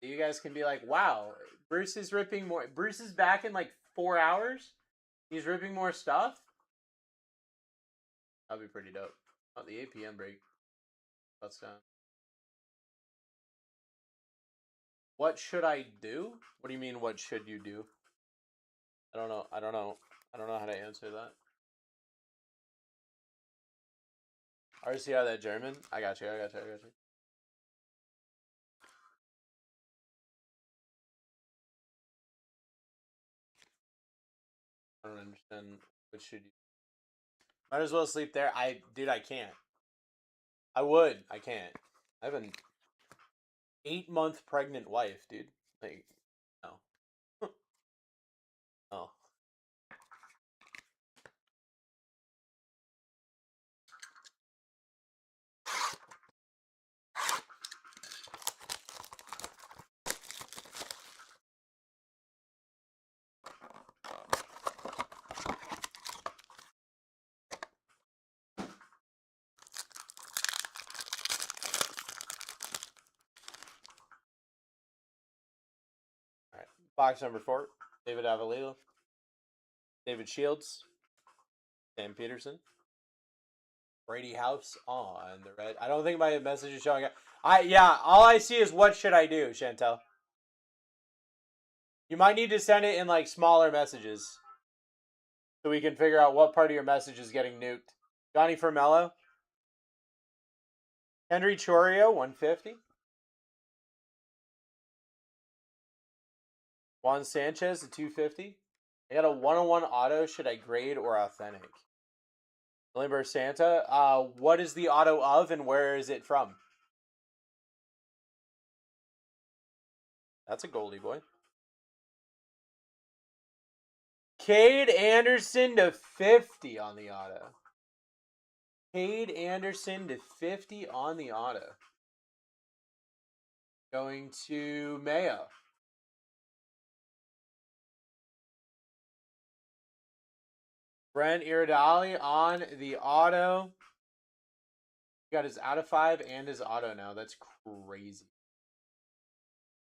So you guys can be like, wow, Bruce is ripping more. Bruce is back in like 4 hours. He's ripping more stuff. That'll be pretty dope. Oh, the 8 p.m. break. That's done. What should I do? What do you mean, what should you do? I don't know. I don't know how to answer that. RCR that German? I got you. I don't understand. What should you? Might as well sleep there. Dude, I can't. I would. I can't. I have an 8-month pregnant wife, dude. Like, no. Oh. All right. Box number 4. David Avalilo. David Shields. Sam Peterson. Brady House on the red. I don't think my message is showing up. All I see is what should I do, Chantel? You might need to send it in like smaller messages so we can figure out what part of your message is getting nuked. Johnny Formello. Henry Chorio, 150. Juan Sanchez, a 250. I got a 101 auto. Should I grade or authentic? Limber Santa. What is the auto of and where is it from? That's a Goldie boy. Cade Anderson to 50 on the auto. Cade Anderson to 50 on the auto. Going to Mayo. Brent Iridali on the auto. He got his out of 5 and his auto now. That's crazy.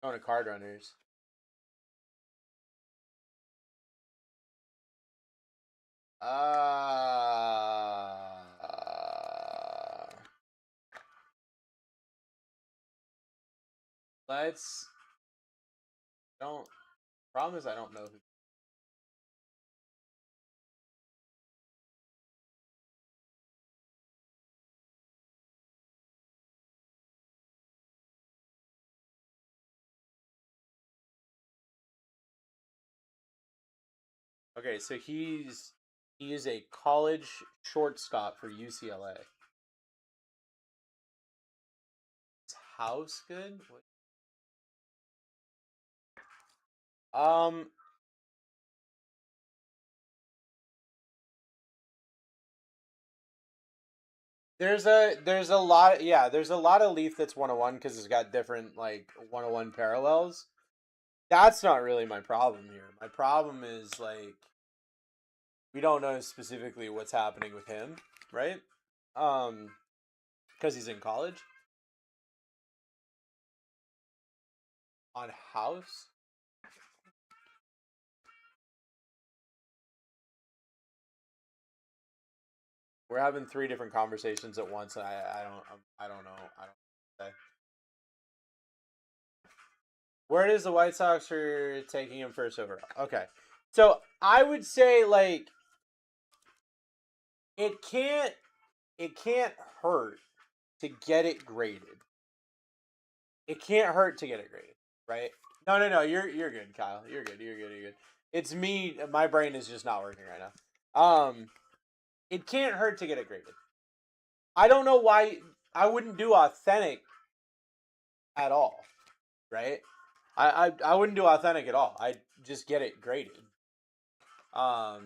Going to card runners. Let's. Don't. Problem is, I don't know who. Okay, so he is a college shortstop for UCLA. Is House good? Um, there's a lot, yeah, there's a lot of Leaf that's 101 because it's got different like 101 parallels. That's not really my problem here. My problem is like we don't know specifically what's happening with him, right? Um, because he's in college on House. We're having three different conversations at once. And I don't know. I don't say. Where does the White Sox are taking him first overall? Okay, so I would say like it can't hurt to get it graded. It can't hurt to get it graded, right? No, no, no. You're good, Kyle. You're good. You're good. You're good. It's me. My brain is just not working right now. It can't hurt to get it graded. I don't know why I wouldn't do authentic at all, right? I wouldn't do authentic at all. I'd just get it graded. A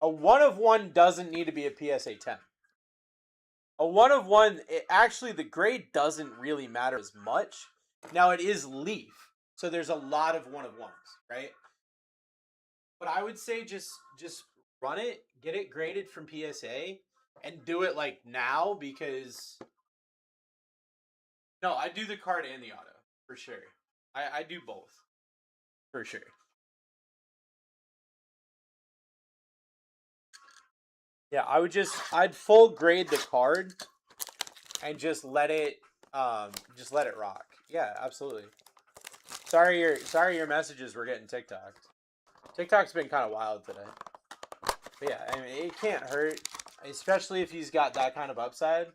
1 of 1 doesn't need to be a PSA 10. A 1 of 1, actually the grade doesn't really matter as much. Now it is Leaf, so there's a lot of 1 of 1s, right? But I would say just run it, get it graded from PSA, and do it like now because no, I do the card and the auto for sure. I do both for sure. Yeah, I'd full grade the card and just let it rock. Yeah, absolutely. Sorry your messages were getting TikToked. TikTok's been kind of wild today. But yeah, I mean it can't hurt, especially if he's got that kind of upside.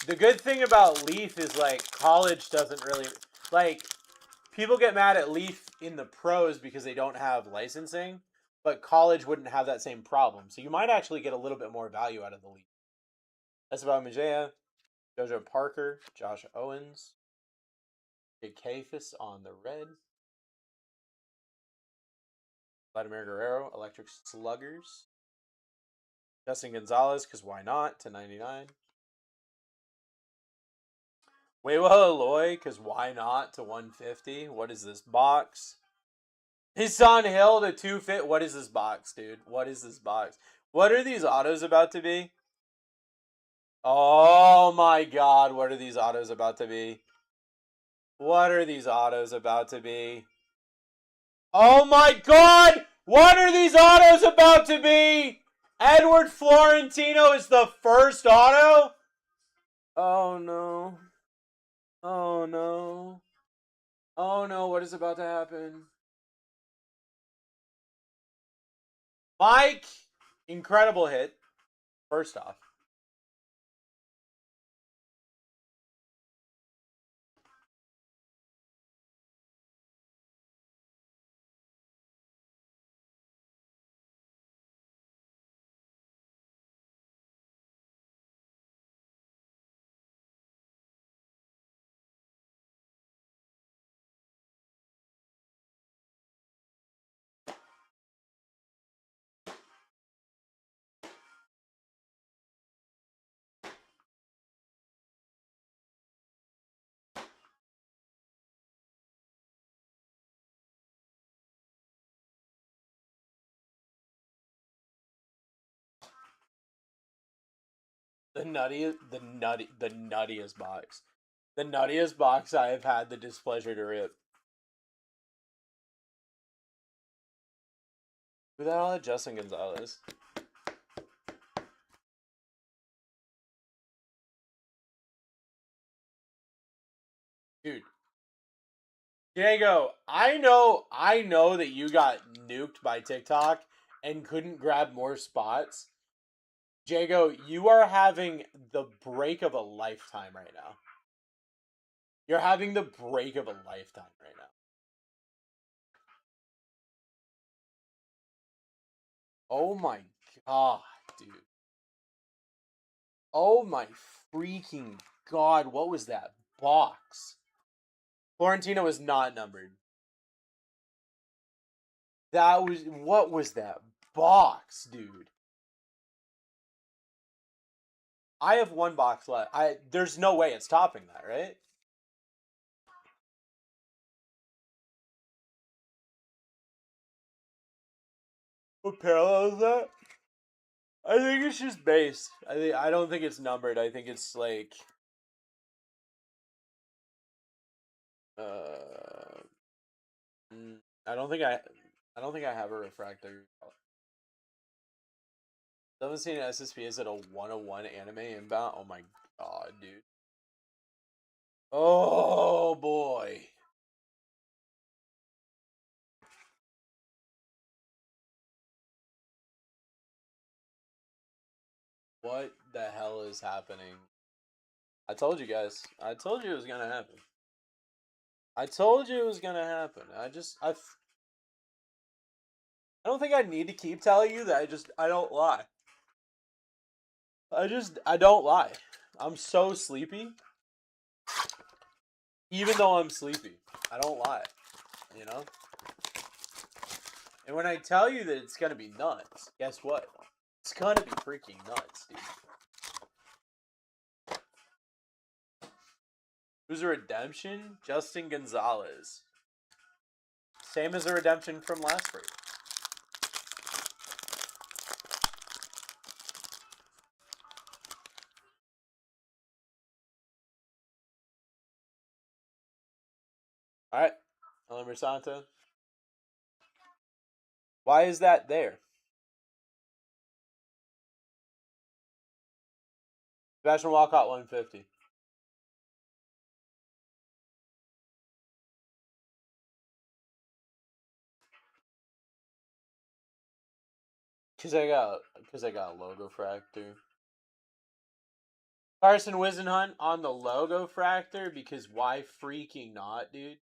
The good thing about Leaf is like college doesn't really like people get mad at Leaf in the pros because they don't have licensing, but college wouldn't have that same problem. So you might actually get a little bit more value out of the Leaf. That's about Majea, Jojo Parker, Josh Owens, Big Cafus on the red, Vladimir Guerrero, Electric Sluggers, Justin Gonzalez, because why not, to 99. Weiwa Aloy, because why not, to 150. What is this box? Hissan Hill to 250. What is this box, dude? What is this box? What are these autos about to be? Oh my god, what are these autos about to be? What are these autos about to be? Oh my god! What are these autos about to be? Edward Florentino is the first auto? Oh no. Oh no. Oh no, what is about to happen? Mike! Incredible hit. First off. The nuttiest box. The nuttiest box I have had the displeasure to rip. Who the hell had Justin Gonzalez? Dude. Diego, I know that you got nuked by TikTok and couldn't grab more spots. Jago, you are having the break of a lifetime right now. You're having the break of a lifetime right now. Oh my god, dude. Oh my freaking god, what was that box? Florentina was not numbered. What was that box, dude? I have one box left. There's no way it's topping that, right? What parallel is that? I think it's just base. I don't think it's numbered. I think it's like I don't think I have a refractor. 17 SSP is at a 101 anime inbound. Oh my god, dude. Oh boy. What the hell is happening? I told you guys. I told you it was gonna happen. I told you it was gonna happen. I don't think I need to keep telling you that. I don't lie. I don't lie. I'm so sleepy. Even though I'm sleepy, I don't lie. You know? And when I tell you that it's gonna be nuts, guess what? It's gonna be freaking nuts, dude. Who's a redemption? Justin Gonzalez. Same as a redemption from last break. Alright. Alamir Santo. Why is that there? Sebastian Walcott 150. Cause I got a logo fractor. Carson Wisenhunt on the logo fractor because why freaking not, dude?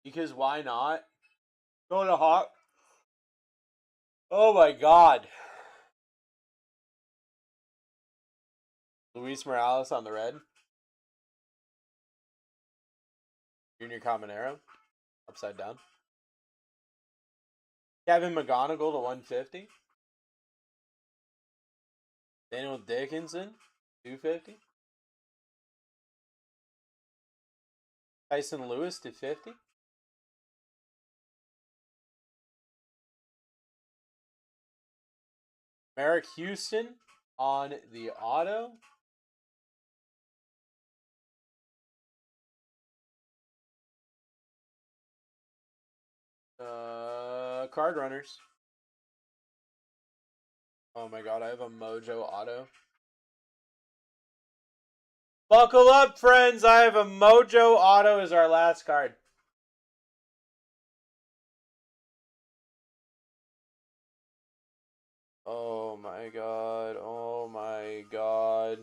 Because why not? Going to Hawk. Oh my god. Luis Morales on the red. Junior Caminero. Upside down. Kevin McGonigal to 150. Daniel Dickinson, 250. Tyson Lewis to 50. Merrick Houston on the auto. Card runners. Oh my god, I have a Mojo auto. Buckle up, friends. I have a Mojo auto as our last card. Oh my god. Oh my god.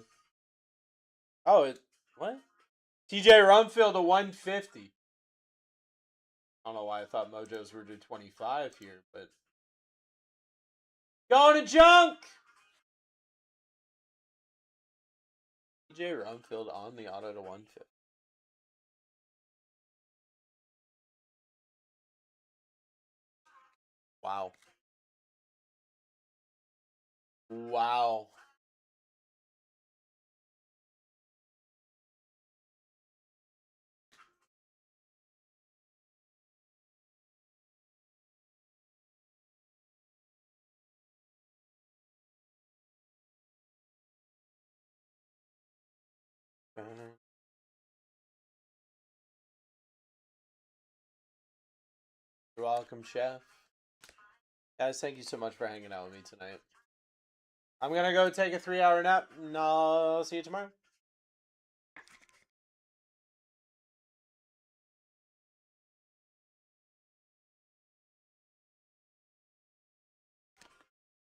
Oh, what? TJ Rumfield to 150. I don't know why I thought Mojos were to 25 here, but going to junk. TJ Rumfield on the auto to 150. Wow. Wow. You're welcome, Chef. Guys, thank you so much for hanging out with me tonight. I'm going to go take a 3-hour nap, and I'll see you tomorrow.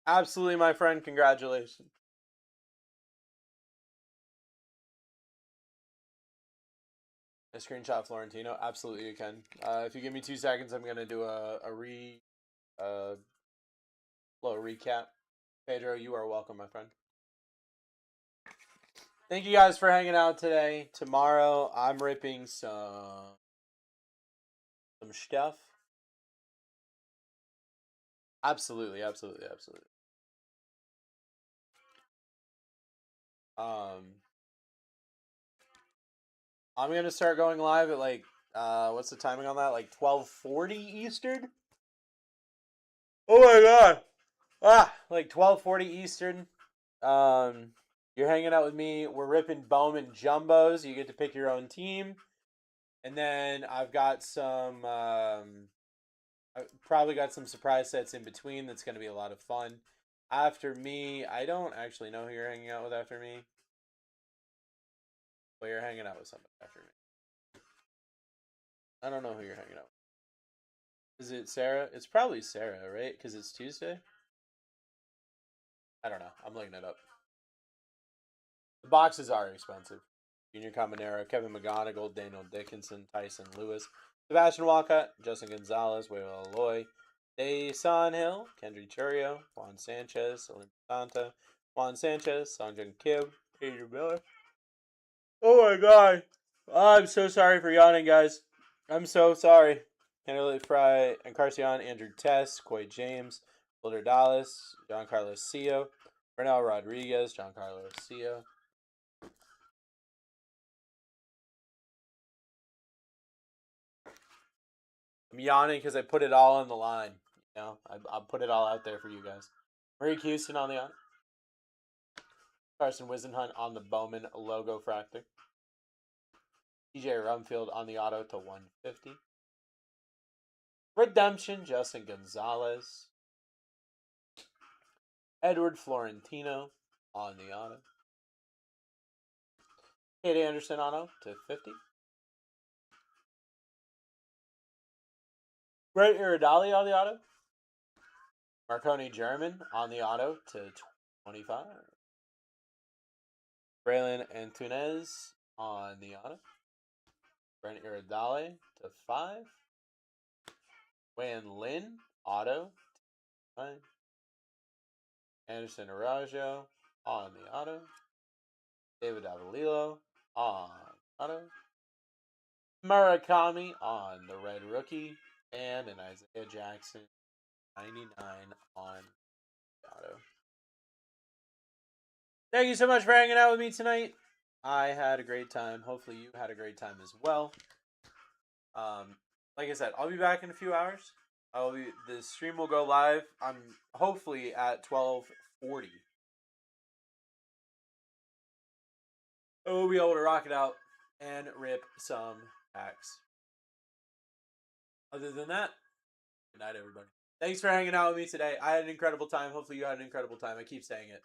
Absolutely, my friend. Congratulations. A screenshot Florentino? Absolutely, you can. If you give me 2 seconds, I'm going to do a little recap. Pedro, you are welcome, my friend. Thank you guys for hanging out today. Tomorrow, I'm ripping some stuff. Absolutely, absolutely, absolutely. I'm gonna start going live at like what's the timing on that? Like 12:40 Eastern. Oh my god! Like 12:40 Eastern. You're hanging out with me. We're ripping Bowman jumbos. You get to pick your own team, and then I've got some. I probably got some surprise sets in between. That's gonna be a lot of fun. After me, I don't actually know who you're hanging out with after me. But you're hanging out with somebody after me. I don't know who you're hanging out with. Is it Sarah? It's probably Sarah, right? Because it's Tuesday? I don't know. I'm looking it up. The boxes are expensive. Junior Caminero, Kevin McGonigal, Daniel Dickinson, Tyson Lewis, Sebastian Walcott, Justin Gonzalez, Waylo Aloy, Daeson Hill, Kendry Churio, Juan Sanchez, Olympia Santa, Juan Sanchez, Sanjun Kim, Adrian Miller. Oh my god. I'm so sorry for yawning, guys. I'm so sorry. Henry Fry, Encarnacion, Andrew Tess, Coy James, Boulder Dallas, John Carlos Cio, Bernal Rodriguez, John Carlos Cio. I'm yawning because I put it all on the line. You know, I'll put it all out there for you guys. Marie Houston on the auto. Carson Wisenhunt on the Bowman logo fractor. TJ Rumfield on the auto to 150. Redemption, Justin Gonzalez. Edward Florentino on the auto. Kate Anderson auto to 50. Brett Iridali on the auto. Marconi German on the auto to 25. Braylon Antunes on the auto. Brent Iridali to 5. Wan Lin auto to 5. Anderson Arajo on the auto. David Avalilo on auto. Murakami on the red rookie. And an Isaiah Jackson 99 on the auto. Thank you so much for hanging out with me tonight. I had a great time. Hopefully you had a great time as well. Like I said, I'll be back in a few hours. The stream will go live. I'm hopefully at 12:40. We'll be able to rock it out and rip some packs. Other than that, good night, everybody. Thanks for hanging out with me today. I had an incredible time. Hopefully you had an incredible time. I keep saying it,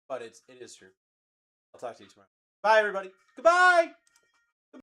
but it is true. I'll talk to you tomorrow. Bye, everybody. Goodbye.